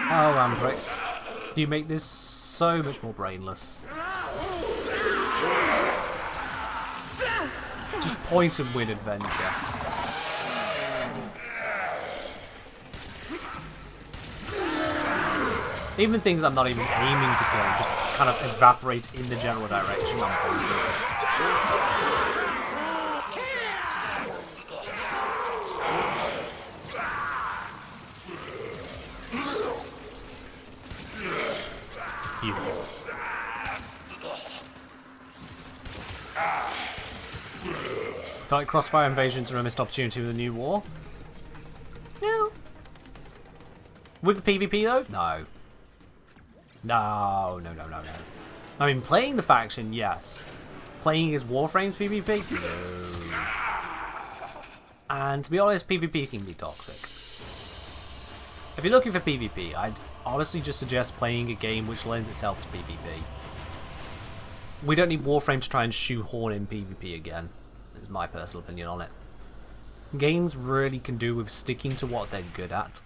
Oh, Ambrix. You make this so much more brainless. Just point and win adventure. Even things I'm not even aiming to kill just kind of evaporate in the general direction I'm pointing. Beautiful. I feel like crossfire invasions are a missed opportunity with a new war. No. With the PvP though? No. No. I mean, playing the faction, yes. Playing as Warframe's PvP? No. And to be honest, PvP can be toxic. If you're looking for PvP, I'd honestly just suggest playing a game which lends itself to PvP. We don't need Warframe to try and shoehorn in PvP again. Is my personal opinion on it. Games really can do with sticking to what they're good at.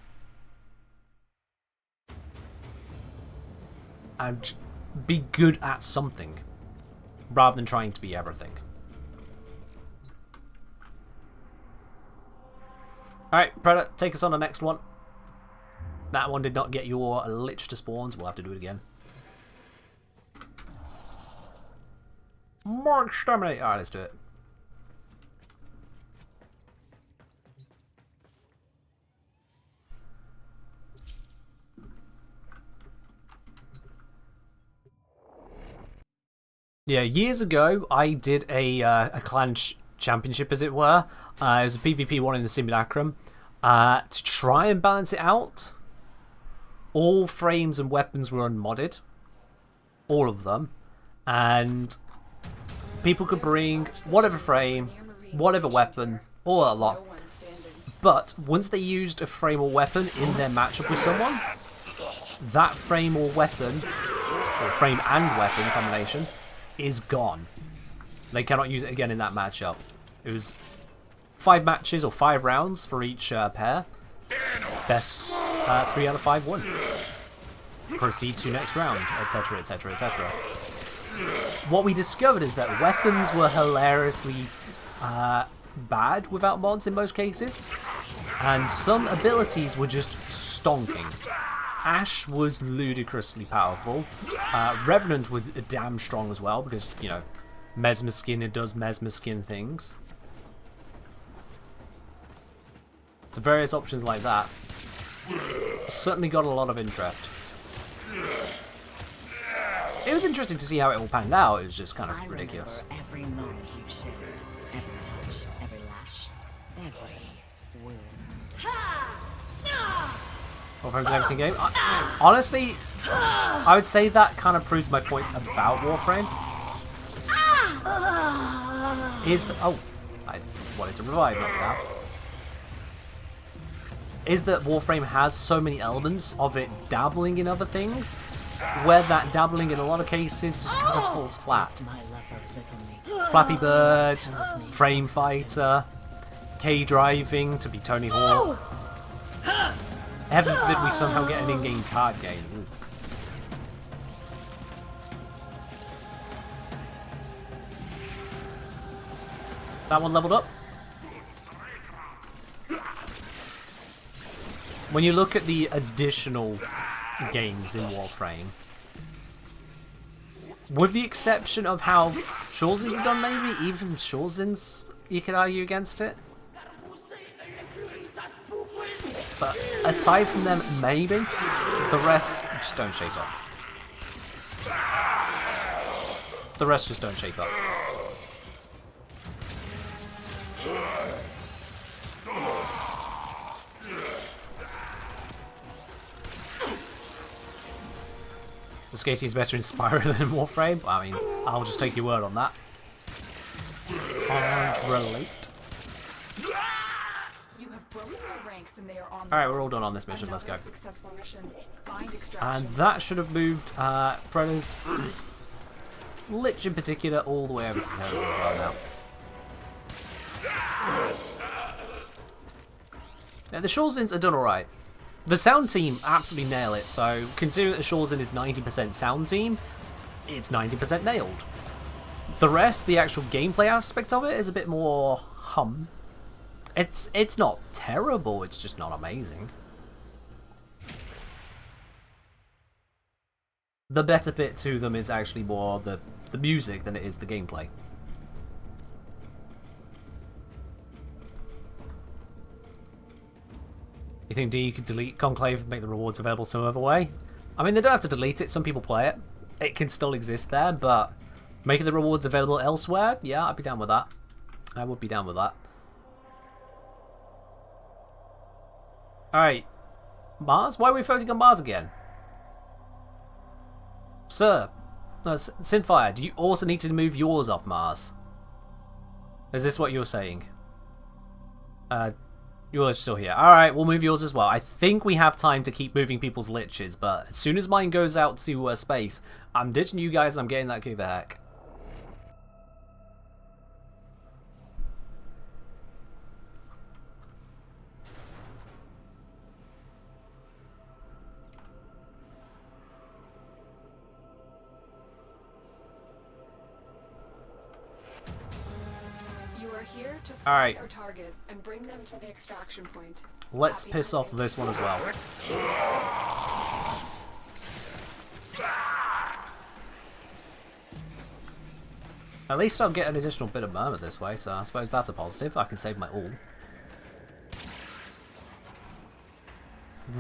And be good at something, rather than trying to be everything. Alright, Predator, take us on the next one. That one did not get your lich to spawns. We'll have to do it again. More exterminate. Alright, let's do it. Yeah, years ago, I did a clan championship, as it were. It was a PvP one in the Simulacrum. To try and balance it out, all frames and weapons were unmodded. All of them. And people could bring whatever frame, whatever weapon, or a lot. But once they used a frame or weapon in their matchup with someone, that frame or weapon, or frame and weapon combination, is gone. They cannot use it again in that matchup. It was 5 matches or 5 rounds for each pair. Best 3 out of 5 won. Proceed to next round, etc, etc, etc. What we discovered is that weapons were hilariously bad without mods in most cases, and some abilities were just stonking. Ash was ludicrously powerful. Revenant was damn strong as well because, you know, Mesmer Skin, it does Mesmer Skin things. So various options like that certainly got a lot of interest. It was interesting to see how it all panned out. It was just kind of ridiculous. Every moment you shared, every touch, every lash, every wound. Warframe's an everything game. Honestly, I would say that kind of proves my point about Warframe. Is that I wanted to revive, not stab. Is that Warframe has so many elements of it dabbling in other things, where that dabbling in a lot of cases just kind of falls flat. Flappy Bird, Frame Fighter, K-Driving to be Tony Hawk. Heaven forbid we somehow get an in-game card game. Ooh. That one leveled up. When you look at the additional games in Warframe, With the exception of how Shawzin's are done, maybe? Even Shawzin's, you could argue against it. But aside from them, maybe. The rest just don't shape up. The rest just don't shape up. The skating is better in Spyro than in Warframe. I mean, I'll just take your word on that. Can't relate. You have broken your ranks and they are on. Alright, we're all done on this mission. Let's Another go. Successful mission. Find extraction. And that should have moved Predator's Lich in particular all the way over to Tails as well now. Now, the Shawzins are done alright. The sound team absolutely nail it, so considering that the Shawzin is 90% sound team, it's 90% nailed. The rest, the actual gameplay aspect of it, is a bit more hum. It's not terrible, it's just not amazing. The better bit to them is actually more the music than it is the gameplay. You think D could delete Conclave and make the rewards available some other way? I mean, they don't have to delete it, some people play it. It can still exist there, but making the rewards available elsewhere? Yeah, I'd be down with that. I would be down with that. Alright. Mars? Why are we voting on Mars again? Sir, Synfire, do you also need to move yours off Mars? Is this what you're saying? Yours still here. Alright, we'll move yours as well. I think we have time to keep moving people's liches, but as soon as mine goes out to space, I'm ditching you guys and I'm getting that Chonkin Hek. Here to find Alright. our target and bring them to the extraction point. Let's Happy piss off hunting. this one as well. At least I'll get an additional bit of murmur this way, so I suppose that's a positive. I can save my all.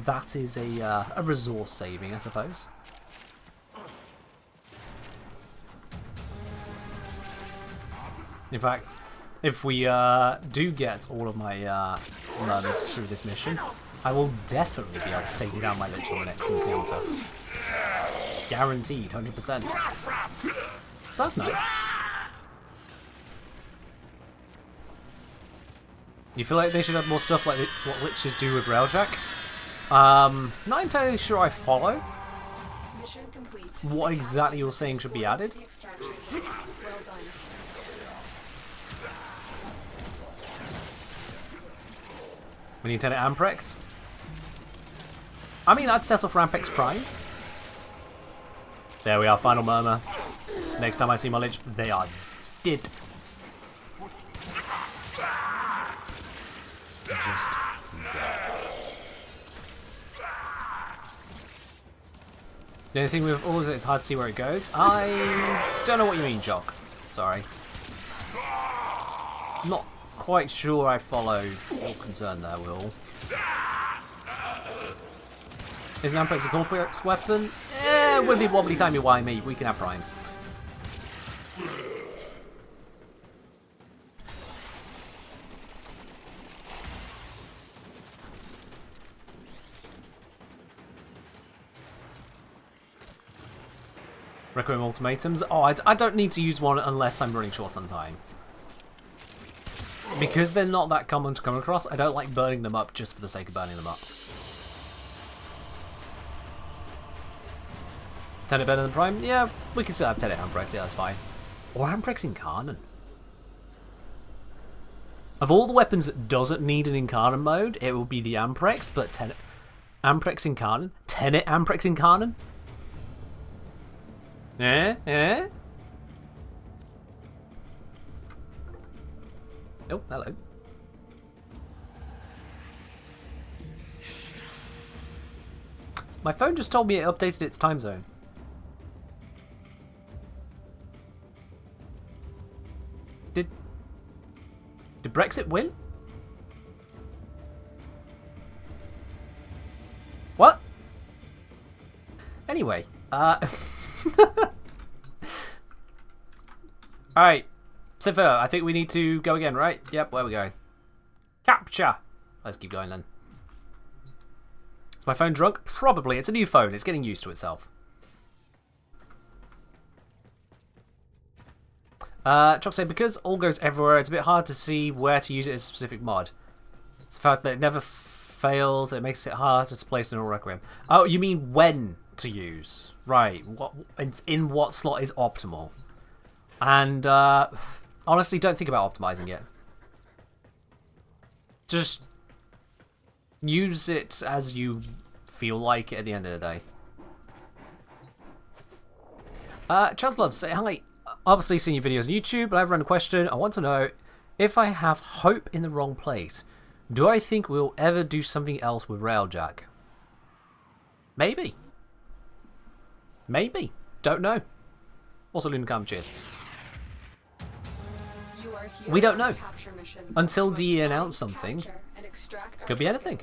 That is a resource saving, I suppose. In fact, if we do get all of my murders through this mission, I will definitely be able to take down my Lich on the next encounter. Guaranteed, 100%. So that's nice. You feel like they should have more stuff like what Liches do with Railjack? Not entirely sure I follow Mission complete. what exactly you're saying should be added. The extraction site. Well done. We need 10 Amprex. I mean, I'd settle for Amprex Prime. There we are, final murmur. Next time I see my Lich, they are dead. Just dead. The only thing with all is it's hard to see where it goes. I don't know what you mean, Jock. Sorry. Not quite sure I follow your concern there, Will. Is an Amprex a complex weapon? Eh, wibbly wobbly timey wimey. We can have primes. Requiem ultimatums. Oh, I don't need to use one unless I'm running short on time. Because they're not that common to come across, I don't like burning them up just for the sake of burning them up. 10 it better than Prime? Yeah, we can still have 10 it Amprex, yeah, that's fine. Or Amprex Incarnate. Of all the weapons that doesn't need an Incarnate mode, it will be the Amprex, but 10 Amprex Incarnate? 10 it Amprex Incarnate? Eh? Oh, hello. My phone just told me it updated its time zone. Did Brexit win? What? Anyway, alright. Cipher, I think we need to go again, right? Yep, where are we going? Capture! Let's keep going then. Is my phone drunk? Probably. It's a new phone. It's getting used to itself. Choc said, because all goes everywhere, it's a bit hard to see where to use it as a specific mod. It's the fact that it never fails, it makes it harder to place in all Requiem. Oh, you mean when to use. Right. What in what slot is optimal. And honestly, don't think about optimizing it. Just use it as you feel like it at the end of the day. Chaslove, say hi. Obviously seen your videos on YouTube, but I have run a question. I want to know if I have hope in the wrong place. Do I think we'll ever do something else with Railjack? Maybe. Maybe. Don't know. Also, Lunacam, cheers. You are here We don't on a know. capture mission. Until You must DE find, announce something. capture, and extract our Could be data. anything.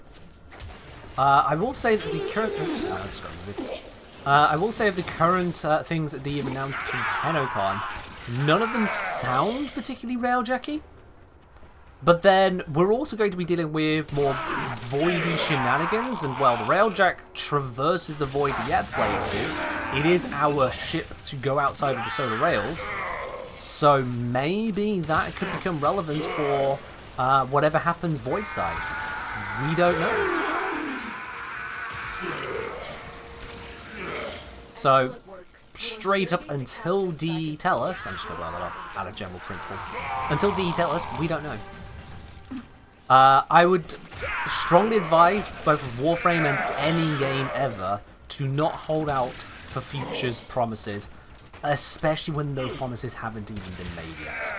I will say that the current... I will say of the current things that DE have announced through TennoCon, none of them sound particularly Railjacky. But then we're also going to be dealing with more voidy shenanigans, and well, the Railjack traverses the void to get places. It is our ship to go outside of the solar rails, so maybe that could become relevant for whatever happens void side. We don't know. So, straight up until DE tell us, I'm just going to round that up out of general principle. Until DE tell us, we don't know. I would strongly advise both Warframe and any game ever to not hold out for futures promises, especially when those promises haven't even been made yet.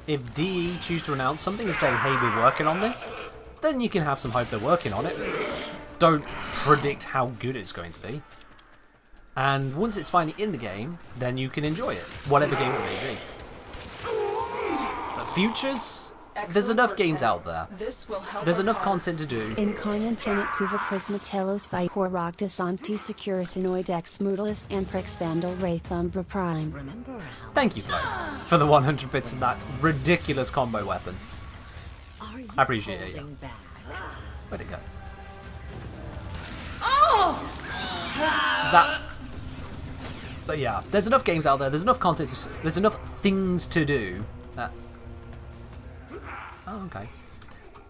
If DE choose to announce something and say, hey, we're working on this, then you can have some hope they're working on it. Don't predict how good it's going to be. And once it's finally in the game, then you can enjoy it, whatever game it may be. But futures, there's Excellent enough work, games Ted. out there. This will help There's our enough cause. content to do. Incarnatenit kuva prismatelos vicoractus anti-securus inoidex moodalus and prexvandal wraithumbra prime. Remember how Thank you, Flo, for the 100 bits of that ridiculous combo weapon. are you I appreciate it, yeah. holding back? Where'd it go? Oh! That. But yeah, there's enough games out there. There's enough content. There's enough things to do. Oh, okay.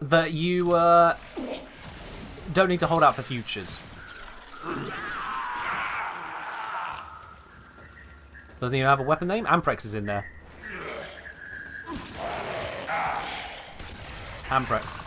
That you don't need to hold out for futures. Doesn't even have a weapon name. Amprex is in there. Amprex.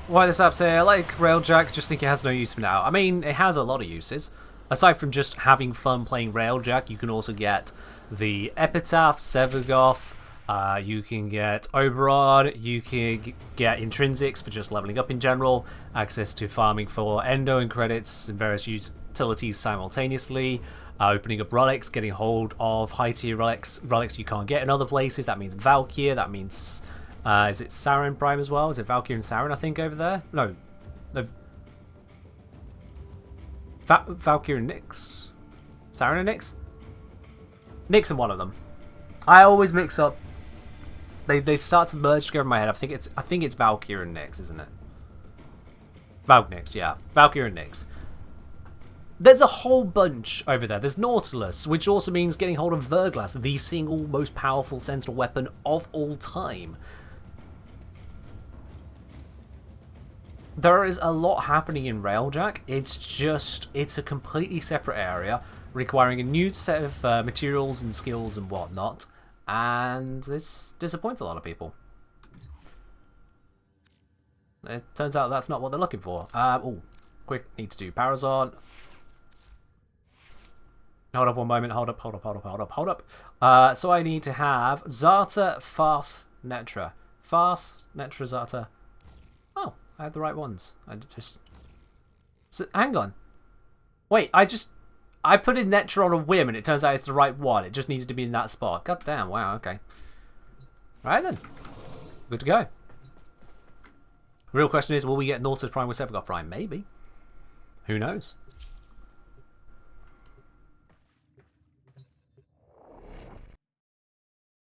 Why this app say I like Railjack, just think it has no use for now. I mean, it has a lot of uses. Aside from just having fun playing Railjack, you can also get the Epitaph, Severgoth, you can get Oberon, you can get Intrinsics for just leveling up in general, access to farming for Endo and credits and various utilities simultaneously, opening up relics, getting hold of high tier relics you can't get in other places. That means Valkyr, that means... is it Saren Prime as well? Is it Valkyr and Saren, I think, over there? No. Valkyr and Nyx? Saren and Nyx? Nyx and one of them. I always mix up. They start to merge together in my head. I think it's Valkyr and Nyx, isn't it? Nyx, yeah. Valkyr and Nyx. There's a whole bunch over there. There's Nautilus, which also means getting hold of Verglass, the single most powerful Sentinel weapon of all time. There is a lot happening in Railjack. It's a completely separate area, requiring a new set of materials and skills and whatnot, and this disappoints a lot of people. It turns out that's not what they're looking for. Oh, quick, need to do Parazon. Hold up one moment, hold up. So I need to have Zata, Fast, Netra. Fast, Netra, Zata. Oh, I had the right ones. I just So, hang on. Wait, I put in Netra on a whim and it turns out it's the right one. It just needed to be in that spot. God damn, wow, okay. Right then. Good to go. Real question is, will we get Nautilus Prime with Sevagoth Prime? Maybe. Who knows?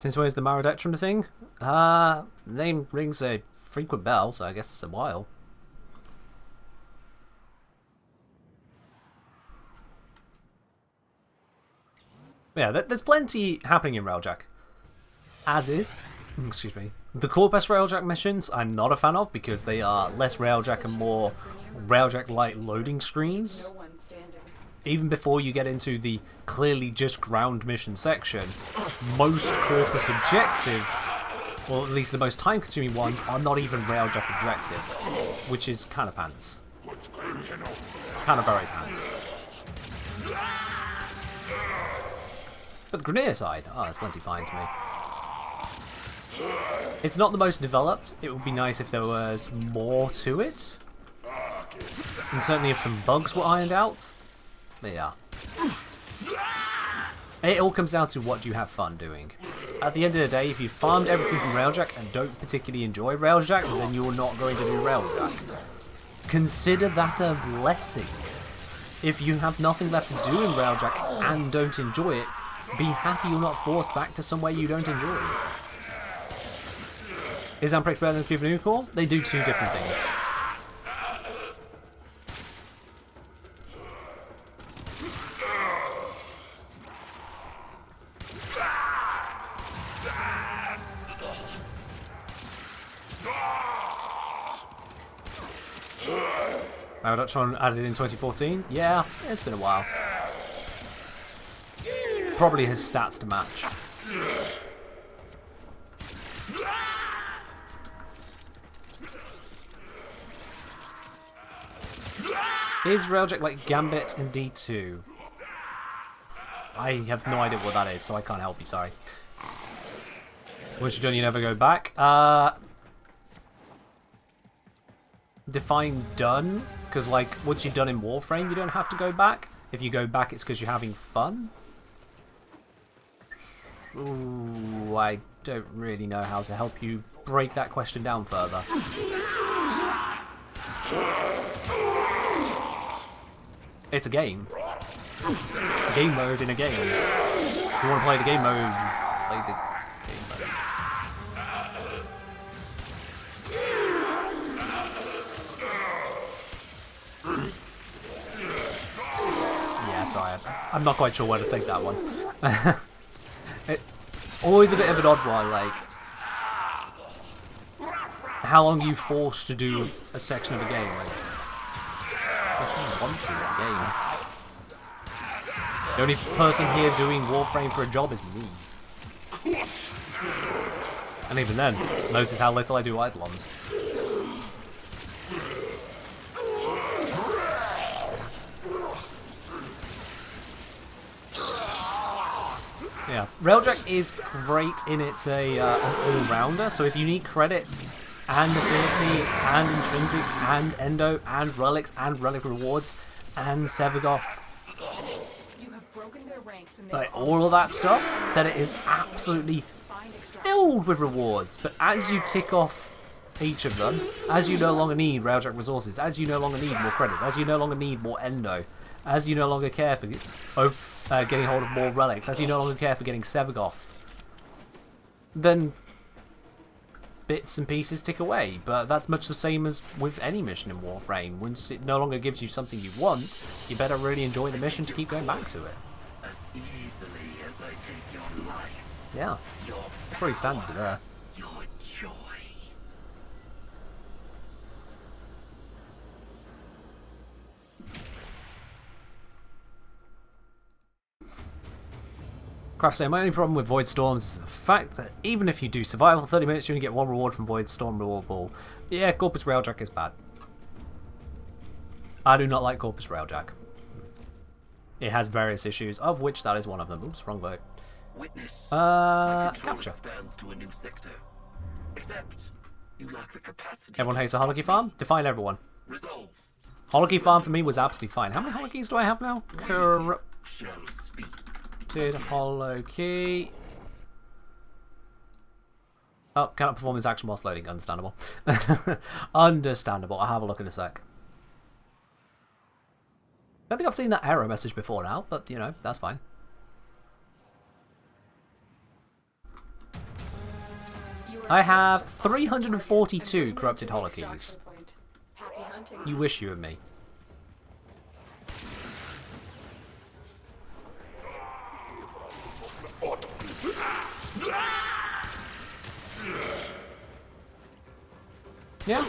Since where's the Marodectron thing? Name rings a frequent bell, so I guess it's a while. Yeah, there's plenty happening in Railjack. As is. Excuse me. The core best Railjack missions I'm not a fan of because they are less Railjack and more Railjack-like loading screens. Even before you get into the clearly just ground mission section, most Corpus objectives, or at least the most time-consuming ones, are not even Railjack objectives, which is kind of pants. Kind of very pants. But the Grenier side, that's plenty fine to me. It's not the most developed. It would be nice if there was more to it. And certainly if some bugs were ironed out. But yeah. It all comes down to what you have fun doing. At the end of the day, if you farmed everything from Railjack and don't particularly enjoy Railjack, then you're not going to do Railjack. Consider that a blessing. If you have nothing left to do in Railjack and don't enjoy it, be happy you're not forced back to somewhere you don't enjoy. Is Amprex better than Cuba Nucor? They do two different things. Marodectron added in 2014? Yeah, it's been a while. Probably his stats to match. Is Railjack like Gambit in D2? I have no idea what that is, so I can't help you, sorry. Once you're done, you never go back. Define done? Because, like, once you're done in Warframe, you don't have to go back. If you go back, it's because you're having fun. Ooh, I don't really know how to help you break that question down further. It's a game. It's a game mode in a game. If you want to play the game mode, play the game mode. Yeah, sorry. I'm not quite sure where to take that one. It's always a bit of an odd one, like... How long are you forced to do a section of a game? Like, I want to, it's a game. The only person here doing Warframe for a job is me. And even then, notice how little I do Eidolons. Yeah, Railjack is great in it's an all-rounder, so if you need credits and affinity and intrinsic and endo and relics and relic rewards and Sevagoth, like all of that stuff, then it is absolutely filled with rewards. But as you tick off each of them, as you no longer need Railjack resources, as you no longer need more credits, as you no longer need more endo, as you no longer care for getting hold of more relics, as you no longer care for getting Sevagoth, then bits and pieces tick away. But that's much the same as with any mission in Warframe. Once it no longer gives you something you want, you better really enjoy the mission to keep going back to it. As easily as I take your life, Yeah, pretty standard there. your joy. Craft saying, my only problem with Void Storms is the fact that even if you do survival 30 minutes, you only get one reward from Void Storm reward pool. Yeah, Corpus Railjack is bad. I do not like Corpus Railjack. It has various issues, of which that is one of them. Oops, wrong vote. Witness. My control Capture. expands to a new sector. Except you lack the capacity. Everyone hates a Holiday Farm? Define everyone. Resolve. Hology farm for me was absolutely fine. How many holokeys do I have now? Corrupted Shall speak. holokey. Oh, cannot perform this action whilst loading. Understandable. Understandable. I'll have a look in a sec. I don't think I've seen that error message before now, but, you know, that's fine. I have 342 corrupted holokeys. Happy hunting. You wish you were me. Yeah.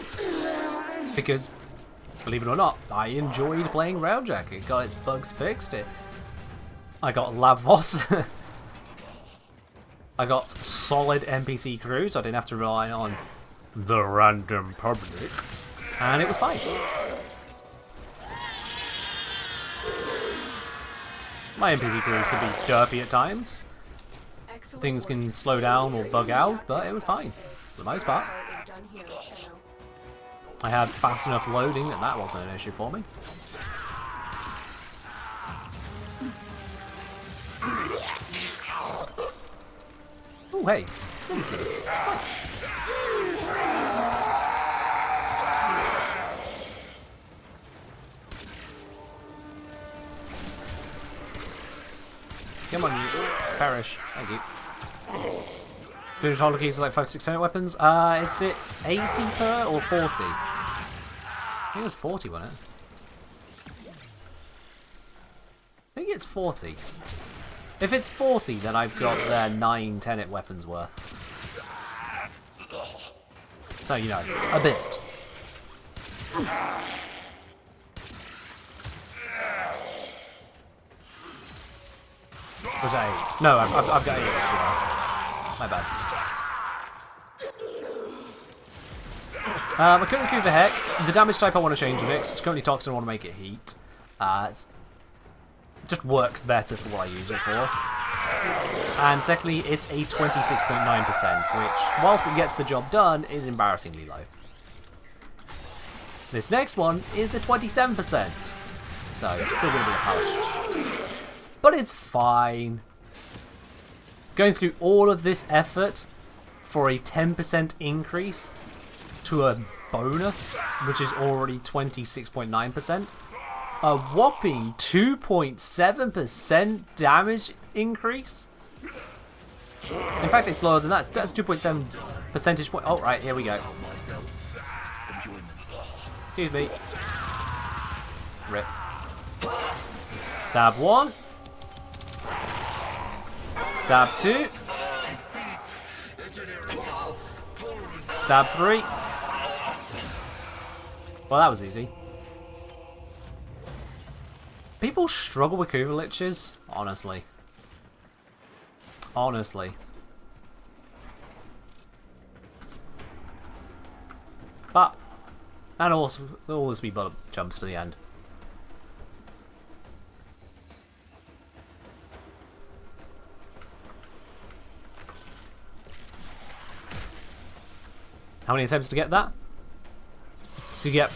Because, believe it or not, I enjoyed playing Railjack. It got its bugs fixed. I got Lavos. I got solid NPC crew, so I didn't have to rely on the random public. And it was fine. My NPC crew can be derpy at times. Things can slow down or bug out, but it was fine for the most part. I had fast enough loading that that wasn't an issue for me. Oh, hey. Nice. Come on, you perish. Thank you. Good holokeys is like 5, 6, 7 weapons. Is it 80 per or 40? I think it was 40, wasn't it? I think it's 40. If it's 40, then I've got their 9 10-hit weapons worth. So, you know, a bit. Was that 8? No, I've got 8 extra. My bad. I couldn't Chonkin Hek. The damage type I want to change on it. It's currently toxic. I want to make it heat. It just works better for what I use it for. And secondly, it's a 26.9%, which, whilst it gets the job done, is embarrassingly low. This next one is a 27%. So it's still going to be a power. But it's fine. Going through all of this effort for a 10% increase to a bonus, which is already 26.9%. A whopping 2.7% damage increase. In fact, it's lower than that. That's 2.7 percentage point. Oh, right, here we go. Excuse me. Rip. Stab 1. Stab 2. Stab 3. Well, that was easy. People struggle with Kuva Liches, honestly. Honestly. But, and also, there'll always be bullet jumps to the end. How many attempts to get that? To get...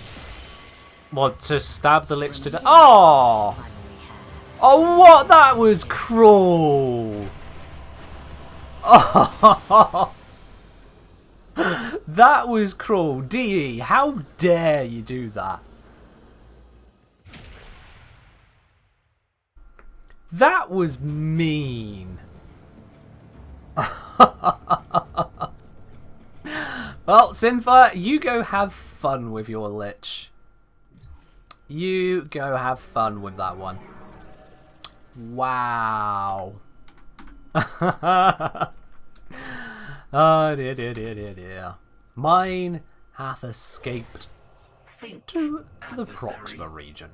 What, to stab the Lich to death? Oh! Oh, what? That was cruel! Oh! That was cruel. DE, how dare you do that? That was mean. Well, Sinfa, you go have fun with your Lich. You go have fun with that one. Wow. Oh dear, dear, dear, dear, dear. Mine hath escaped to the Proxima region.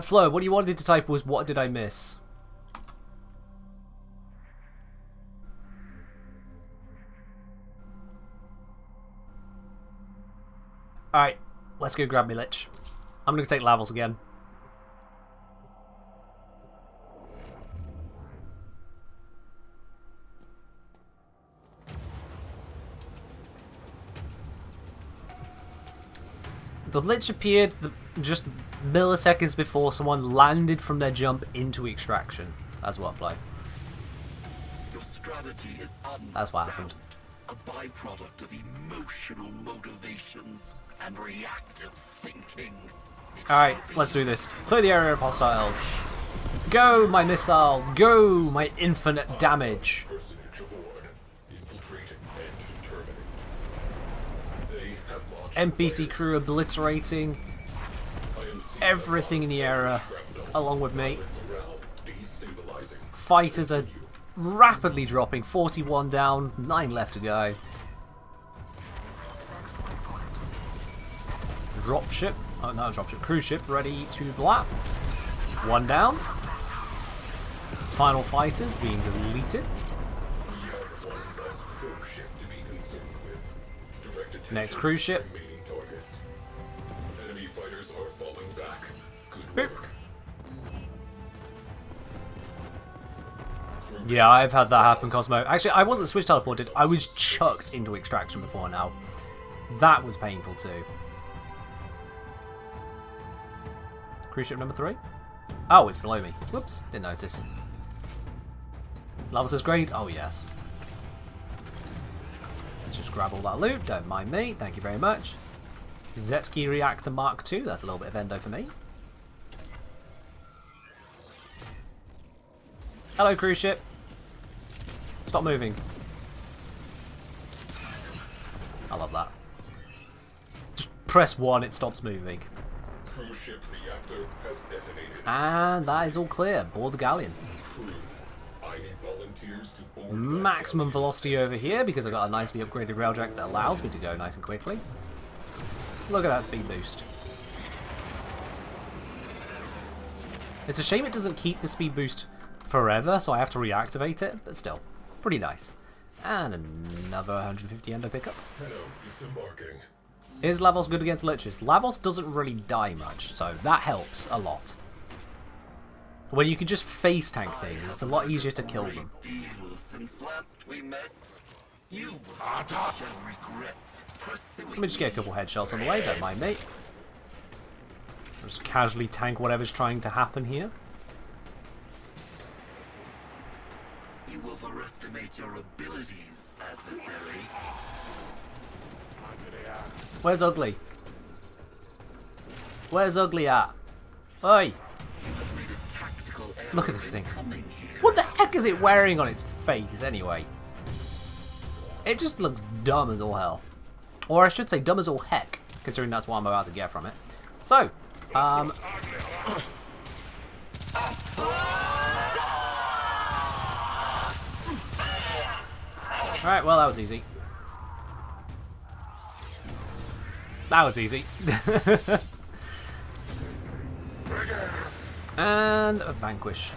Flo, what you wanted to type was, what did I miss? Alright, let's go grab me Lich. I'm going to take Lavos again. The Lich appeared just milliseconds before someone landed from their jump into extraction. That's Warframe. Your strategy is That's what happened. a byproduct of emotional motivations and reactive thinking. Alright, let's do this. Clear the area of hostiles. Go, my missiles! Go, my infinite damage! Personage aboard. Infiltrate and terminate. They have launched NPC crew obliterating everything in the area, along with me. morale destabilizing. Fighters are rapidly dropping. 41 down, 9 left to go. Dropship. Oh, not a dropship. Cruise ship ready to blap. 1 down. Final fighters being deleted. We have one less cruise ship to be concerned with. Direct attention Next cruise ship. to remaining targets. Enemy fighters are falling back. Good Boop. work. Yeah, I've had that happen, Cosmo. Actually, I wasn't switch teleported. I was chucked into extraction before now. That was painful too. Cruise ship number 3? Oh, it's below me. Whoops, didn't notice. Levels is great. Oh, yes. Let's just grab all that loot. Don't mind me. Thank you very much. Zetki Reactor Mark II. That's a little bit of endo for me. Hello, cruise ship. Stop moving. I love that. Just press 1, it stops moving. Cruise ship reactor has detonated. And that is all clear. Board the galleon. Crew, I need volunteers to board that Maximum galleon. velocity over here because I've got a nicely upgraded railjack that allows me to go nice and quickly. Look at that speed boost. It's a shame it doesn't keep the speed boost forever, so I have to reactivate it, but still, pretty nice. And another 150 endo pickup. Hello, disembarking. Is Lavos good against Liches? Lavos doesn't really die much, so that helps a lot. When you can just face tank things, it's a lot easier to kill them. Deal since last we met. You shall regret pursuing Let me just get a couple headshots on the way, don't mind me. Just casually tank whatever's trying to happen here. You overestimate your abilities, adversary. Where's Ugly? Where's Ugly at? Oi! You have made a tactical error Look at this in thing. coming here. What the heck is it wearing on its face anyway? It just looks dumb as all hell. Or I should say dumb as all heck, considering that's what I'm about to get from it. So, alright, well that was easy. That was easy. And a vanquish.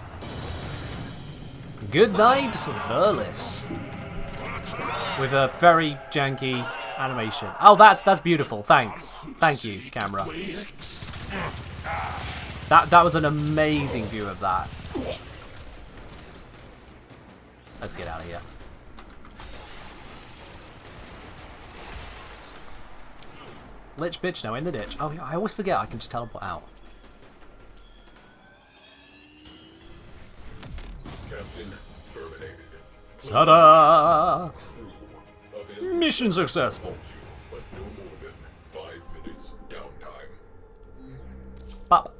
Good night, Burles. With a very janky animation. Oh, that's beautiful. Thanks. Thank you, camera. That was an amazing view of that. Let's get out of here. Lich bitch, now in the ditch. Oh, yeah, I always forget I can just teleport out. Captain terminated. Ta-da! Crew available Mission successful. but no more than 5 minutes downtime. Bop.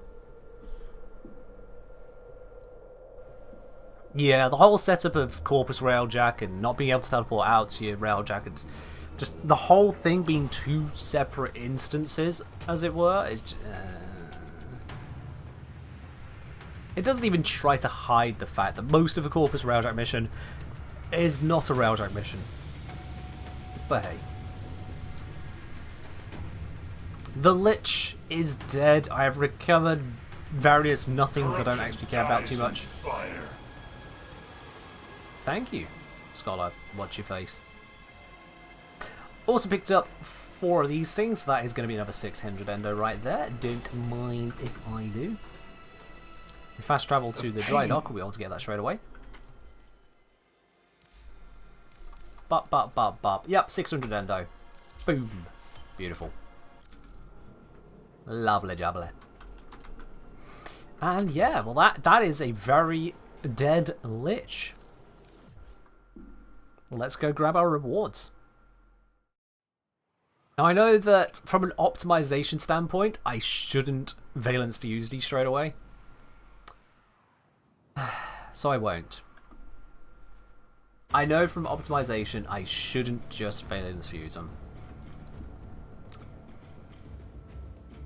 Yeah, the whole setup of Corpus Railjack and not being able to teleport out to your Railjack and just the whole thing being 2 separate instances, as it were, is it doesn't even try to hide the fact that most of the Corpus Railjack mission is not a Railjack mission. But hey. The Lich is dead. I have recovered various nothings I don't actually care about too much. Fire. Thank you, Scholar. Watch your face. Also picked up 4 of these things, so that is going to be another 600 endo right there. Don't mind if I do. We fast travel to the dry dock, we'll be able to get that straight away. Bop, bop, bop, bop. Yep, 600 endo. Boom. Beautiful. Lovely jubbly. And yeah, well that is a very dead lich. Let's go grab our rewards. Now I know that from an optimization standpoint, I shouldn't Valence Fuse these straight away. So I won't. I know from optimization I shouldn't just Valence Fuse them.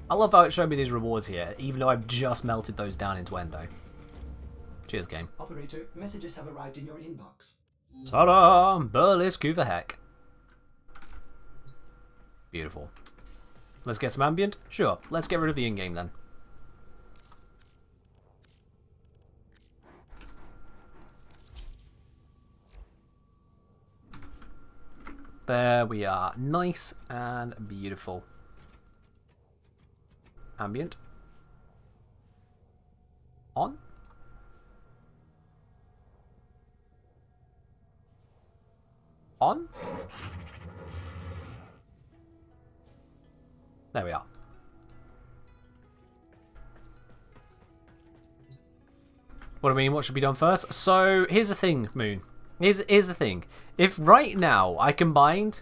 I love how it showed me these rewards here, even though I've just melted those down into Endo. Cheers, game. Operator, messages have arrived in your inbox. Ta-da! Burlis Chonkin Hek. Beautiful. Let's get some ambient? Sure, let's get rid of the in-game then. There we are. Nice and beautiful. Ambient. On. On. There we are. What do I mean? What should be done first? So here's the thing, Moon. Here's the thing. If right now I combined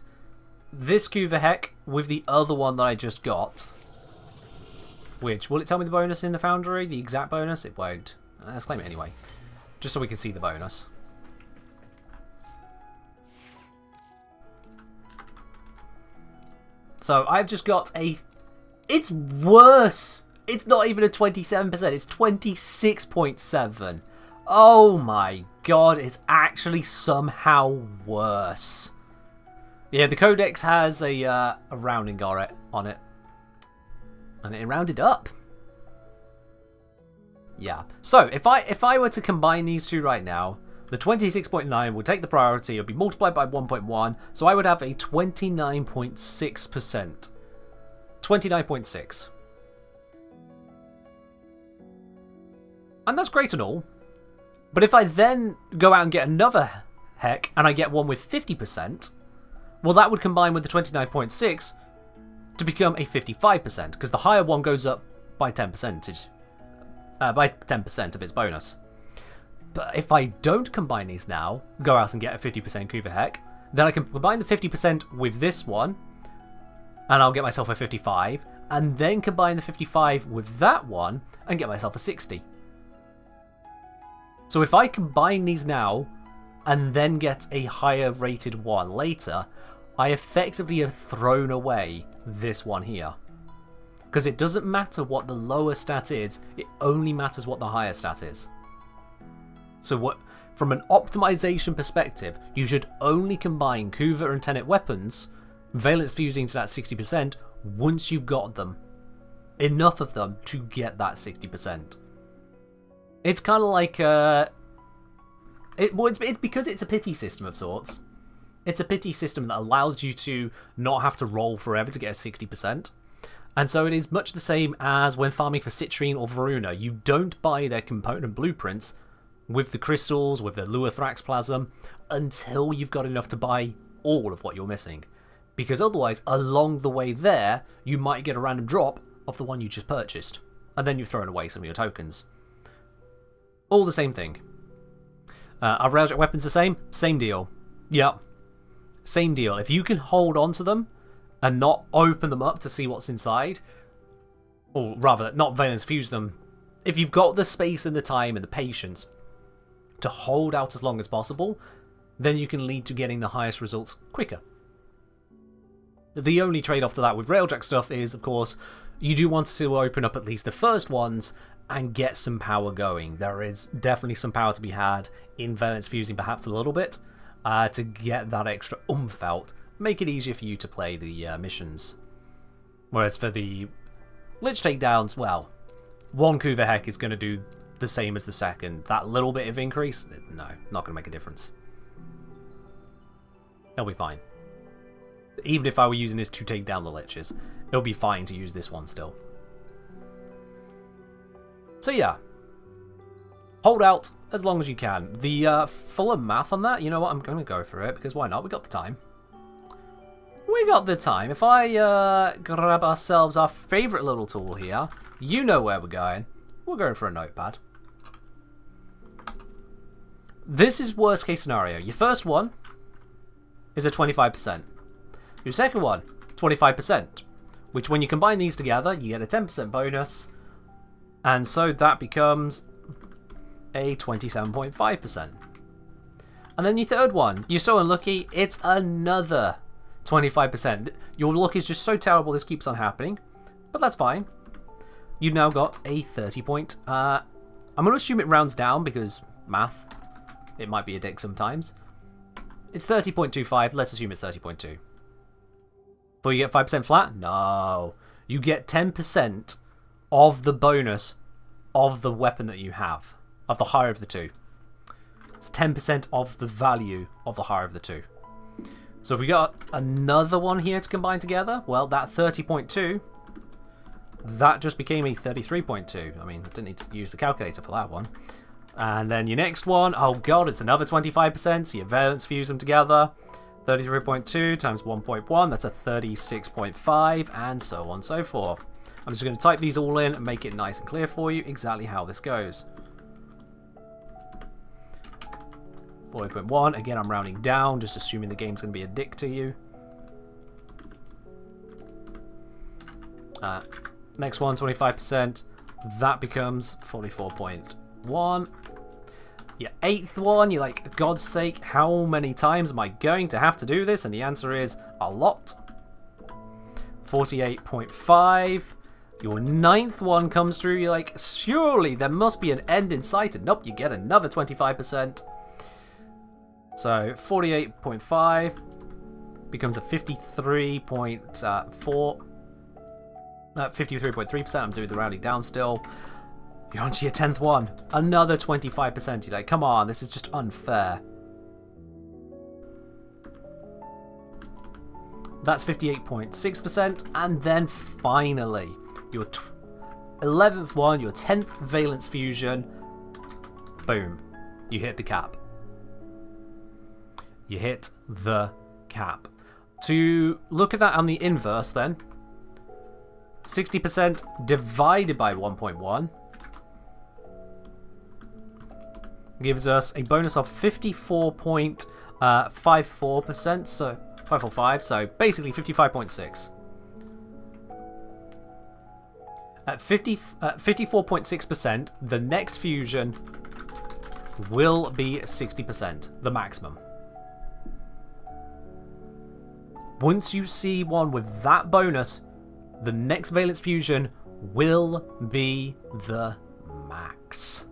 this Chonkin Hek with the other one that I just got, which, will it tell me the bonus in the Foundry? The exact bonus? It won't. Let's claim it anyway. Just so we can see the bonus. So I've just got a... It's worse! It's not even a 27%, it's 26.7. Oh my god, it's actually somehow worse. Yeah, the Codex has a rounding on it. And it rounded up. Yeah. So, if I were to combine these two right now, the 26.9 would take the priority, it would be multiplied by 1.1, so I would have a 29.6%. 29.6. And that's great and all. But if I then go out and get another Hek, and I get one with 50%, well, that would combine with the 29.6 to become a 55%, because the higher one goes up by 10%, by 10% of its bonus. But if I don't combine these now, go out and get a 50% Chonkin Hek, then I can combine the 50% with this one, and I'll get myself a 55, and then combine the 55 with that one, and get myself a 60. So if I combine these now, and then get a higher rated one later, I effectively have thrown away this one here. Because it doesn't matter what the lower stat is, it only matters what the higher stat is. So what, from an optimization perspective, you should only combine Kuva and Tenet weapons, Valence Fusing to that 60%, once you've got them. Enough of them to get that 60%. It's kind of like, it's because it's a pity system of sorts. It's a pity system that allows you to not have to roll forever to get a 60%. And so it is much the same as when farming for Citrine or Varuna. You don't buy their component blueprints with the crystals, with the Luathrax plasm, until you've got enough to buy all of what you're missing. Because otherwise, along the way there, you might get a random drop of the one you just purchased. And then you've thrown away some of your tokens. All the same thing. Are Railjack weapons the same? Same deal. Yep. Same deal. If you can hold on to them and not open them up to see what's inside, or rather, not Valence Fuse them, if you've got the space and the time and the patience to hold out as long as possible, then you can lead to getting the highest results quicker. The only trade-off to that with Railjack stuff is, of course, you do want to open up at least the first ones and get some power going. There is definitely some power to be had in Valence Fusing perhaps a little bit to get that extra oomph out, make it easier for you to play the missions. Whereas for the Lich takedowns, well, one Chonkin Hek is going to do the same as the second. That little bit of increase, no, not going to make a difference. It'll be fine. Even if I were using this to take down the Liches, it'll be fine to use this one still. So yeah, hold out as long as you can. The fuller math on that, you know what, I'm going to go for it, because why not? We got the time. we got the time. If I grab ourselves our favourite little tool here, you know where we're going. We're going for a notepad. This is worst case scenario. Your first one is a 25%. Your second one, 25%. Which when you combine these together, you get a 10% bonus. And so that becomes a 27.5%. And then your third one, you're so unlucky, it's another 25%. Your luck is just so terrible this keeps on happening. But that's fine. You've now got a 30 point. I'm going to assume it rounds down because math. It might be a dick sometimes. It's 30.25. Let's assume it's 30.2. Before you get 5% flat? No. You get 10% of the bonus of the weapon that you have. Of the higher of the two. It's 10% of the value of the higher of the two. So if we got another one here to combine together, well, that 30.2, that just became a 33.2. I mean, I didn't need to use the calculator for that one. And then your next one, oh god, it's another 25%, so you valence fuse them together. 33.2 times 1.1, that's a 36.5, and so on and so forth. I'm just going to type these all in and make it nice and clear for you exactly how this goes. 40.1, again I'm rounding down, just assuming the game's going to be a dick to you. Next one, 25%, that becomes 44.1. Your eighth one, you're like, God's sake, how many times am I going to have to do this? And the answer is a lot. 48.5. Your ninth one comes through, you're like, surely there must be an end in sight. And nope, you get another 25%. So 48.5 becomes a 53.4. 53.3%. I'm doing the rounding down still. You're onto your 10th one. Another 25%. You're like, come on, this is just unfair. That's 58.6%. And then finally, your 11th one, your 10th valence fusion. Boom. You hit the cap. You hit the cap. To look at that on the inverse then, 60% divided by 1.1 gives us a bonus of 54.54%, so 545, so basically 55.6. At 54.6%, the next fusion will be 60%, the maximum. Once you see one with that bonus, the next valence fusion will be the max.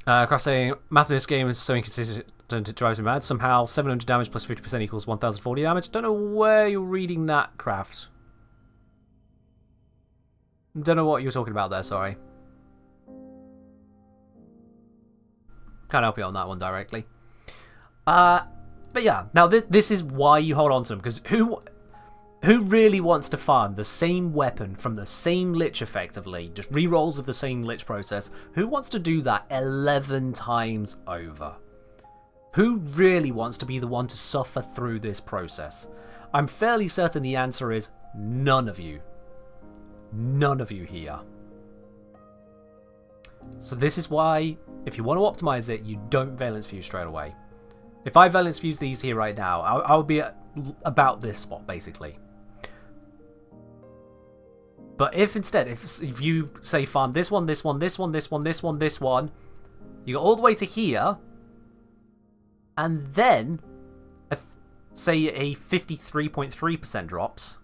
Cross saying, math in this game is so inconsistent it drives me mad. Somehow 700 damage plus 50% equals 1040 damage. Don't know where you're reading that, Craft. Don't know what you're talking about there, sorry. Can't help you on that one directly. But yeah, now this is why you hold on to them, because who really wants to farm the same weapon from the same lich effectively, just rerolls of the same lich process? Who wants to do that 11 times over? Who really wants to be the one to suffer through this process? I'm fairly certain the answer is none of you. None of you here. So this is why, if you want to optimize it, you don't valence fuse straight away. If I valence fuse these here right now, I would be at about this spot, basically. But if instead, if you say farm this one, this one, this one, this one, this one, this one, you go all the way to here, and then, say a 53.3% drops,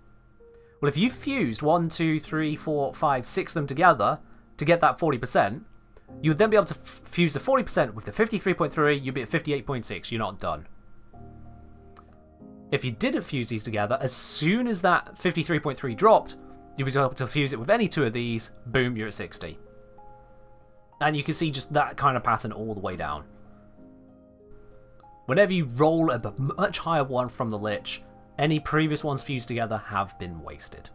well, if you fused 1, 2, 3, 4, 5, 6 of them together to get that 40%, you would then be able to fuse the 40% with the 53.3, you'd be at 58.6, you're not done. If you didn't fuse these together, as soon as that 53.3 dropped, you'd be able to fuse it with any two of these, boom, you're at 60. And you can see just that kind of pattern all the way down. Whenever you roll a much higher one from the Lich, any previous ones fused together have been wasted.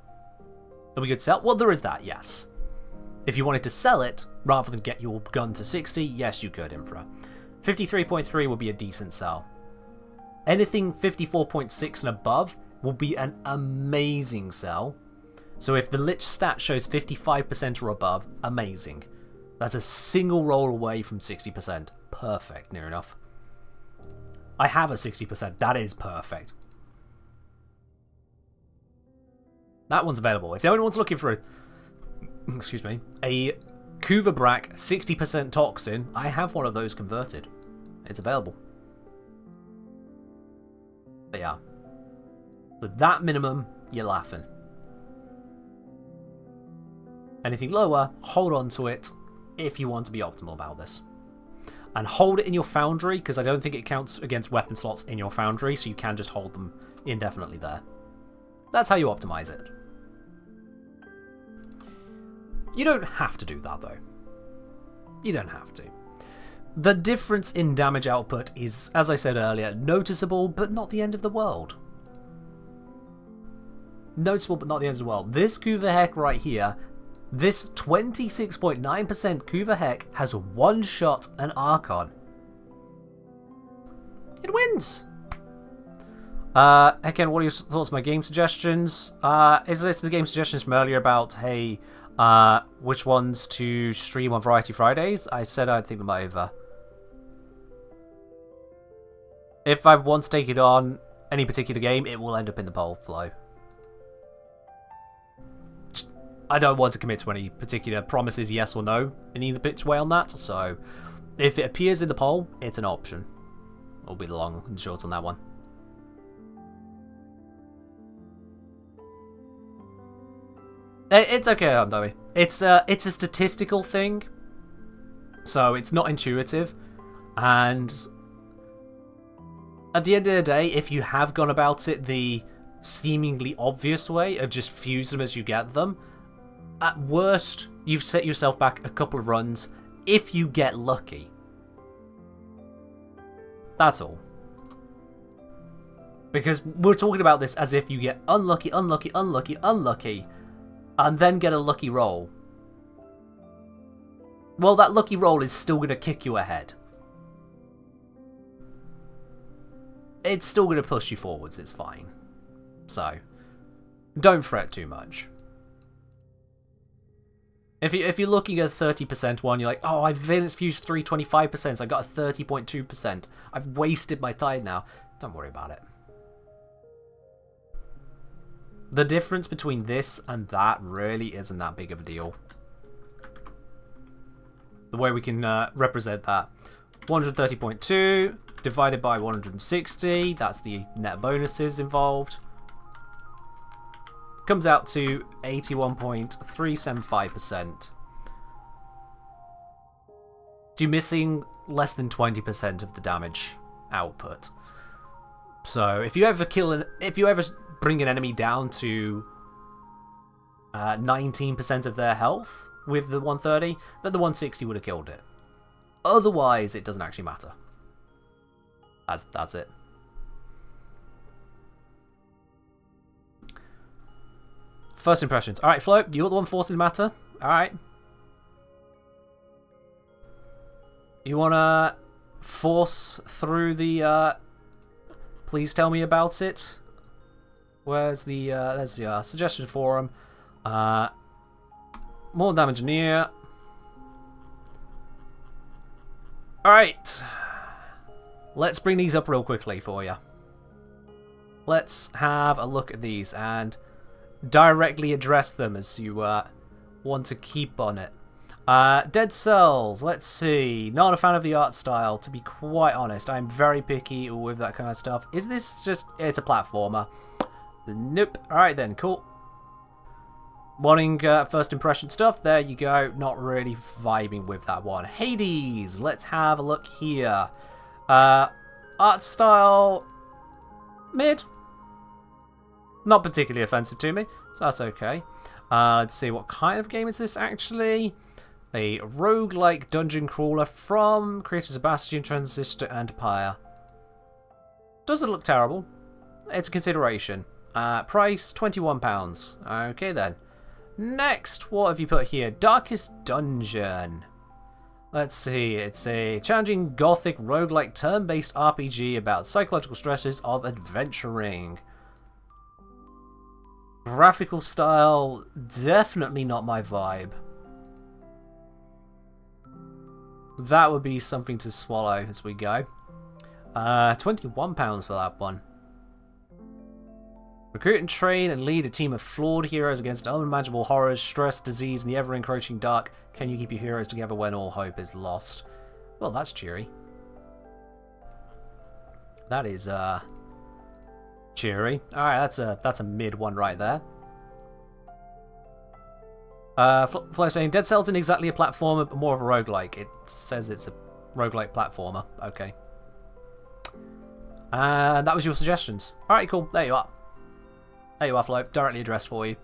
Are we good to sell? Well, there is that, yes. If you wanted to sell it, rather than get your gun to 60, yes, you could, Infra. 53.3 would be a decent sell. Anything 54.6 and above will be an amazing sell. So if the Lich stat shows 55% or above, amazing. That's a single roll away from 60%. Perfect, near enough. I have a 60%. That is perfect. That one's available. If anyone's looking for a, excuse me, a Kuva Brak 60% Toxin, I have one of those converted. It's available. But yeah. With that minimum, you're laughing. Anything lower, hold on to it if you want to be optimal about this. And hold it in your foundry, because I don't think it counts against weapon slots in your foundry, so you can just hold them indefinitely there. That's how you optimize it. You don't have to do that, though. You don't have to. The difference in damage output is, as I said earlier, noticeable, but not the end of the world. Noticeable, but not the end of the world. This Kuva Hek right here, this 26.9% Kuva Hek has one-shot an Archon. It wins! Again, what are your thoughts on my game suggestions? Is this the game suggestions from earlier about, hey, which ones to stream on Variety Fridays? I said I'd think them over. If I want to take it on any particular game, it will end up in the poll flow. I don't want to commit to any particular promises, yes or no, in either pitch way on that, so if it appears in the poll, it's an option. Will be the long and short on that one. It's okay, Andoy. It's a statistical thing, so it's not intuitive, and at the end of the day, if you have gone about it the seemingly obvious way of just fuse them as you get them, at worst, you've set yourself back a couple of runs if you get lucky. That's all. Because we're talking about this as if you get unlucky, unlucky, unlucky, unlucky, and then get a lucky roll. Well, that lucky roll is still going to kick you ahead. It's still going to push you forwards, it's fine. So, don't fret too much. If you're looking at a 30% one, you're like, oh, I've valence fused 325%, so I got a 30.2%. I've wasted my tide now. Don't worry about it. The difference between this and that really isn't that big of a deal. The way we can represent that. 130.2 divided by 160, that's the net bonuses involved. Comes out to 81.375%. So you're missing less than 20% of the damage output. So if you ever bring an enemy down to 19% of their health with the 130, then the 160 would have killed it. Otherwise, it doesn't actually matter. That's it. First impressions. Alright, Flo, you're the one forcing the matter. Alright. You wanna force through the, please tell me about it? Where's the, there's the suggestion forum. More damage engineer. Alright. Let's bring these up real quickly for you. Let's have a look at these and directly address them as you want to keep on it. Dead Cells, let's see. Not a fan of the art style, to be quite honest. I'm very picky with that kind of stuff. Is this just... It's a platformer. Nope. Alright then, cool. Wanting first impression stuff? There you go. Not really vibing with that one. Hades, let's have a look here. Art style... Mid. Not particularly offensive to me, so that's okay. Let's see, what kind of game is this actually? A roguelike dungeon crawler from creators of Bastion, Transistor, and Pyre. Doesn't look terrible. It's a consideration. Price, £21. Okay then. Next, what have you put here? Darkest Dungeon. Let's see, it's a challenging gothic roguelike turn-based RPG about psychological stresses of adventuring. Graphical style, definitely not my vibe. That would be something to swallow as we go. £21 for that one. Recruit and train and lead a team of flawed heroes against unimaginable horrors, stress, disease, and the ever-encroaching dark. Can you keep your heroes together when all hope is lost? Well, that's cheery. That is, cheery. Alright, that's a mid one right there. Flo saying, Dead Cells isn't exactly a platformer, but more of a roguelike. It says it's a roguelike platformer. Okay. And that was your suggestions. Alright, cool. There you are. There you are, Flo. Directly addressed for you.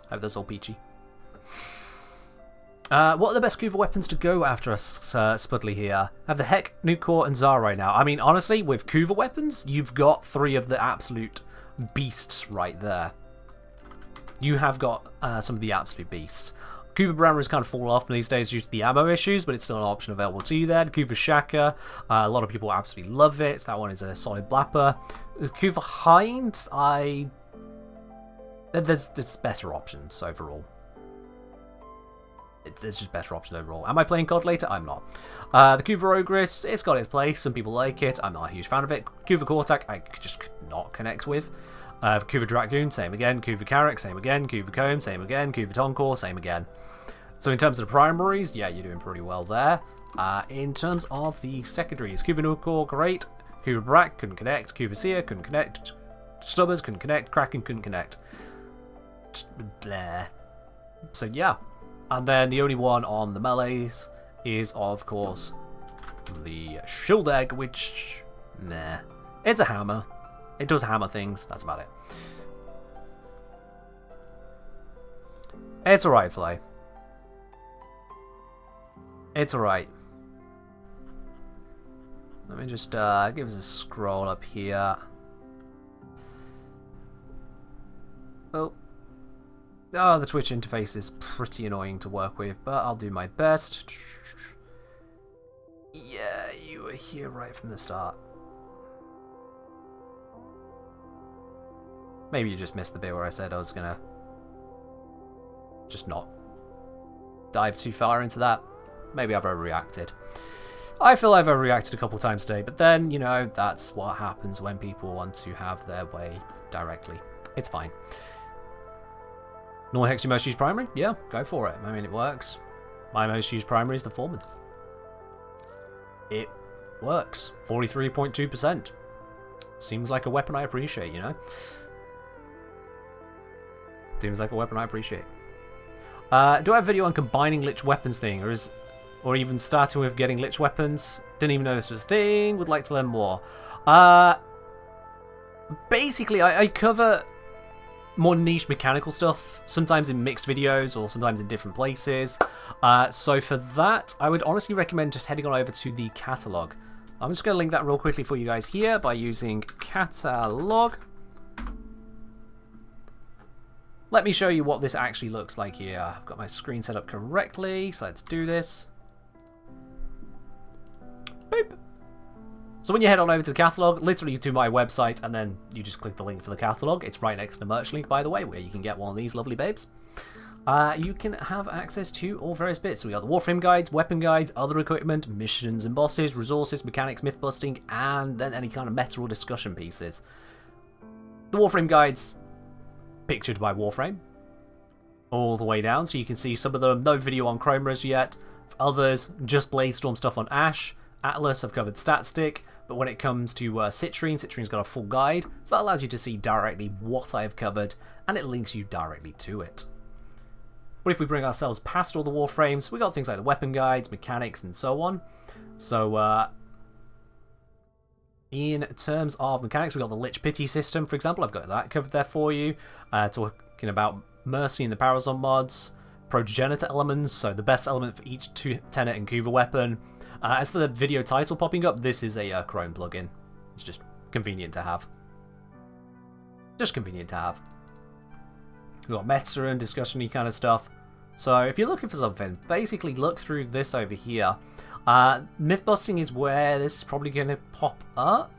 Hope that's all peachy. What are the best Kuva weapons to go after us, Spudley here? I have the Hek, Nuke Core, and Zar right now. I mean, honestly, with Kuva weapons, you've got 3 of the absolute beasts right there. You have got some of the absolute beasts. Kuva Brammer's kind of fallen off these days due to the ammo issues, but it's still an option available to you there. Kuva Shaka, a lot of people absolutely love it. That one is a solid blapper. Kuva Hind, there's better options overall. There's just better options overall. Am I playing COD later? I'm not. The Kuva Ogress, it's got its place. Some people like it. I'm not a huge fan of it. Kuva Kortak, I just could not connect with. Kuva Dragoon, same again. Kuva Carrick, same again. Kuva Comb, same again. Kuva Tonkor, same again. So in terms of the primaries, yeah, you're doing pretty well there. In terms of the secondaries, Kuva Nukor, great. Kuva Brak, couldn't connect. Kuva Seer, couldn't connect. Stubbers, couldn't connect. Kraken, couldn't connect. Blah. So yeah. And then the only one on the melees is, of course, the Shield Egg, which, nah. It's a hammer. It does hammer things. That's about it. It's alright, Fly. It's alright. Let me just give us a scroll up here. Oh. Oh, the Twitch interface is pretty annoying to work with, but I'll do my best. Yeah, you were here right from the start. Maybe you just missed the bit where I said I was gonna just not dive too far into that. Maybe I've overreacted. I feel I've overreacted a couple times today, but then, you know, that's what happens when people want to have their way directly. It's fine. Nor Hex your most used primary? Yeah, go for it. I mean, it works. My most used primary is the Foreman. It works. 43.2%. Seems like a weapon I appreciate, you know? Seems like a weapon I appreciate. Do I have a video on combining lich weapons thing, or even starting with getting lich weapons? Didn't even know this was a thing. Would like to learn more. Basically, I cover more niche mechanical stuff, sometimes in mixed videos or sometimes in different places. So for that, I would honestly recommend just heading on over to the catalog. I'm just going to link that real quickly for you guys here by using catalog. Let me show you what this actually looks like here. I've got my screen set up correctly, so let's do this. Boop. So when you head on over to the catalog, literally to my website, and then you just click the link for the catalog. It's right next to the merch link, by the way, where you can get one of these lovely babes. You can have access to all various bits. So we got the Warframe guides, weapon guides, other equipment, missions and bosses, resources, mechanics, myth busting, and then any kind of meta or discussion pieces. The Warframe guides, pictured by Warframe, all the way down. So you can see some of them, no video on Chroma as yet. For others, just Bladestorm stuff on Ash. Atlas, I've covered StatStick. But when it comes to Citrine's got a full guide, so that allows you to see directly what I have covered, and it links you directly to it. But if we bring ourselves past all the Warframes, we got things like the weapon guides, mechanics, and so on. So, in terms of mechanics, we got the Lich Pity system, for example. I've got that covered there for you. Talking about Mercy and the Parazon mods, Progenitor elements, so the best element for each Tenet and Kuva weapon. As for the video title popping up, this is a Chrome plugin. It's just convenient to have. Just convenient to have. We've got meta and discussion-y kind of stuff. So if you're looking for something, basically look through this over here. Myth busting is where this is probably going to pop up.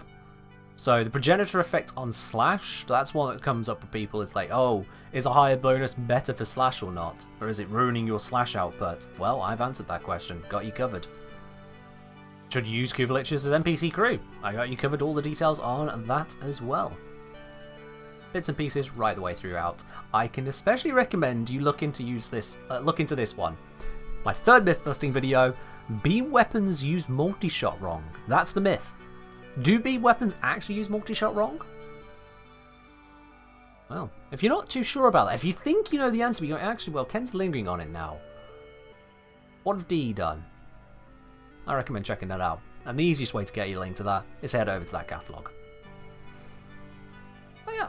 So the progenitor effect on Slash, that's one that comes up with people. It's like, oh, is a higher bonus better for Slash or not? Or is it ruining your Slash output? Well, I've answered that question. Got you covered. Should you use Kuvaliches as NPC crew? I got you covered all the details on that as well. Bits and pieces right the way throughout. I can especially recommend you look into this one. My third myth busting video, beam weapons use multi-shot wrong. That's the myth. Do beam weapons actually use multi-shot wrong? Well, if you're not too sure about that, if you think you know the answer, but actually, well, Ken's lingering on it now. What have D done? I recommend checking that out. And the easiest way to get you a link to that is head over to that catalogue. But yeah.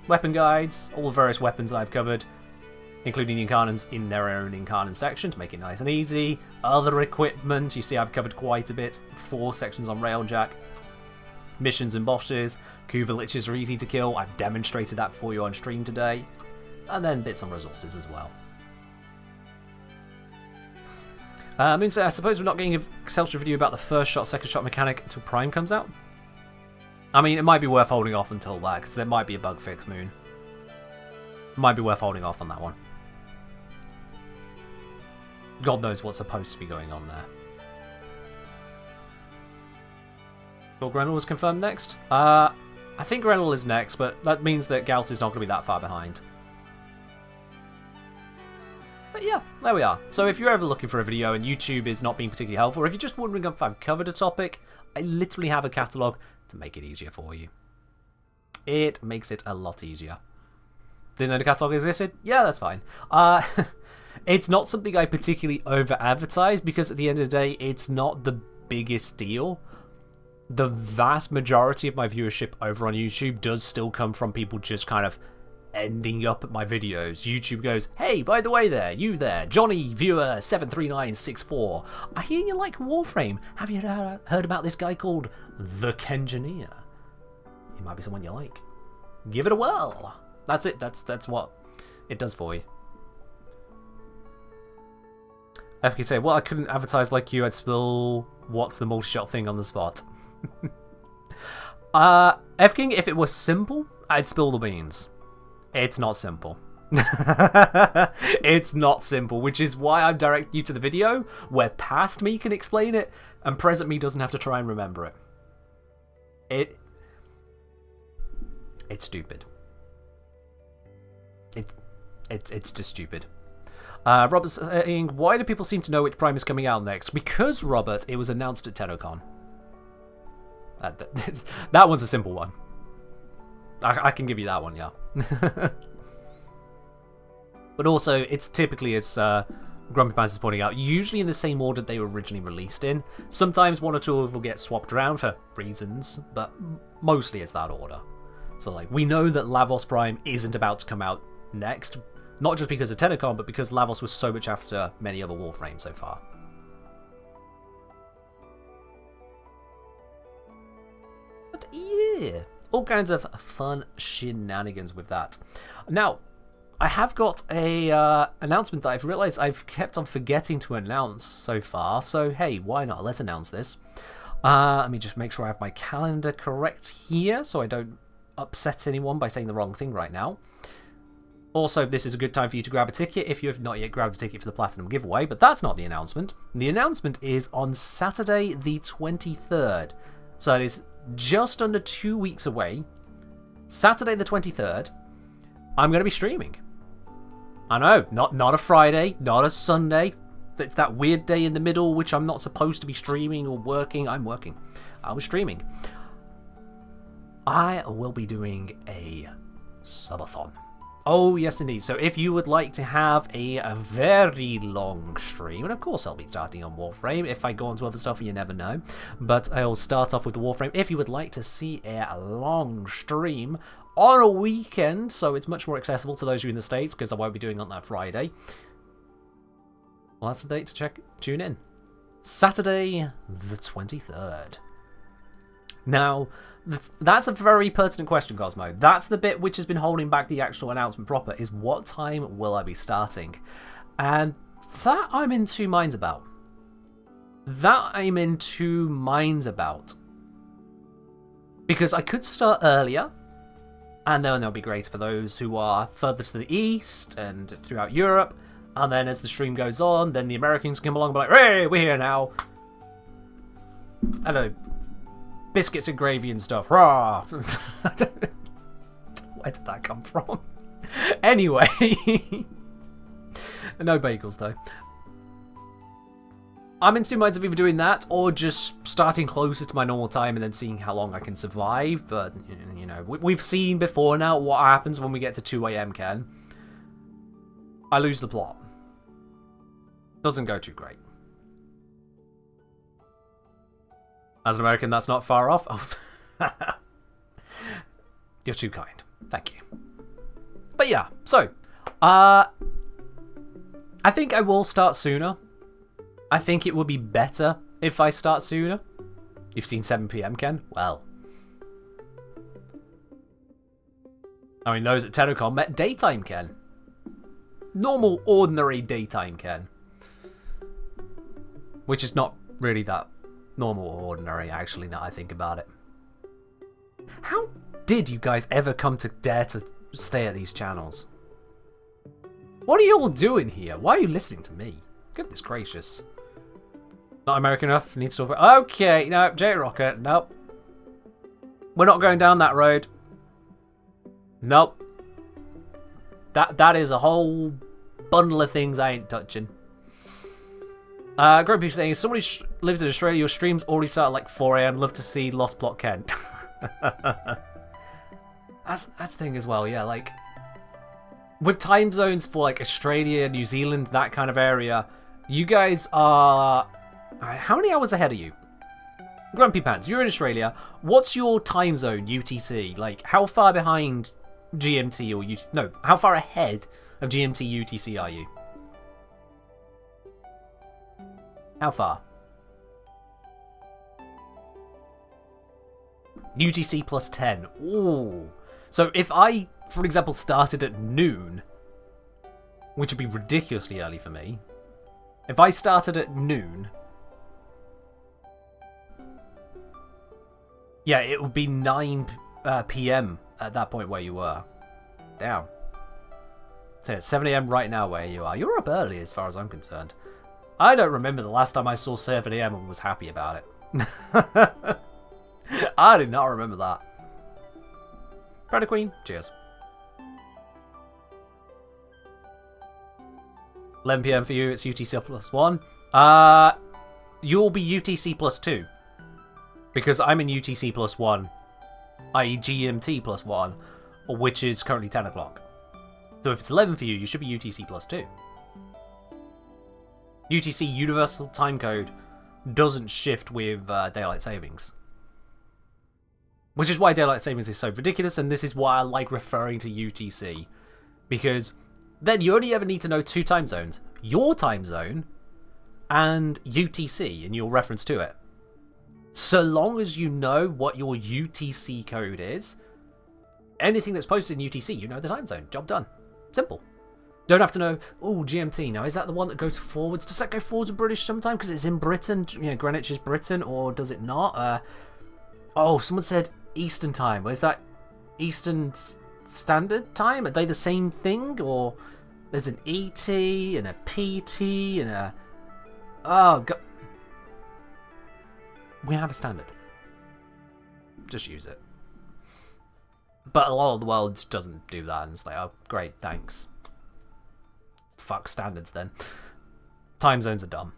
Weapon guides, all the various weapons I've covered, including the Incarnans in their own Incarnan section to make it nice and easy. Other equipment, you see I've covered quite a bit. 4 sections on Railjack. Missions and bosses. Kuvaliches are easy to kill. I've demonstrated that for you on stream today. And then bits on resources as well. Moonset, I suppose we're not getting a Excelsior video about the first shot, second shot mechanic until Prime comes out? I mean, it might be worth holding off until that, because there might be a bug fix, Moon. Might be worth holding off on that one. God knows what's supposed to be going on there. Will Grenell was confirmed next? I think Grenell is next, but that means that Gauss is not going to be that far behind. But yeah, there we are. So if you're ever looking for a video and YouTube is not being particularly helpful, or if you're just wondering if I've covered a topic, I literally have a catalogue to make it easier for you. It makes it a lot easier. Didn't know the catalogue existed? Yeah, that's fine. It's not something I particularly over-advertise because at the end of the day, it's not the biggest deal. The vast majority of my viewership over on YouTube does still come from people just kind of ending up at my videos. YouTube goes, hey, by the way there, you there, Johnny Viewer 73964. I hear you like Warframe. Have you heard about this guy called The Kengineer? He might be someone you like. Give it a whirl. That's it. That's what it does for you. FK say, well, I couldn't advertise like you. I'd spill what's the multi-shot thing on the spot. F-King, if it was simple, I'd spill the beans. It's not simple. It's not simple, which is why I'm directing you to the video where past me can explain it and present me doesn't have to try and remember it. It's stupid. It's just stupid. Robert's saying, why do people seem to know which Prime is coming out next? Because, Robert, it was announced at TennoCon. That one's a simple one. I can give you that one, yeah. But also, it's typically, as Grumpy Pants is pointing out, usually in the same order they were originally released in. Sometimes one or two of them will get swapped around for reasons, but mostly it's that order. So, like, we know that Lavos Prime isn't about to come out next, not just because of TennoCon, but because Lavos was so much after many other Warframes so far. But yeah, all kinds of fun shenanigans with that. Now, I have got a announcement that I've realised I've kept on forgetting to announce so far, so hey, why not? Let's announce this. Let me just make sure I have my calendar correct here, so I don't upset anyone by saying the wrong thing right now. Also, this is a good time for you to grab a ticket if you have not yet grabbed a ticket for the Platinum giveaway, but that's not the announcement. The announcement is on Saturday the 23rd. So it is just under 2 weeks away. Saturday the 23rd, I'm going to be streaming. I know, not a Friday, not a Sunday. It's that weird day in the middle which I'm not supposed to be streaming or working. I'm working. I'll be streaming. I will be doing a subathon. Oh, yes, indeed. So if you would like to have a very long stream, and of course I'll be starting on Warframe. If I go on to other stuff, you never know. But I'll start off with the Warframe. If you would like to see a long stream on a weekend, so it's much more accessible to those of you in the States, because I won't be doing it on that Friday. Well, that's the date to tune in. Saturday the 23rd. Now, that's a very pertinent question, Cosmo. That's the bit which has been holding back the actual announcement proper, is what time will I be starting? And that I'm in two minds about. Because I could start earlier, and then they'll be great for those who are further to the east and throughout Europe. And then as the stream goes on, then the Americans come along and be like, hey, we're here now. I don't know. Biscuits and gravy and stuff. Rah! Where did that come from? Anyway. No bagels, though. I'm in two minds of either doing that or just starting closer to my normal time and then seeing how long I can survive. But, you know, we've seen before now what happens when we get to 2 AM, Ken. I lose the plot. Doesn't go too great. As an American, that's not far off. Oh. You're too kind. Thank you. But yeah, so, I think I will start sooner. I think it would be better if I start sooner. You've seen 7 PM, Ken? Well. I mean, those at Tenocon met daytime Ken. Normal, ordinary daytime Ken. Which is not really that normal or ordinary, actually, now I think about it. How did you guys ever come to dare to stay at these channels? What are you all doing here? Why are you listening to me? Goodness gracious. Not American enough, needs to... Okay, no, J-Rocker, nope. We're not going down that road. Nope. That is a whole bundle of things I ain't touching. Grumpy saying, if somebody lives in Australia, your streams already start at like 4 AM. Love to see Lost Plot Ken. That's the thing as well, yeah, like... With time zones for like Australia, New Zealand, that kind of area, you guys are... How many hours ahead are you? Grumpy Pants, you're in Australia. What's your time zone, UTC? Like, how far behind GMT or UTC? No, how far ahead of GMT, UTC are you? How far? UTC plus 10. Ooh. So if I, for example, started at noon, which would be ridiculously early for me. If I started at noon... Yeah, it would be 9 PM at that point where you were. Damn. So it's 7 AM right now where you are. You're up early as far as I'm concerned. I don't remember the last time I saw 7 AM and was happy about it. I do not remember that. Predator Queen, cheers. 11 PM for you, it's UTC plus 1. You'll be UTC plus 2. Because I'm in UTC plus 1, i.e. GMT plus 1, which is currently 10 o'clock. So if it's 11 for you, you should be UTC plus 2. UTC Universal Time Code doesn't shift with Daylight Savings. Which is why Daylight Savings is so ridiculous, and this is why I like referring to UTC. Because then you only ever need to know 2 time zones. Your time zone and UTC and your reference to it. So long as you know what your UTC code is, anything that's posted in UTC, you know the time zone. Job done. Simple. Don't have to know, oh, GMT. Now, is that the one that goes forwards? Does that go forwards to British sometime? Because it's in Britain. You know, Greenwich is Britain, or does it not? Oh, someone said Eastern Time. Where's that? Eastern Standard Time? Are they the same thing? Or there's an ET and a PT and a... Oh, God. We have a standard. Just use it. But a lot of the world doesn't do that, and it's like, oh, great, thanks. Fuck standards, then. Time zones are dumb.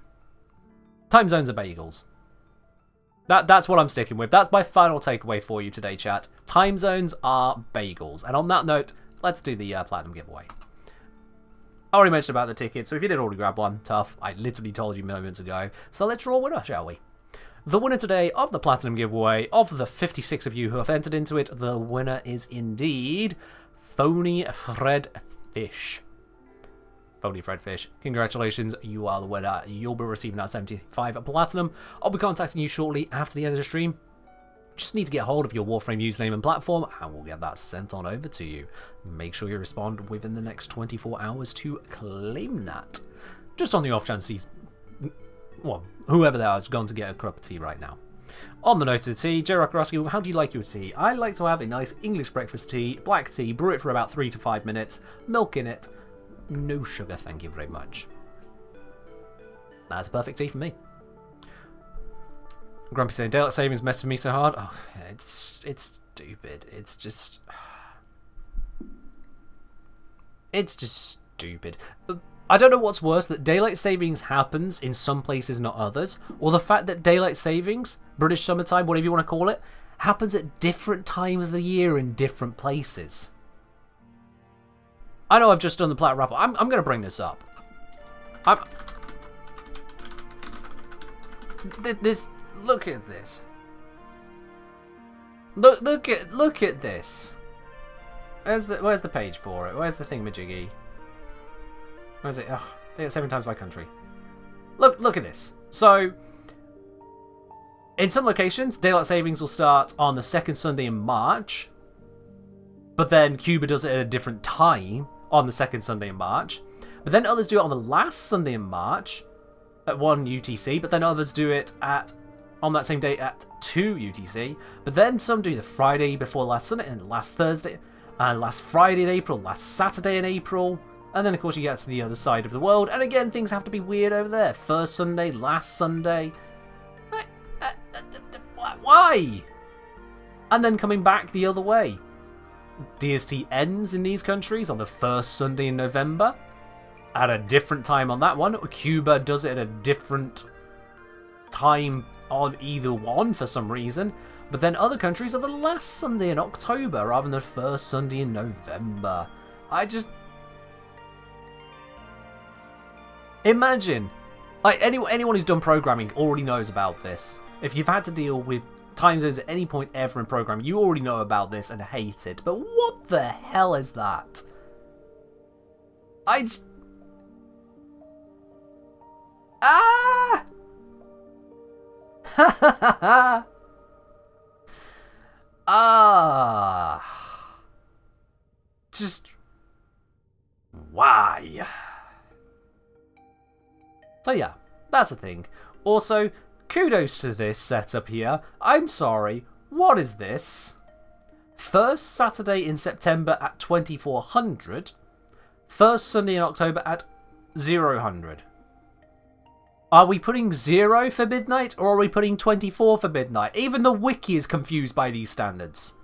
Time zones are bagels. That's what I'm sticking with. That's my final takeaway for you today, chat. Time zones are bagels. And on that note, let's do the Platinum giveaway. I already mentioned about the ticket, so if you didn't already grab one, tough. I literally told you moments ago. So let's draw a winner, shall we? The winner today of the Platinum giveaway, of the 56 of you who have entered into it, the winner is indeed Phony Fred Fish. Phony Fred Fish, congratulations, you are the winner. You'll be receiving that 75 Platinum. I'll be contacting you shortly after the end of the stream Just need to get hold of your Warframe username and platform, and we'll get that sent on over to you. Make sure you respond within the next 24 hours to claim that. Just on the off chance he's... well, whoever that is going to get a cup of tea right now. On the note of the tea, J-Rock asks you, how do you like your tea? I like to have a nice English breakfast tea, black tea, brew it for about 3 to 5 minutes, milk in it, no sugar, thank you very much. That's a perfect tea for me. Grumpy saying, daylight savings messed with me so hard. Oh, yeah, it's stupid. It's just stupid. I don't know what's worse, that daylight savings happens in some places, not others, or the fact that daylight savings, British summertime, whatever you want to call it, happens at different times of the year in different places. I know I've just done the plat raffle. I'm going to bring this up. Look at this. Look at this. Where's the page for it? Where's the thingamajiggy? Where's it? Oh, they get 7 times by country. Look at this. So, in some locations, daylight savings will start on the 2nd Sunday in March, but then Cuba does it at a different time on the 2nd Sunday in March. But then others do it on the last Sunday in March at 1 UTC, but then others do it on that same day at 2 UTC. But then some do the Friday before last Sunday, and last Thursday, and last Friday in April, last Saturday in April. And then, of course, you get to the other side of the world. And again, things have to be weird over there. First Sunday, last Sunday. Why? And then coming back the other way. DST ends in these countries on the first Sunday in November. At a different time on that one. Cuba does it at a different time on either one for some reason. But then other countries are the last Sunday in October rather than the first Sunday in November. Imagine, like anyone who's done programming already knows about this. If you've had to deal with time zones at any point ever in programming, you already know about this and hate it. But what the hell is that? Just why? So yeah, that's the thing. Also, kudos to this setup here. I'm sorry, what is this? First Saturday in September at 2400. First Sunday in October at 0000. Are we putting 0 for midnight, or are we putting 24 for midnight? Even the wiki is confused by these standards.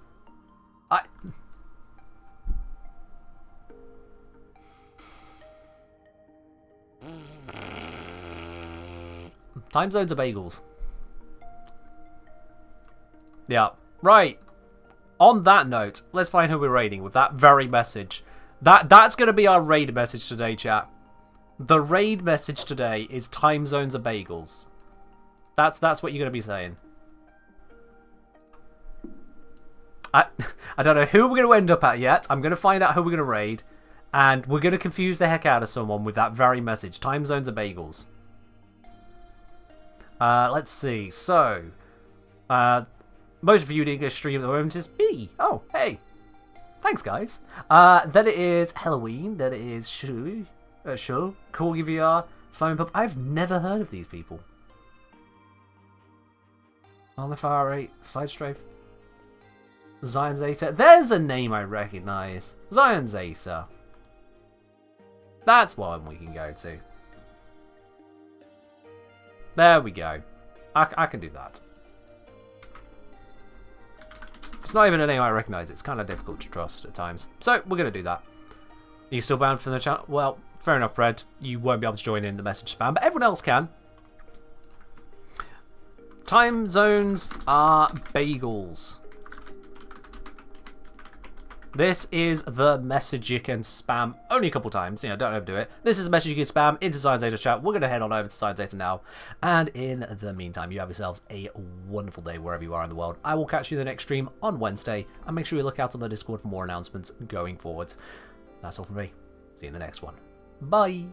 Time zones are bagels. Yeah, right. On that note, let's find who we're raiding with that very message. That's going to be our raid message today, chat. The raid message today is time zones are bagels. That's what you're going to be saying. I don't know who we're going to end up at yet. I'm going to find out who we're going to raid. And we're going to confuse the heck out of someone with that very message. Time zones are bagels. Let's see. So, most viewed English stream at the moment is me. Oh, hey. Thanks, guys. Then it is Halloween. Then it is Shul, Corgi VR, Slime Pub. I've never heard of these people. Olifari, Side Strafe, Zion Zeta. There's a name I recognise. Zion Zeta. That's one we can go to. There we go. I can do that. It's not even a name I recognise. It's kind of difficult to trust at times. So, we're going to do that. Are you still banned from the channel? Well, fair enough, Fred. You won't be able to join in the message spam, but everyone else can. Time zones are bagels. This is the message you can spam only a couple times. You know, don't overdo it. This is the message you can spam into Science Data chat. We're going to head on over to Science Data now. And in the meantime, you have yourselves a wonderful day wherever you are in the world. I will catch you in the next stream on Wednesday. And make sure you look out on the Discord for more announcements going forwards. That's all from me. See you in the next one. Bye.